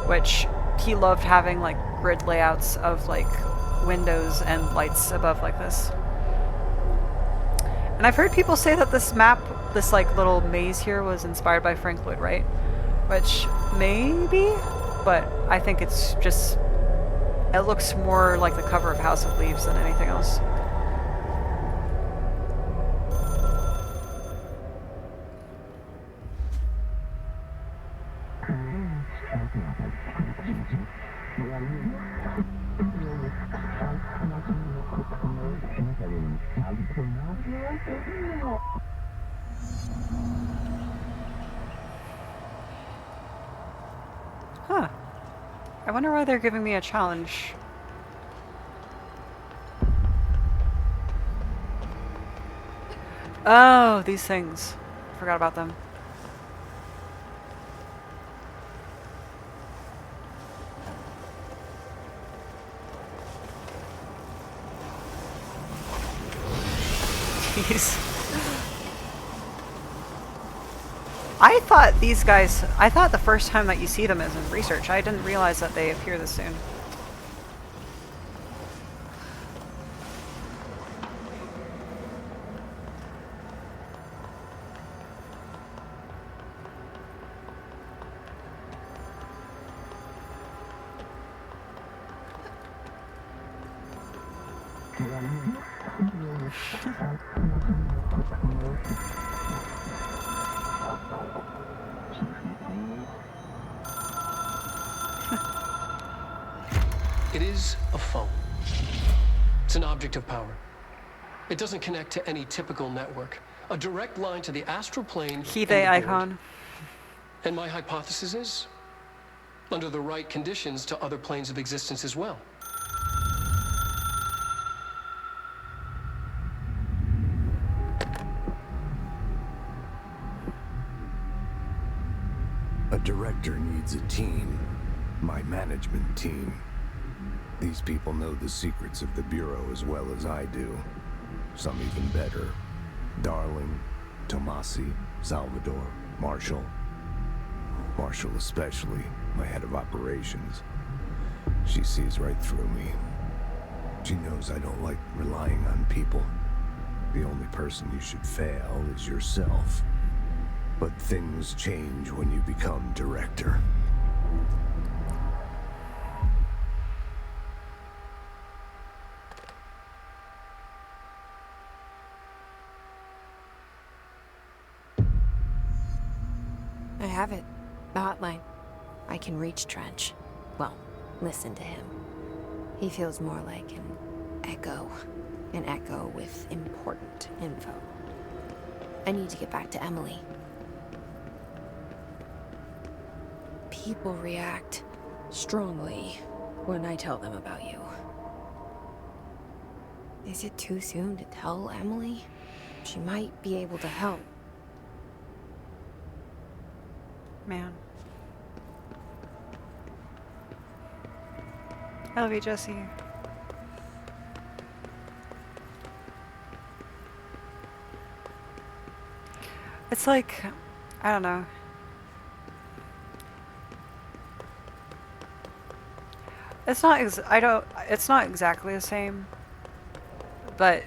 which he loved having like grid layouts of like windows and lights above like this. And I've heard people say that this map, this like little maze here, was inspired by Frank Lloyd Wright, which maybe, but I think it's just, it looks more like the cover of House of Leaves than anything else. Huh. I wonder why they're giving me a challenge. Oh, these things. Forgot about them. Jeez. I thought these guys, I thought the first time that you see them is in research. I didn't realize that they appear this soon. It is a phone. It's an object of power. It doesn't connect to any typical network. A direct line to the astral plane. He-they icon. And my hypothesis is, under the right conditions, to other planes of existence as well. A director needs a team. My management team. These people know the secrets of the Bureau as well as I do. Some even better. Darling, Tomasi, Salvador, Marshall. Marshall especially, my head of operations. She sees right through me. She knows I don't like relying on people. The only person you should fail is yourself. But things change when you become director. I have it. The hotline. I can reach Trench. Well, listen to him. He feels more like an echo. An echo with important info. I need to get back to Emily. People react strongly when I tell them about you. Is it too soon to tell Emily? She might be able to help. Man. I love you, Jesse. It's like, I don't know. It's not it's not exactly the same, but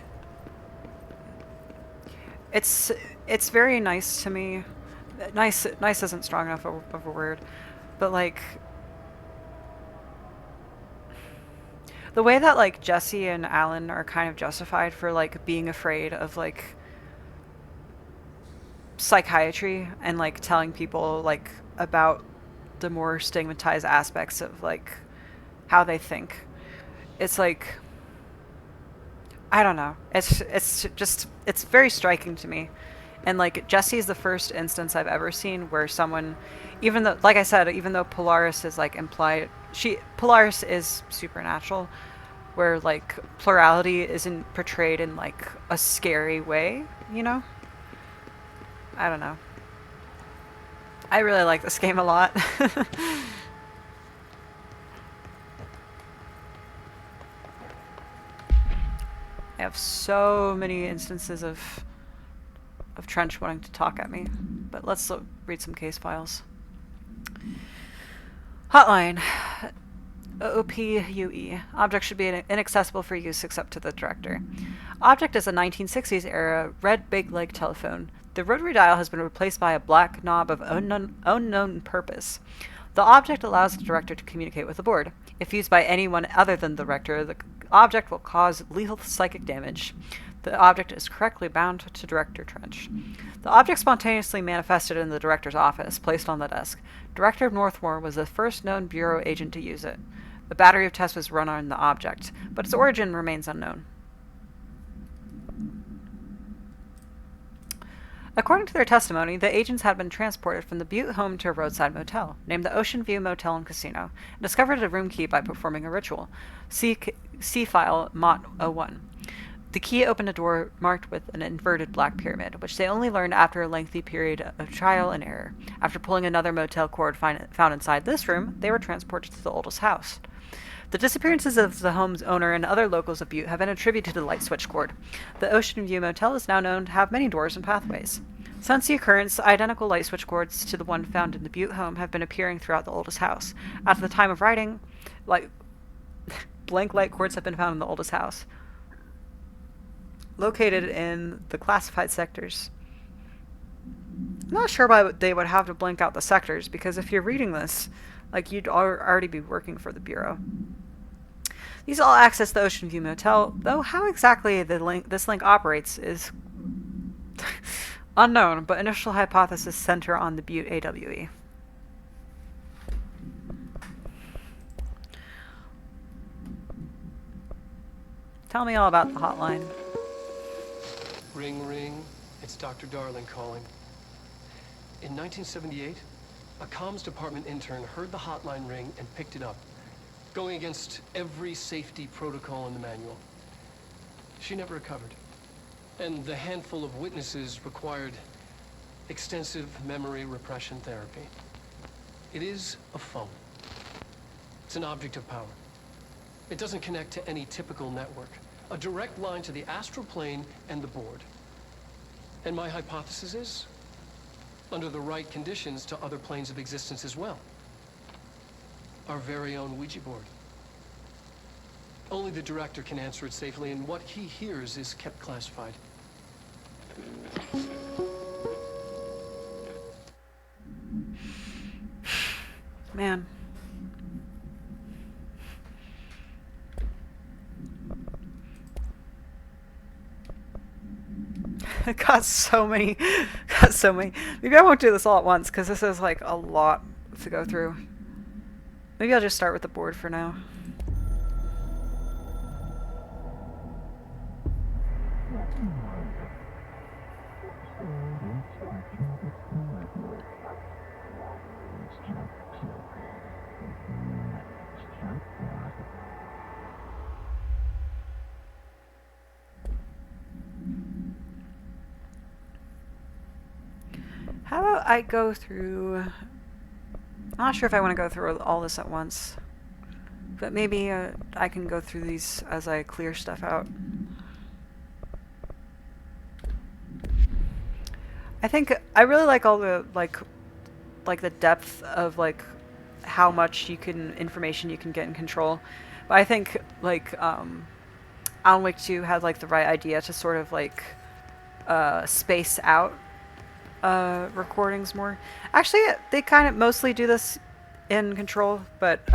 it's very nice to me. Nice isn't strong enough of a word, but like the way that like Jesse and Alan are kind of justified for like being afraid of like psychiatry and like telling people like about the more stigmatized aspects of like how they think. It's like, I don't know. It's very striking to me. And like Jesse's the first instance I've ever seen where someone, even though, like I said, even though Polaris is like implied, Polaris is supernatural, where like plurality isn't portrayed in like a scary way, you know? I don't know. I really like this game a lot. I have so many instances of Trench wanting to talk at me, but let's read some case files. Hotline. OPUE. Object should be inaccessible for use except to the director. Object is a 1960s era red big leg telephone. The rotary dial has been replaced by a black knob of unknown purpose. The object allows the director to communicate with the board. If used by anyone other than the director, the object will cause lethal psychic damage. The object is correctly bound to Director Trench. The object spontaneously manifested in the director's office, placed on the desk. Director Northmore was the first known Bureau agent to use it. A battery of tests was run on the object, but its origin remains unknown. According to their testimony, the agents had been transported from the Butte home to a roadside motel, named the Ocean View Motel and Casino, and discovered a room key by performing a ritual. See file Mott 01. The key opened a door marked with an inverted black pyramid, which they only learned after a lengthy period of trial and error. After pulling another motel cord found inside this room, they were transported to the oldest house. The disappearances of the home's owner and other locals of Butte have been attributed to the light switch cord. The Ocean View Motel is now known to have many doors and pathways. Since the occurrence, identical light switch cords to the one found in the Butte home have been appearing throughout the oldest house. At the time of writing, blank light cords have been found in the oldest house, located in the classified sectors. I'm not sure why they would have to blank out the sectors, because if you're reading this, like, you'd already be working for the Bureau. These all access the Ocean View Motel, though how exactly this link operates is unknown, but initial hypotheses center on the Butte AWE. Tell me all about the hotline. Ring, ring. It's Dr. Darling calling. In 1978, a comms department intern heard the hotline ring and picked it up, going against every safety protocol in the manual. She never recovered. And the handful of witnesses required extensive memory repression therapy. It is a phone. It's an object of power. It doesn't connect to any typical network. A direct line to the astral plane and the board. And my hypothesis is, under the right conditions, to other planes of existence as well. Our very own Ouija board. Only the director can answer it safely, and what he hears is kept classified. Man. got so many. Maybe I won't do this all at once, because this is like a lot to go through. Maybe I'll just start with the board for now. How about I go through... I'm not sure if I want to go through all this at once. But maybe I can go through these as I clear stuff out. I think I really like all the like the depth of like how much information you can get in Control. But I think like Alan Wake 2 had like the right idea to sort of like space out recordings more. Actually, they kind of mostly do this in Control, but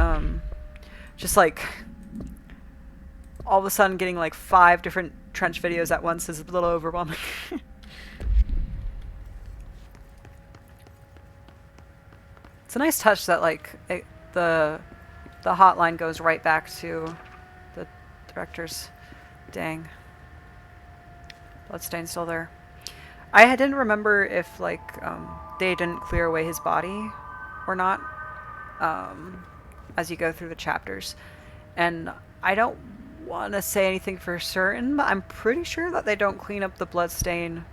just like all of a sudden getting like 5 different trench videos at once is a little overwhelming. It's a nice touch that like the hotline goes right back to the director's. Dang. Bloodstain's still there. I didn't remember if like they didn't clear away his body or not as you go through the chapters, and I don't want to say anything for certain, but I'm pretty sure that they don't clean up the bloodstain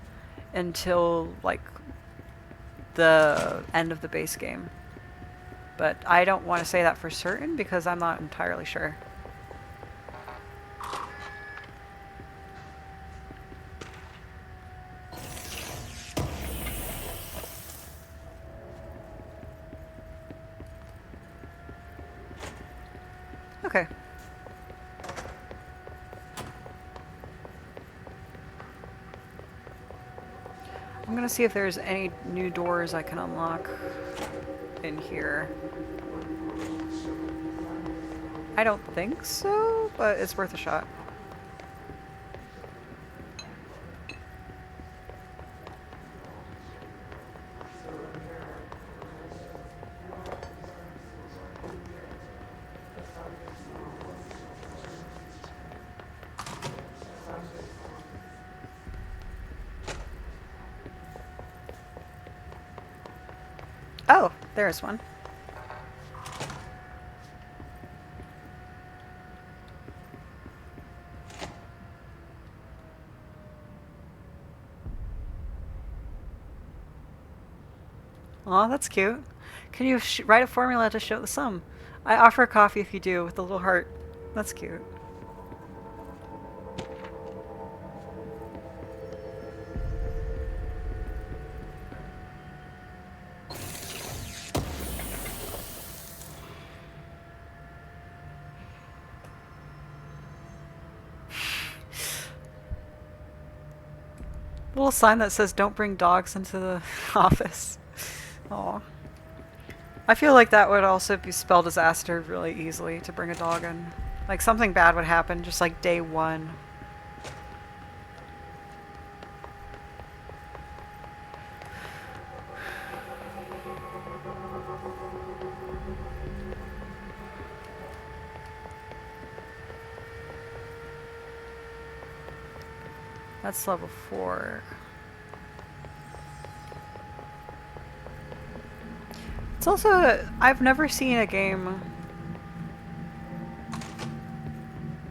until like the end of the base game. But I don't want to say that for certain because I'm not entirely sure. Okay. I'm gonna see if there's any new doors I can unlock in here. I don't think so, but it's worth a shot. Oh, there's one. Aw, that's cute. Can you write a formula to show the sum? I offer a coffee if you do, with a little heart. That's cute. little sign that says don't bring dogs into the office. Aw. I feel like that would also be spell disaster really easily to bring a dog in. Like something bad would happen just like day one. That's level 4. It's also, I've never seen a game.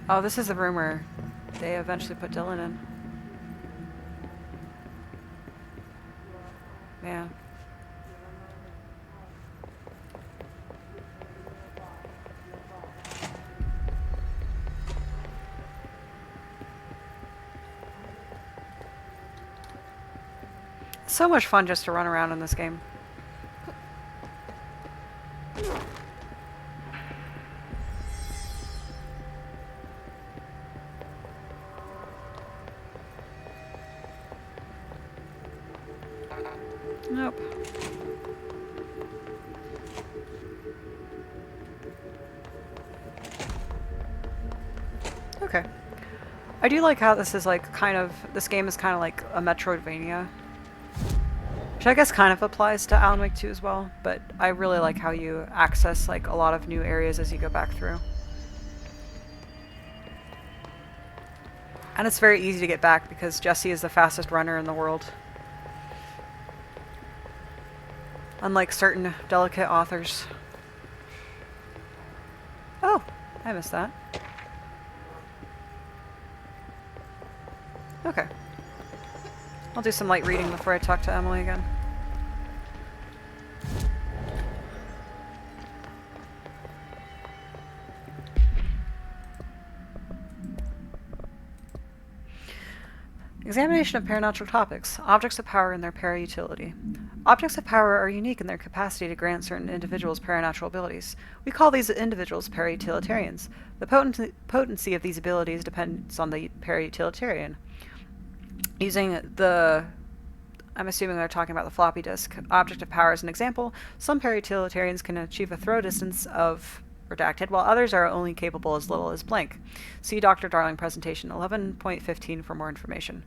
Oh, this is the room where they eventually put Dylan in. Man. So much fun just to run around in this game. Nope. Okay. I do like how this is like kind of, this game is kind of like a Metroidvania. Which I guess kind of applies to Alan Wake 2 as well, but I really like how you access like a lot of new areas as you go back through. And it's very easy to get back because Jesse is the fastest runner in the world. Unlike certain delicate authors. Oh, I missed that. Okay. I'll do some light reading before I talk to Emily again. Examination of paranatural topics. Objects of power and their para-utility. Objects of power are unique in their capacity to grant certain individuals paranatural abilities. We call these individuals para-utilitarians. The potency of these abilities depends on the para-utilitarian. Using the, I'm assuming they're talking about the floppy disk, object of power as an example, some para-utilitarians can achieve a throw distance of redacted, while others are only capable as little as blank. See Dr. Darling presentation 11.15 for more information.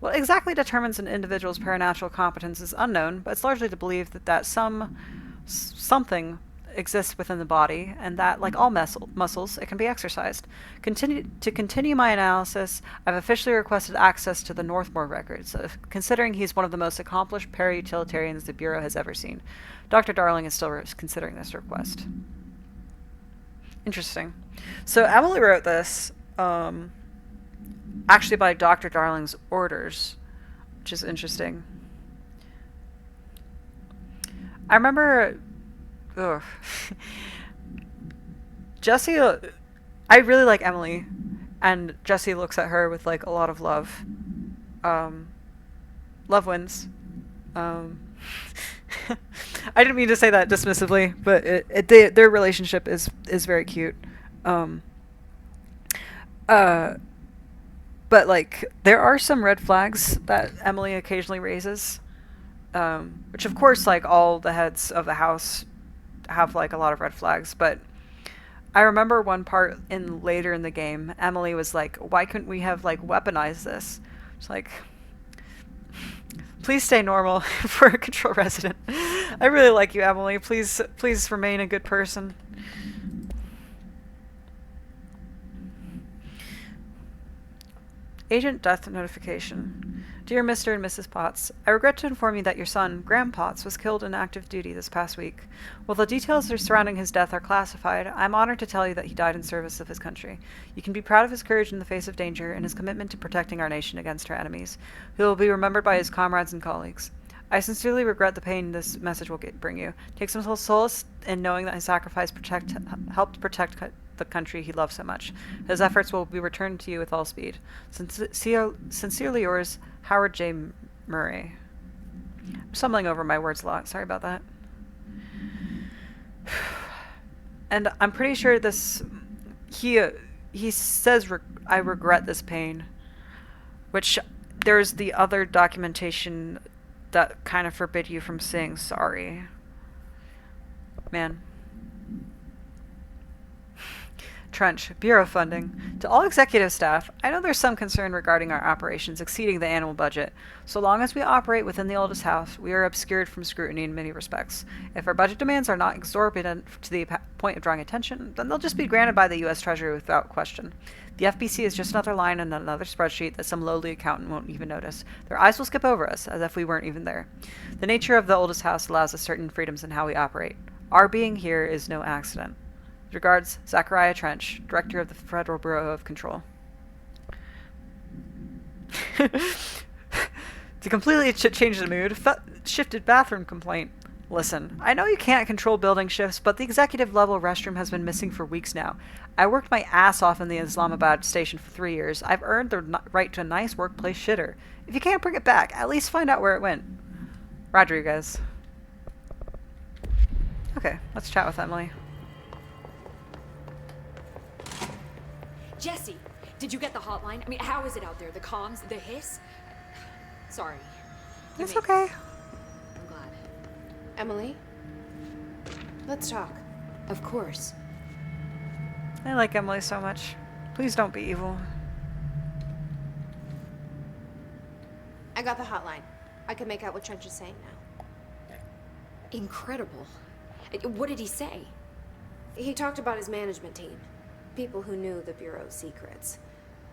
What exactly determines an individual's paranatural competence is unknown, but it's largely to believe that something exists within the body, and that, like all muscles, it can be exercised. To continue my analysis, I've officially requested access to the Northmore records, considering he's one of the most accomplished para-utilitarians the Bureau has ever seen. Dr. Darling is still considering this request. Interesting. So Emily wrote this, actually by Dr. Darling's orders, which is interesting. I remember... Ugh. Jesse, I really like Emily, and Jesse looks at her with like a lot of love. Love wins. I didn't mean to say that dismissively, but their relationship is very cute. But like there are some red flags that Emily occasionally raises, which of course like all the heads of the house have like a lot of red flags, but I remember one part later in the game, Emily was like, why couldn't we have like weaponized this? It's like, please stay normal for a Control resident. I really like you, Emily. Please remain a good person. Agent Death Notification. Dear Mr. and Mrs. Potts, I regret to inform you that your son, Graham Potts, was killed in active duty this past week. While the details surrounding his death are classified, I'm honored to tell you that he died in service of his country. You can be proud of his courage in the face of danger and his commitment to protecting our nation against her enemies. He will be remembered by his comrades and colleagues. I sincerely regret the pain this message will bring you. Take some solace in knowing that his sacrifice helped protect the country he loves so much. His efforts will be returned to you with all speed. Sincerely yours, Howard J. Murray. I'm stumbling over my words a lot. Sorry about that. And I'm pretty sure this... He says, I regret this pain. Which there's the other documentation that kind of forbid you from saying sorry. Man. Trench, Bureau funding. To all executive staff, I know there's some concern regarding our operations exceeding the annual budget. So long as we operate within the oldest house, we are obscured from scrutiny in many respects. If our budget demands are not exorbitant to the point of drawing attention, then they'll just be granted by the U.S. Treasury without question. The FBC is just another line in another spreadsheet that some lowly accountant won't even notice. Their eyes will skip over us, as if we weren't even there. The nature of the oldest house allows us certain freedoms in how we operate. Our being here is no accident. Regards, Zachariah Trench, Director of the Federal Bureau of Control. To completely change the mood, shifted bathroom complaint. Listen, I know you can't control building shifts, but the executive level restroom has been missing for weeks now. I worked my ass off in the Islamabad station for 3 years. I've earned the right to a nice workplace shitter. If you can't bring it back, at least find out where it went. Roger, you guys. Okay, let's chat with Emily. Jesse, did you get the hotline? I mean, how is it out there? The comms, the hiss? Sorry. It's okay. I'm glad. Emily? Let's talk. Of course. I like Emily so much. Please don't be evil. I got the hotline. I can make out what Trench is saying now. Incredible. What did he say? He talked about his management team. People who knew the Bureau's secrets.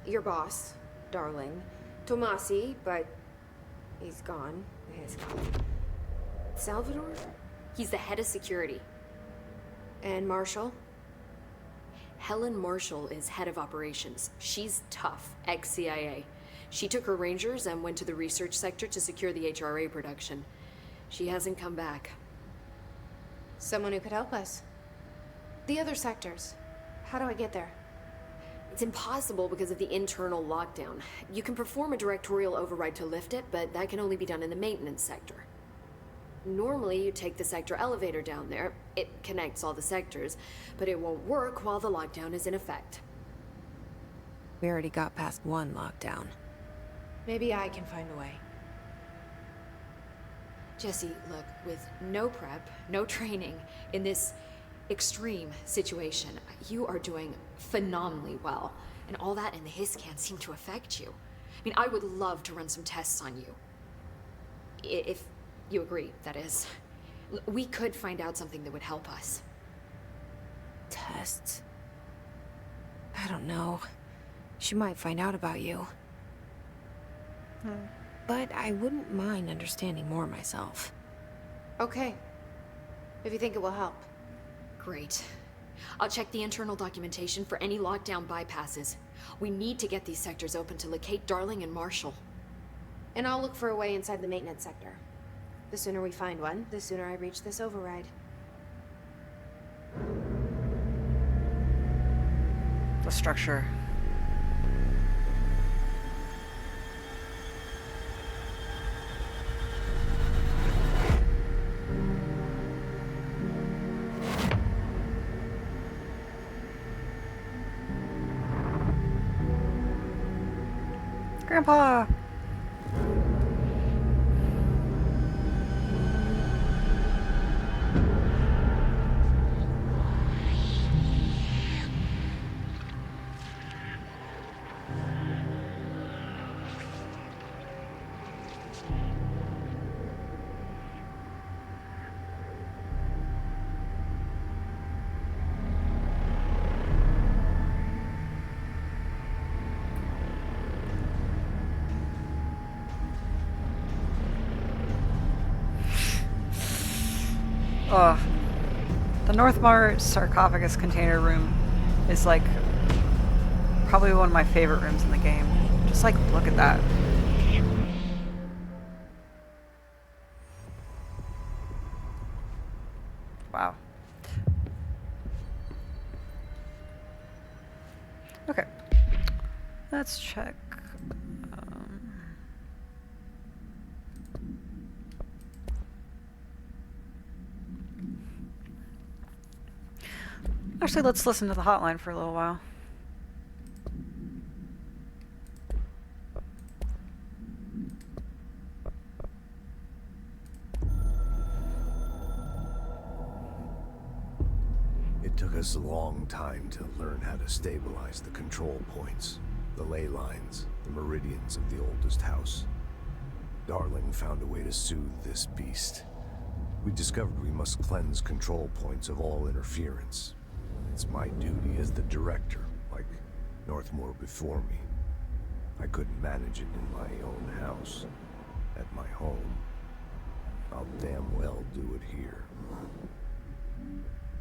Your boss, Darling. Tomasi, but he's gone. He's gone. Salvador? He's the head of security. And Marshall? Helen Marshall is head of operations. She's tough, ex-CIA. She took her Rangers and went to the research sector to secure the HRA production. She hasn't come back. Someone who could help us. The other sectors. How do I get there? It's impossible because of the internal lockdown. You can perform a directorial override to lift it, but that can only be done in the maintenance sector. Normally, you take the sector elevator down there. It connects all the sectors, but it won't work while the lockdown is in effect. We already got past one lockdown. Maybe I can find a way. Jesse, look, with no prep, no training, in this extreme situation, you are doing phenomenally well. And all that and the hiss can't seem to affect you. I mean, I would love to run some tests on you. If you agree, that is. We could find out something that would help us. Tests? I don't know. She might find out about you. But I wouldn't mind understanding more myself. Okay. If you think it will help. Great. I'll check the internal documentation for any lockdown bypasses. We need to get these sectors open to locate Darling and Marshall. And I'll look for a way inside the maintenance sector. The sooner we find one, the sooner I reach this override. The structure. Grandpa! Ugh. The Northmar sarcophagus container room is like probably one of my favorite rooms in the game. Just like look at that. Wow. Okay. Let's check. Actually, let's listen to the hotline for a little while. It took us a long time to learn how to stabilize the control points, the ley lines, the meridians of the oldest house. Darling found a way to soothe this beast. We discovered we must cleanse control points of all interference. It's my duty as the director, like Northmore before me. I couldn't manage it in my own house, at my home. I'll damn well do it here.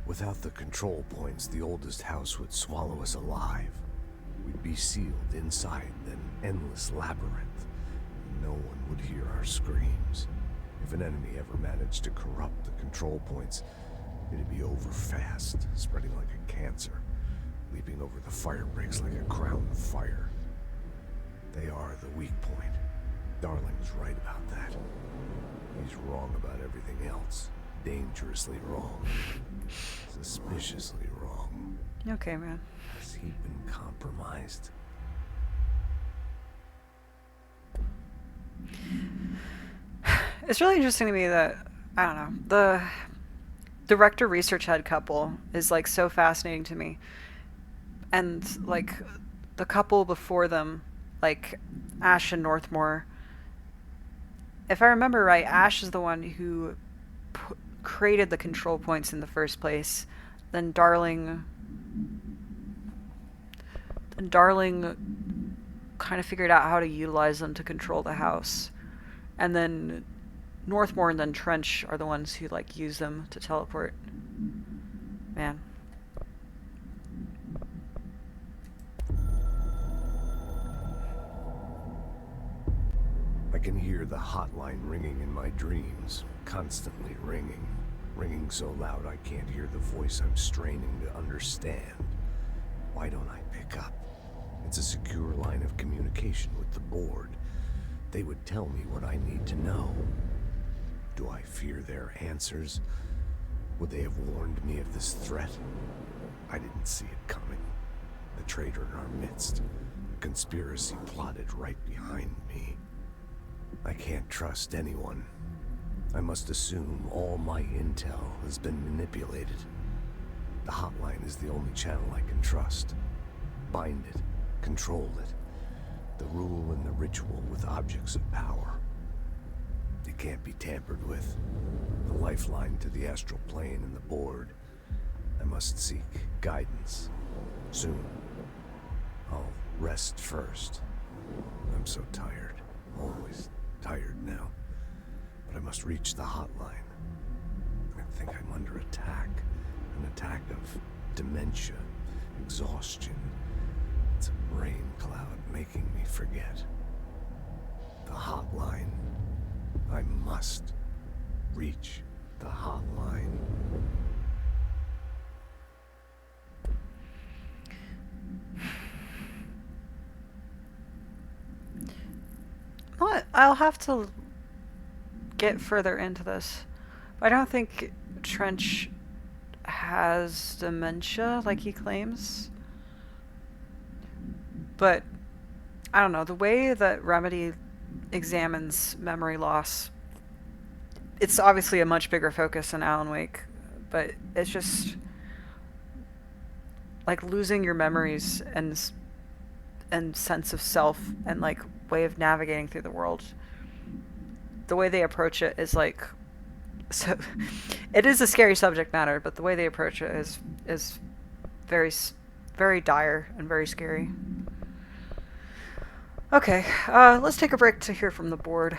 Without the control points, the oldest house would swallow us alive. We'd be sealed inside an endless labyrinth. No one would hear our screams. If an enemy ever managed to corrupt the control points, it'd be over fast, spreading like a cancer, leaping over the fire breaks like a crown of fire. They are the weak point. Darling's right about that. He's wrong about everything else. Dangerously wrong. Suspiciously wrong. Okay, man. Has he been compromised? It's really interesting to me that, I don't know, the director research head couple is like so fascinating to me. And like the couple before them, like Ash and Northmore, if I remember right, Ash is the one who created the control points in the first place. Then Darling kind of figured out how to utilize them to control the house. And then Northmore and then Trench are the ones who like use them to teleport. Man. I can hear the hotline ringing in my dreams, constantly ringing. Ringing so loud I can't hear the voice I'm straining to understand. Why don't I pick up? It's a secure line of communication with the board. They would tell me what I need to know. Do I fear their answers? Would they have warned me of this threat? I didn't see it coming. The traitor in our midst. A conspiracy plotted right behind me. I can't trust anyone. I must assume all my intel has been manipulated. The hotline is the only channel I can trust. Bind it, control it. The rule and the ritual with objects of power. It can't be tampered with. The lifeline to the astral plane and the board. I must seek guidance. Soon. I'll rest first. I'm so tired. Always tired now. But I must reach the hotline. I think I'm under attack. An attack of dementia, exhaustion. It's a rain cloud making me forget. The hotline. I must reach the hotline. What? I'll have to get further into this. I don't think Trench has dementia like he claims. But I don't know, the way that Remedy examines memory loss, it's obviously a much bigger focus in Alan Wake, but it's just like losing your memories and sense of self and like way of navigating through the world. The way they approach it is like, so it is a scary subject matter, but the way they approach it is very, very dire and very scary. Okay, let's take a break to hear from the board.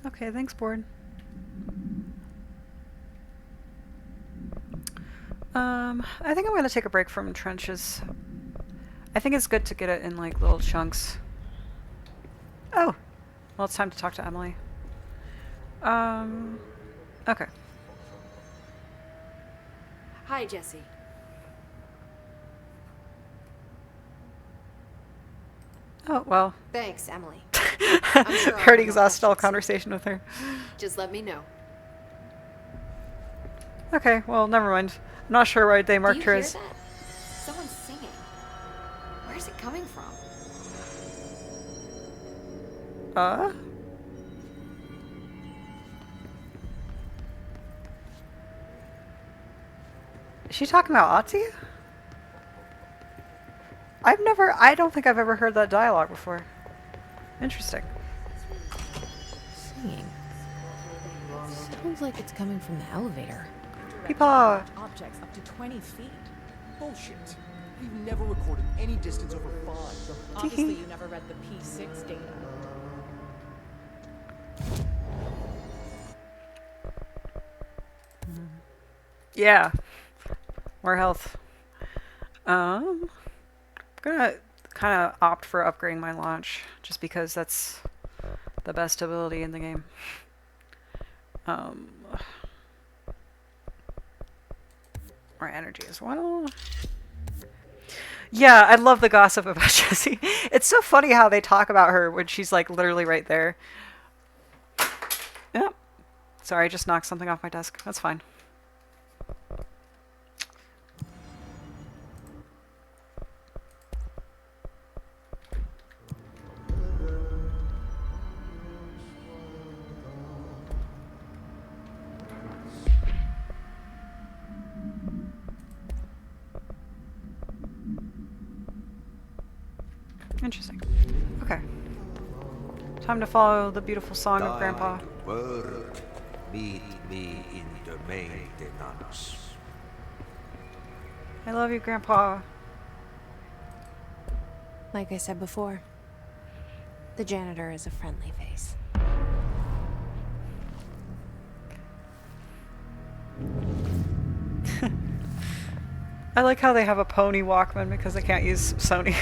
Okay, thanks, board. I think I'm gonna take a break from Trenches. I think it's good to get it in like little chunks. Oh, well, it's time to talk to Emily. Okay. Hi, Jesse. Oh, well. Thanks, Emily. I'm sure I'll already have no exhausted all questions. conversation with her. Just let me know. Okay, well, never mind. I'm not sure why they Do marked you her hear as... that? Someone's singing. Where's it coming from? Is she talking about Ati? I don't think I've ever heard that dialogue before. Interesting. Singing. Sounds like it's coming from the elevator. Peepaw! Objects up to 20 feet. Bullshit. We've never recorded any distance over 5. So obviously you never read the P6 data. Yeah. More health. I'm gonna kind of opt for upgrading my launch, just because that's the best ability in the game. More energy as well. Yeah, I love the gossip about Jessie. It's so funny how they talk about her when she's like literally right there. Yep. Sorry, I just knocked something off my desk. That's fine. Interesting. Okay. Time to follow the beautiful song of Grandpa. World, meet me in the maintenance. I love you, Grandpa. Like I said before, the janitor is a friendly face. I like how they have a pony Walkman because they can't use Sony.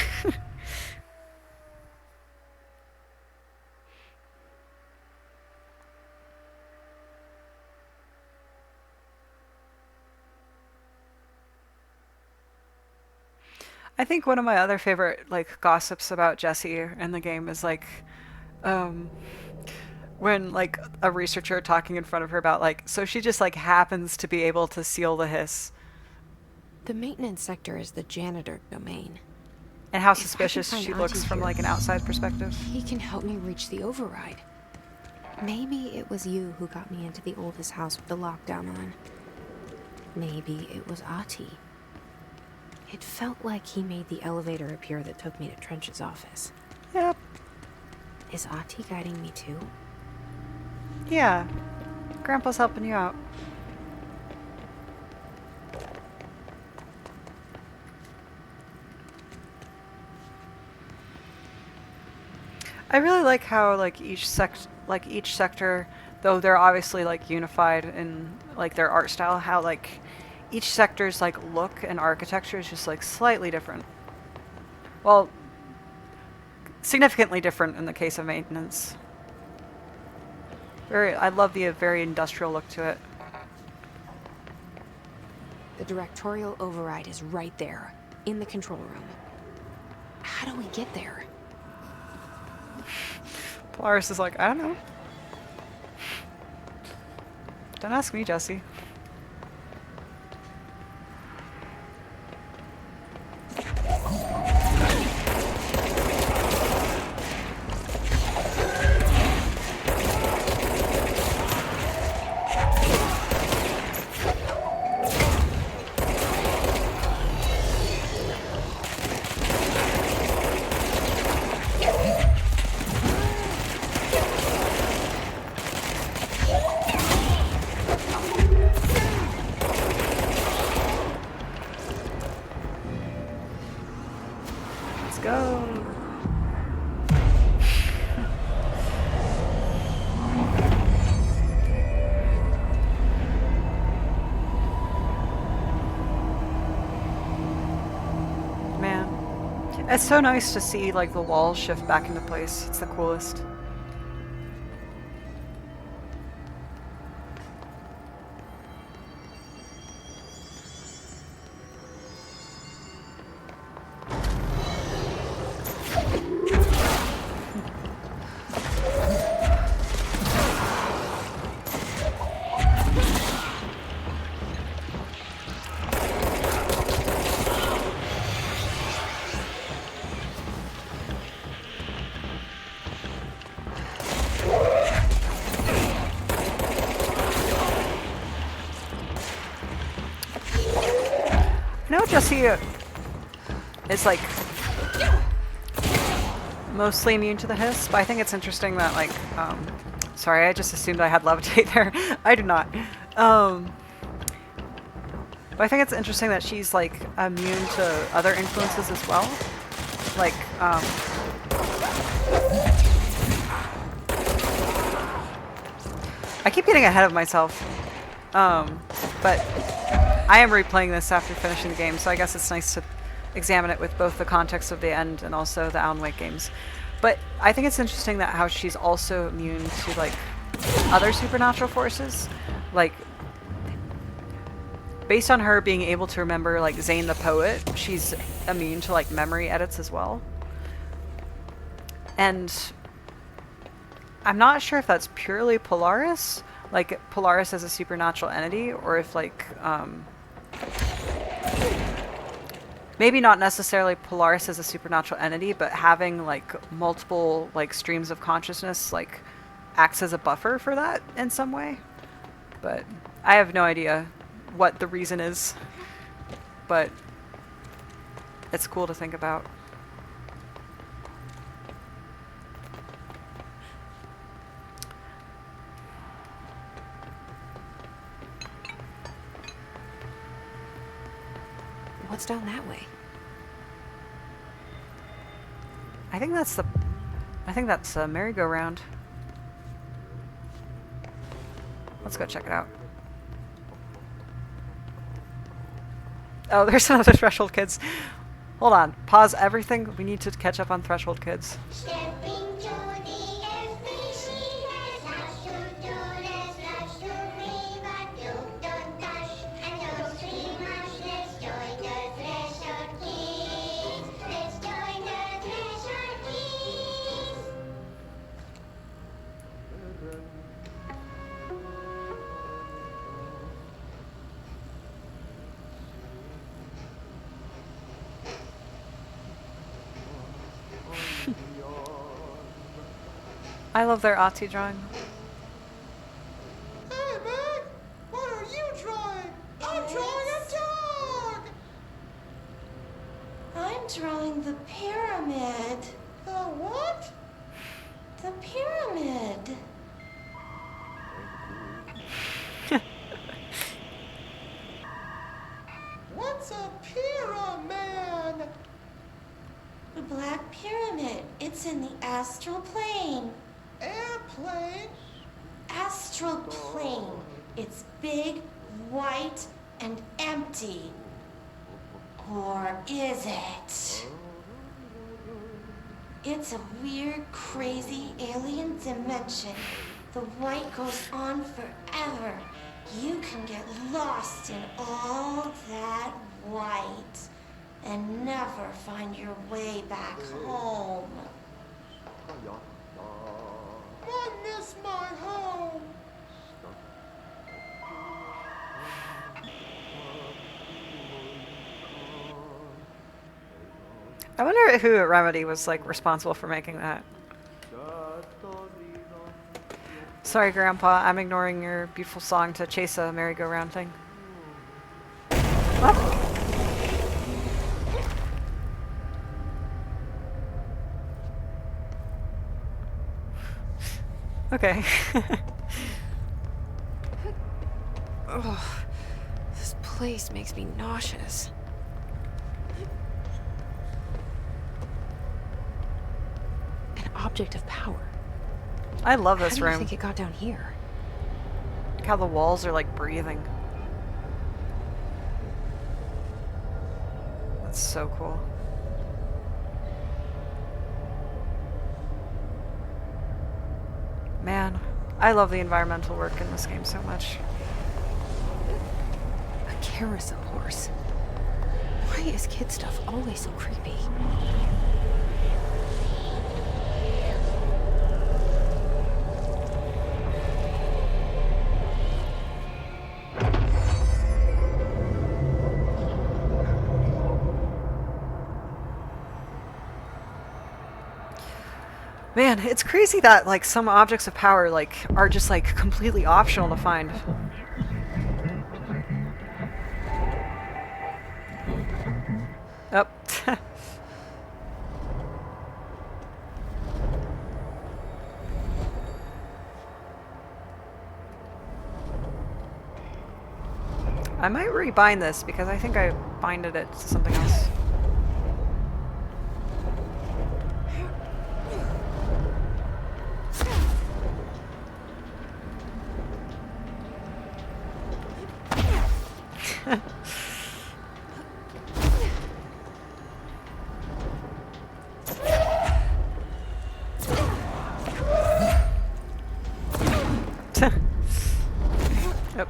I think one of my other favorite like gossips about Jessie in the game is like when like a researcher talking in front of her about like, so she just like happens to be able to seal the hiss. The maintenance sector is the janitor domain. And how If I can suspicious find she Auntie looks from here, like an outside perspective. He can help me reach the override. Maybe it was you who got me into the oldest house with the lockdown on. Maybe it was Ati. It felt like he made the elevator appear that took me to Trench's office. Yep. Is Ati guiding me too? Yeah. Grandpa's helping you out. I really like how like each sector, though they're obviously like unified in like their art style, how like each sector's like look and architecture is just like slightly different. Well, significantly different in the case of maintenance. I love the very industrial look to it. The directorial override is right there, in the control room. How do we get there? Polaris is like, I don't know. Don't ask me, Jesse. Let's go. Man, it's so nice to see like the walls shift back into place. It's the coolest. Jesse is like mostly immune to the hiss, but I think it's interesting that like, sorry, I just assumed I had levitate there. I do not. But I think it's interesting that she's like immune to other influences as well. Like, I keep getting ahead of myself. But I am replaying this after finishing the game, so I guess it's nice to examine it with both the context of the end and also the Alan Wake games. But I think it's interesting that how she's also immune to like other supernatural forces. Like, based on her being able to remember like Zane the Poet, she's immune to like memory edits as well. And I'm not sure if that's purely Polaris, like Polaris as a supernatural entity, or if like maybe not necessarily Polaris as a supernatural entity, but having like multiple like streams of consciousness like acts as a buffer for that in some way. But I have no idea what the reason is, but it's cool to think about. What's down that way? I think that's a merry-go-round. Let's go check it out. Oh, there's another Threshold Kids. Hold on. Pause everything. We need to catch up on Threshold Kids. I love their Ahti drawing. Hey, Meg! What are you drawing? I'm drawing a dog! I'm drawing the pyramid. The what? The pyramid. What's a pyramid? The Black Pyramid. It's in the astral plane. Airplane? Astral plane. It's big, white, and empty. Or is it? It's a weird, crazy alien dimension. The white goes on forever. You can get lost in all that white and never find your way back home. I miss my home. I wonder who at Remedy was like responsible for making that. Sorry, Grandpa, I'm ignoring your beautiful song to chase a merry-go-round thing. What? Okay. Ugh, this place makes me nauseous. An object of power. I love this room. How do you think it got down here? Look how the walls are like breathing. That's so cool. Man, I love the environmental work in this game so much. A carousel horse. Why is kid stuff always so creepy? Man, it's crazy that like some objects of power like are just like completely optional to find. I might rebind this because I think I binded it to something else. Yep.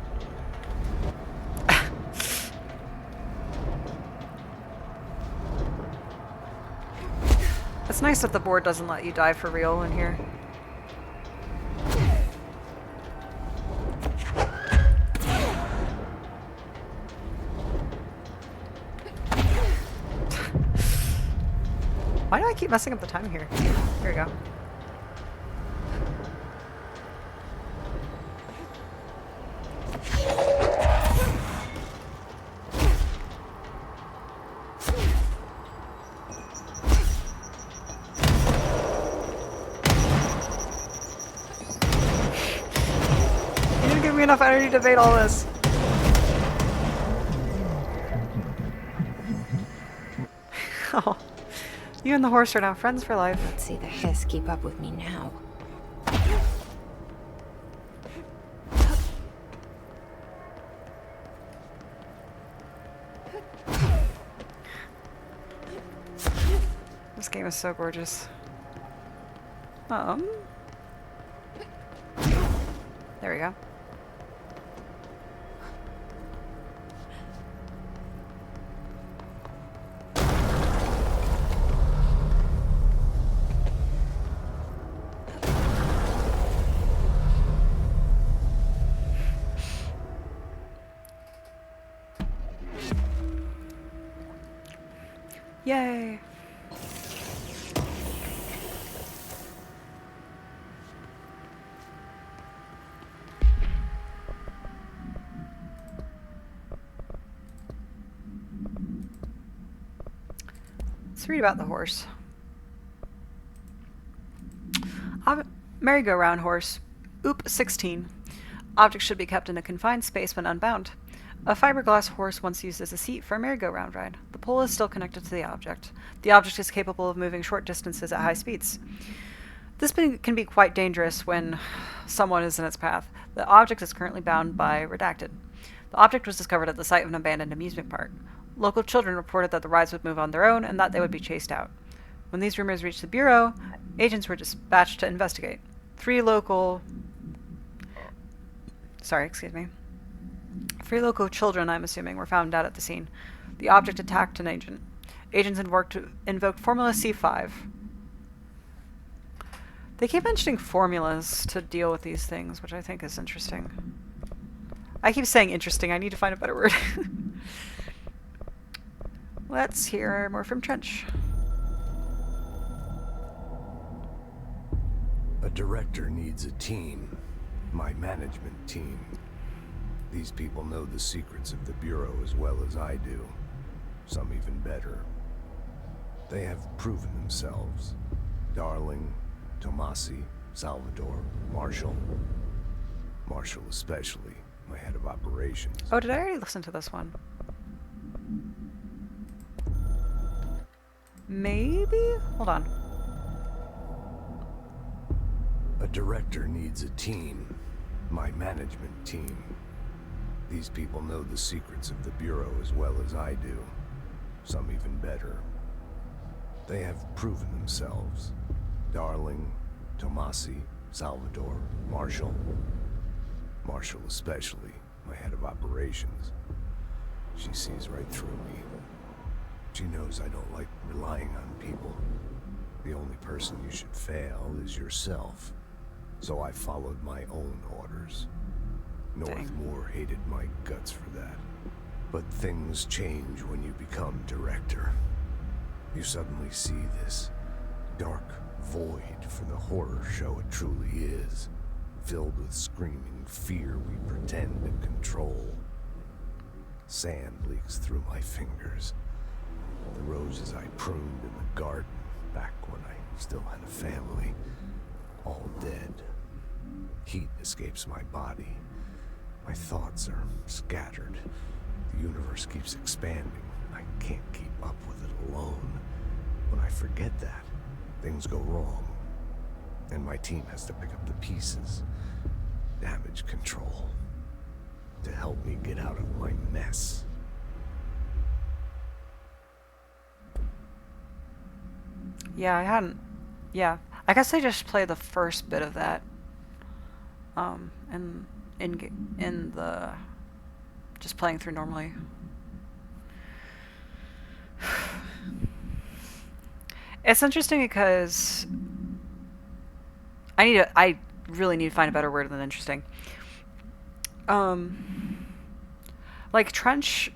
It's nice that the board doesn't let you die for real in here. Why do I keep messing up the time here? Here we go. You didn't give me enough energy to debate all this. Oh. You and the horse are now friends for life. Let's see the hiss keep up with me now. This game is so gorgeous. There we go. Yay! Let's read about the horse. Merry-go-round horse. Oop 16. Objects should be kept in a confined space when unbound. A fiberglass horse once used as a seat for a merry-go-round ride. The pole is still connected to the object. The object is capable of moving short distances at high speeds. This can be quite dangerous when someone is in its path. The object is currently bound by redacted. The object was discovered at the site of an abandoned amusement park. Local children reported that the rides would move on their own and that they would be chased out. When these rumors reached the Bureau, agents were dispatched to investigate. Three local children, I'm assuming, were found out at the scene. The object attacked an agent. Agents invoked Formula C5. They keep mentioning formulas to deal with these things, which I think is interesting. I keep saying interesting. I need to find a better word. Let's hear more from Trench. A director needs a team. My management team. These people know the secrets of the Bureau as well as I do. Some even better. They have proven themselves. Darling, Tomasi, Salvador, Marshall. Marshall especially, my head of operations. Oh, did I already listen to this one? Maybe? Hold on. A director needs a team. My management team. These people know the secrets of the Bureau as well as I do. Some even better. They have proven themselves. Darling, Tomasi, Salvador, Marshall. Marshall especially, my head of operations. She sees right through me. She knows I don't like relying on people. The only person you should fail is yourself. So I followed my own orders. Northmore hated my guts for that. But things change when you become director. You suddenly see this dark void for the horror show it truly is, filled with screaming fear we pretend to control. Sand leaks through my fingers. The roses I pruned in the garden back when I still had a family, all dead. Heat escapes my body. My thoughts are scattered. The universe keeps expanding. I can't keep up with it alone. When I forget that, things go wrong. And my team has to pick up the pieces. Damage control. To help me get out of my mess. Yeah, I hadn't... Yeah. I guess I just played the first bit of that. And in the... Just playing through normally. It's interesting because... I really need to find a better word than interesting. Like, Trench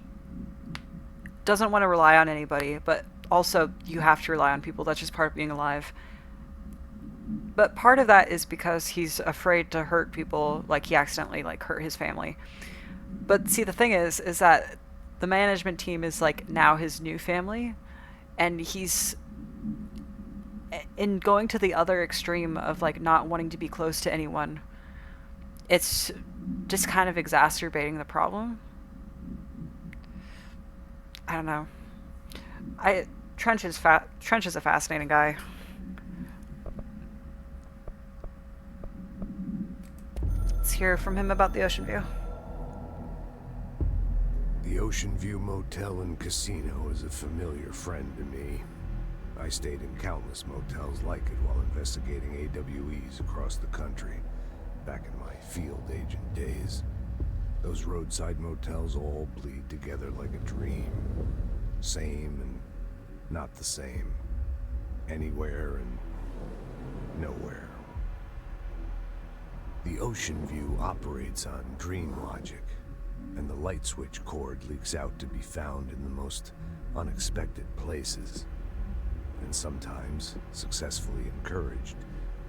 doesn't want to rely on anybody, but also you have to rely on people. That's just part of being alive. But part of that is because he's afraid to hurt people, like he accidentally like hurt his family. But see, the thing is that the management team is like now his new family, and he's in going to the other extreme of like not wanting to be close to anyone. It's just kind of exacerbating the problem. I don't know. Trench is a fascinating guy. Let's hear from him about the Ocean View. The Ocean View Motel and Casino is a familiar friend to me. I stayed in countless motels like it while investigating AWEs across the country, back in my field agent days. Those roadside motels all bleed together like a dream. Same and not the same. Anywhere and nowhere. The Ocean View operates on dream logic, and the light switch cord leaks out to be found in the most unexpected places, and sometimes successfully encouraged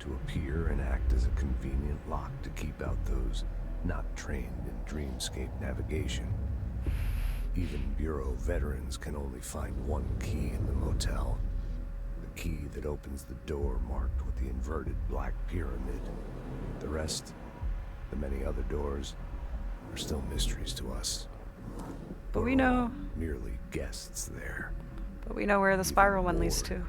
to appear and act as a convenient lock to keep out those not trained in dreamscape navigation. Even Bureau veterans can only find one key in the motel. The key that opens the door marked with the inverted black pyramid. The rest, the many other doors, are still mysteries to us. But we know... merely guests there. But we know where the spiral one leads to.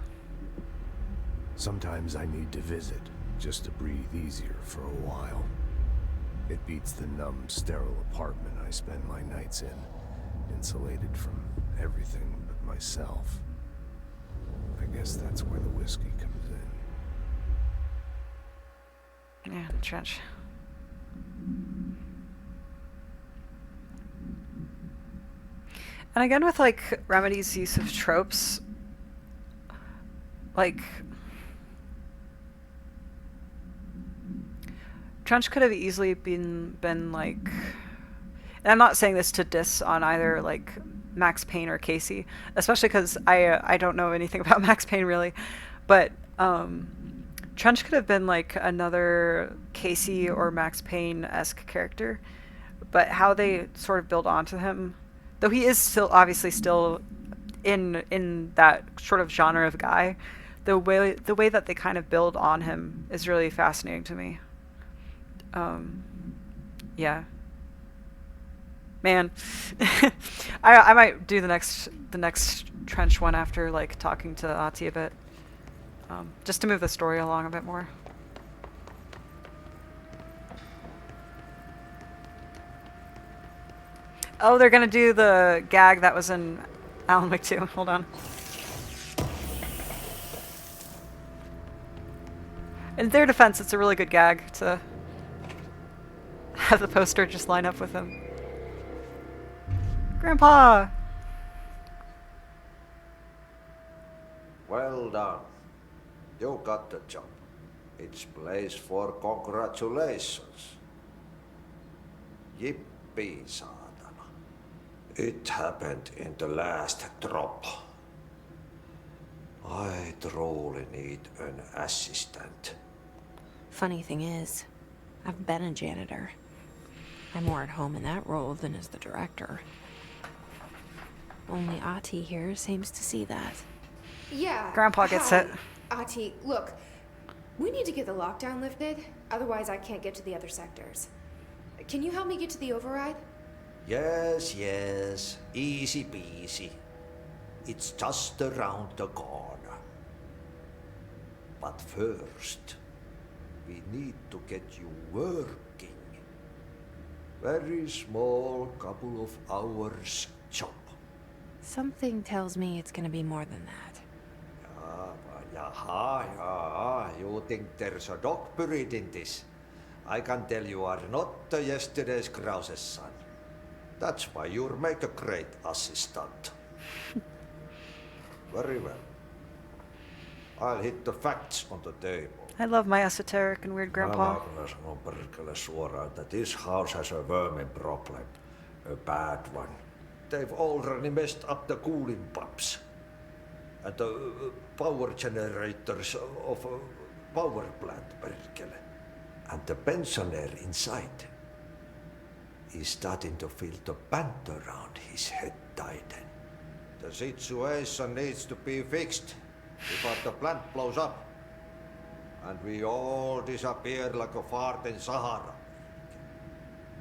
Sometimes I need to visit, just to breathe easier for a while. It beats the numb, sterile apartment I spend my nights in, insulated from everything but myself. I guess that's where the whiskey comes in. Yeah, Trench. And again with, like, Remedy's use of tropes, like, Trench could have easily been like, and I'm not saying this to diss on either, like, Max Payne or Casey, especially because I don't know anything about Max Payne, really, but, Trench could have been, like, another Casey or Max Payne-esque character, but how they sort of build onto him, though he is still obviously still in that sort of genre of guy, the way that they kind of build on him is really fascinating to me. Yeah. Man, I might do the next Trench one after like talking to Ahti a bit, just to move the story along a bit more. Oh, they're gonna do the gag that was in Alan Wake 2. Hold on. In their defense, it's a really good gag to have the poster just line up with him. Grandpa! Well done. You got the job. It's place for congratulations. Yippee, saatana. It happened in the last drop. I truly need an assistant. Funny thing is, I've been a janitor. I'm more at home in that role than as the director. Only Ahti here seems to see that. Yeah. Grandpa gets it. Ahti, look, we need to get the lockdown lifted, otherwise I can't get to the other sectors. Can you help me get to the override? Yes, yes, easy peasy. It's just around the corner. But first, we need to get you working. Very small, couple of hours job. Something tells me it's gonna be more than that. You think there's a dog buried in this? I can tell you are not yesterday's Krause's son. That's why you'll make a great assistant. Very well. I'll hit the facts on the table. I love my esoteric and weird grandpa. That this house has a vermin problem. A bad one. They've already messed up the cooling pumps. And the power generators of a power plant, perkele. And the pensioner inside is starting to feel the band around his head tighten. The situation needs to be fixed before the plant blows up. And we all disappear like a fart in Sahara.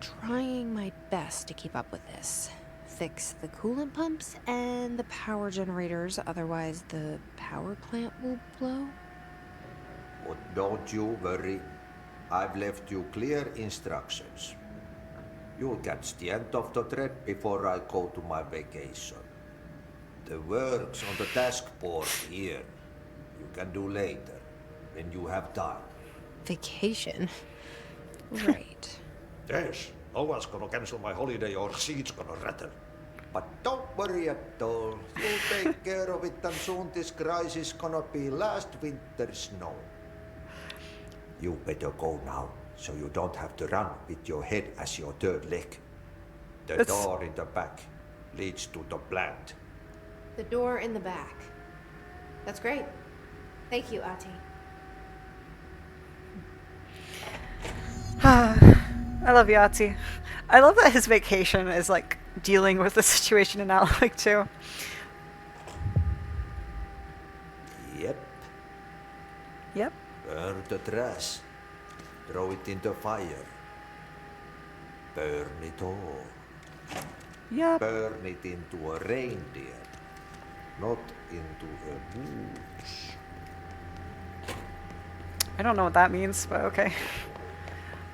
Trying my best to keep up with this. Fix the coolant pumps and the power generators, otherwise the power plant will blow. But don't you worry. I've left you clear instructions. You'll catch the end of the thread before I go to my vacation. The work's on the task board here. You can do later, when you have time. Vacation? Right. Yes, no one's gonna cancel my holiday or seat's gonna rattle. But don't worry at all. You'll take care of it and soon this crisis gonna be last winter's snow. You better go now, so you don't have to run with your head as your third leg. The door in the back leads to the plant. The door in the back. That's great. Thank you, Ahti. I love Yahtzee. I love that his vacation is like dealing with the situation in Alec too. Yep. Yep. Burn the trash. Throw it in the fire. Burn it all. Yep. Burn it into a reindeer, not into a moose. I don't know what that means, but okay.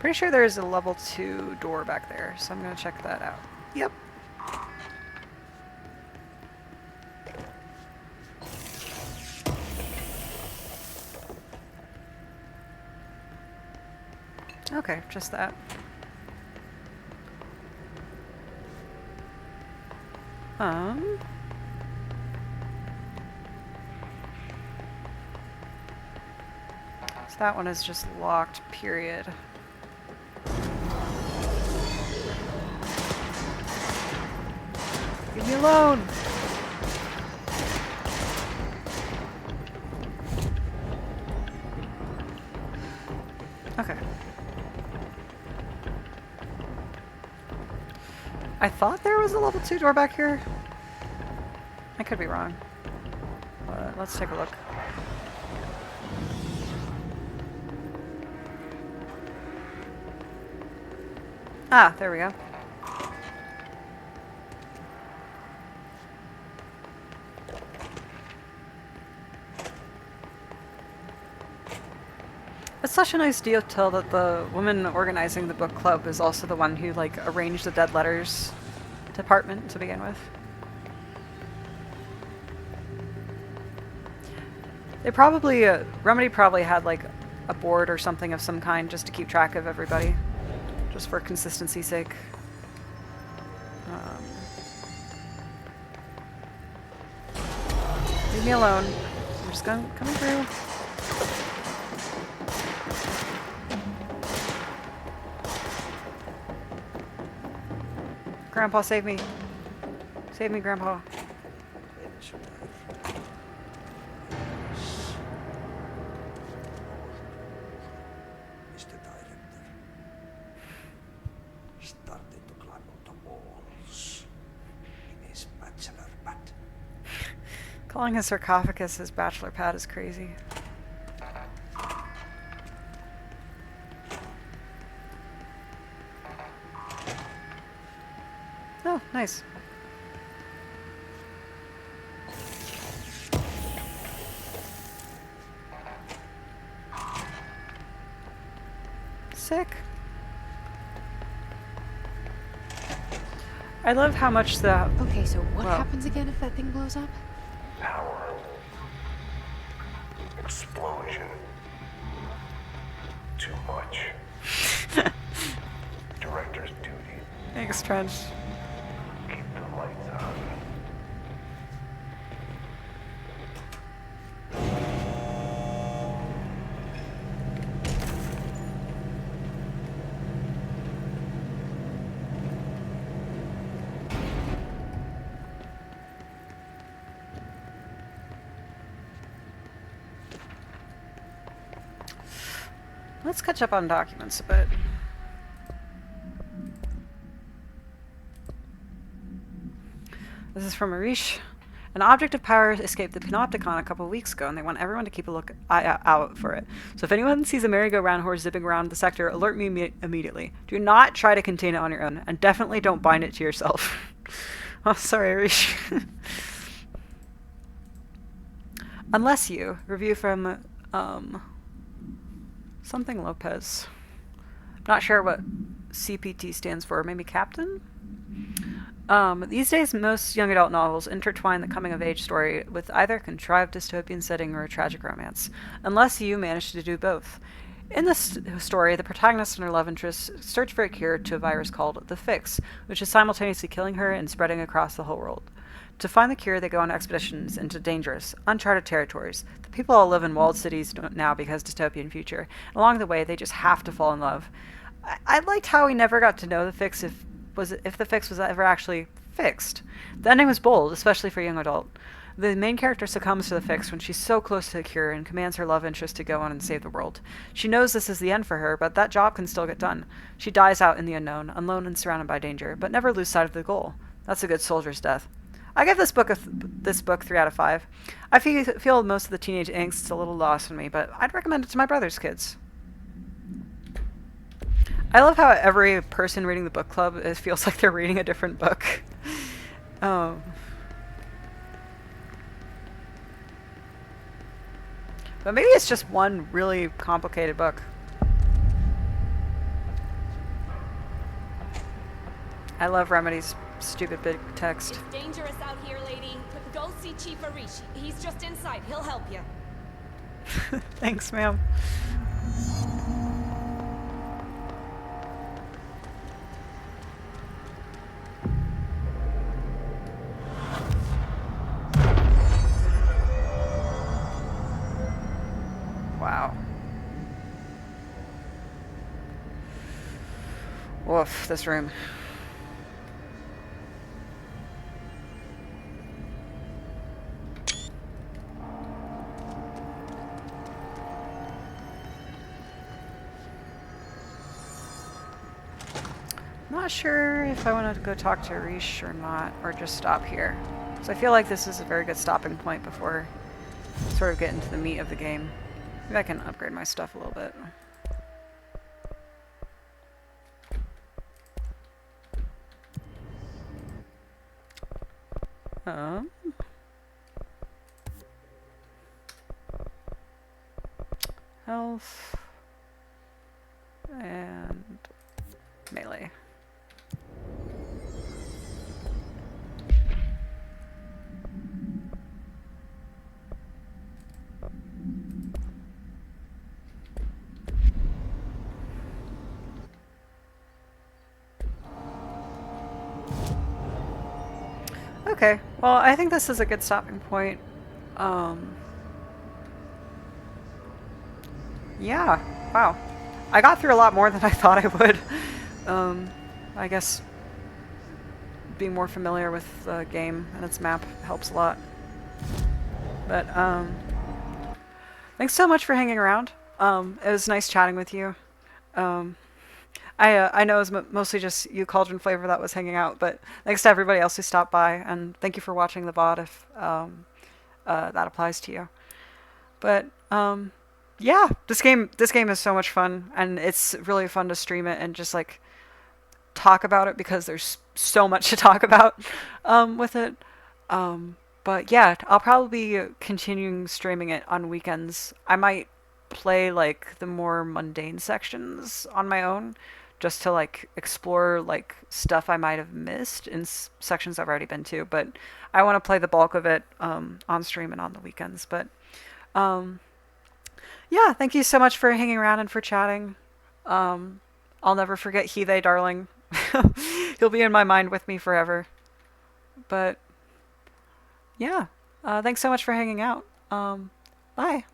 Pretty sure there's a level 2 door back there, so I'm gonna check that out. Yep. Okay, just that. So that one is just locked, period. Leave me alone! Okay. I thought there was a level 2 door back here. I could be wrong. But let's take a look. Ah, there we go. It's such a nice detail that the woman organizing the book club is also the one who like arranged the dead letters department to begin with. They probably, Remedy probably had like a board or something of some kind just to keep track of everybody, just for consistency's sake. Leave me alone. I'm just coming through. Grandpa, save me. Save me, Grandpa. Mr. Director, started to climb on the walls in his bachelor pad. Calling a sarcophagus his bachelor pad is crazy. Oh, nice. Sick. I love how much the... Okay, so what happens again if that thing blows up? Power. Explosion. Too much. Director's duty. Thanks, Trench. Keep the lights on. Let's catch up on documents a bit. This is from Arish. An object of power escaped the Panopticon a couple of weeks ago, and they want everyone to keep a eye out for it. So if anyone sees a merry-go-round horse zipping around the sector, alert me immediately. Do not try to contain it on your own, and definitely don't bind it to yourself. Oh, sorry, Arish. Unless you. Review from, something Lopez. Not sure what CPT stands for. Maybe Captain? These days, most young adult novels intertwine the coming-of-age story with either a contrived dystopian setting or a tragic romance, unless you manage to do both. In this story, the protagonist and her love interest search for a cure to a virus called the Fix, which is simultaneously killing her and spreading across the whole world. To find the cure, they go on expeditions into dangerous, uncharted territories. The people all live in walled cities now because dystopian future. Along the way, they just have to fall in love. I liked how we never got to know the Fix if the Fix was ever actually fixed. The ending was bold, especially for a young adult. The main character succumbs to the Fix when she's so close to the cure and commands her love interest to go on and save the world. She knows this is the end for her, but that job can still get done. She dies out in the unknown, alone and surrounded by danger, but never lose sight of the goal. That's a good soldier's death. I give this book 3 out of 5. I feel most of the teenage angst's a little lost on me, but I'd recommend it to my brother's kids. I love how every person reading the book club feels like they're reading a different book. But maybe it's just one really complicated book. I love Remedy's stupid big text. It's dangerous out here, lady. Go see Chief Arish. He's just inside. He'll help you. Thanks, ma'am. Wow. Woof, this room. Not sure if I want to go talk to Arish or not, or just stop here. So I feel like this is a very good stopping point before sort of get into the meat of the game. Maybe I can upgrade my stuff a little bit. Health and melee. Okay, well, I think this is a good stopping point. Yeah, wow. I got through a lot more than I thought I would. I guess being more familiar with the game and its map helps a lot. But, thanks so much for hanging around. It was nice chatting with you. I know it was mostly just you, Cauldron Flavor, that was hanging out, but thanks to everybody else who stopped by, and thank you for watching the VOD if that applies to you. But yeah, this game is so much fun, and it's really fun to stream it and just like talk about it because there's so much to talk about with it. But yeah, I'll probably be continuing streaming it on weekends. I might play like the more mundane sections on my own just to like explore like stuff I might have missed in sections I've already been to, but I want to play the bulk of it on stream and on the weekends. But yeah, thank you so much for hanging around and for chatting. I'll never forget he, they, darling. He'll be in my mind with me forever. But yeah, thanks so much for hanging out. Bye.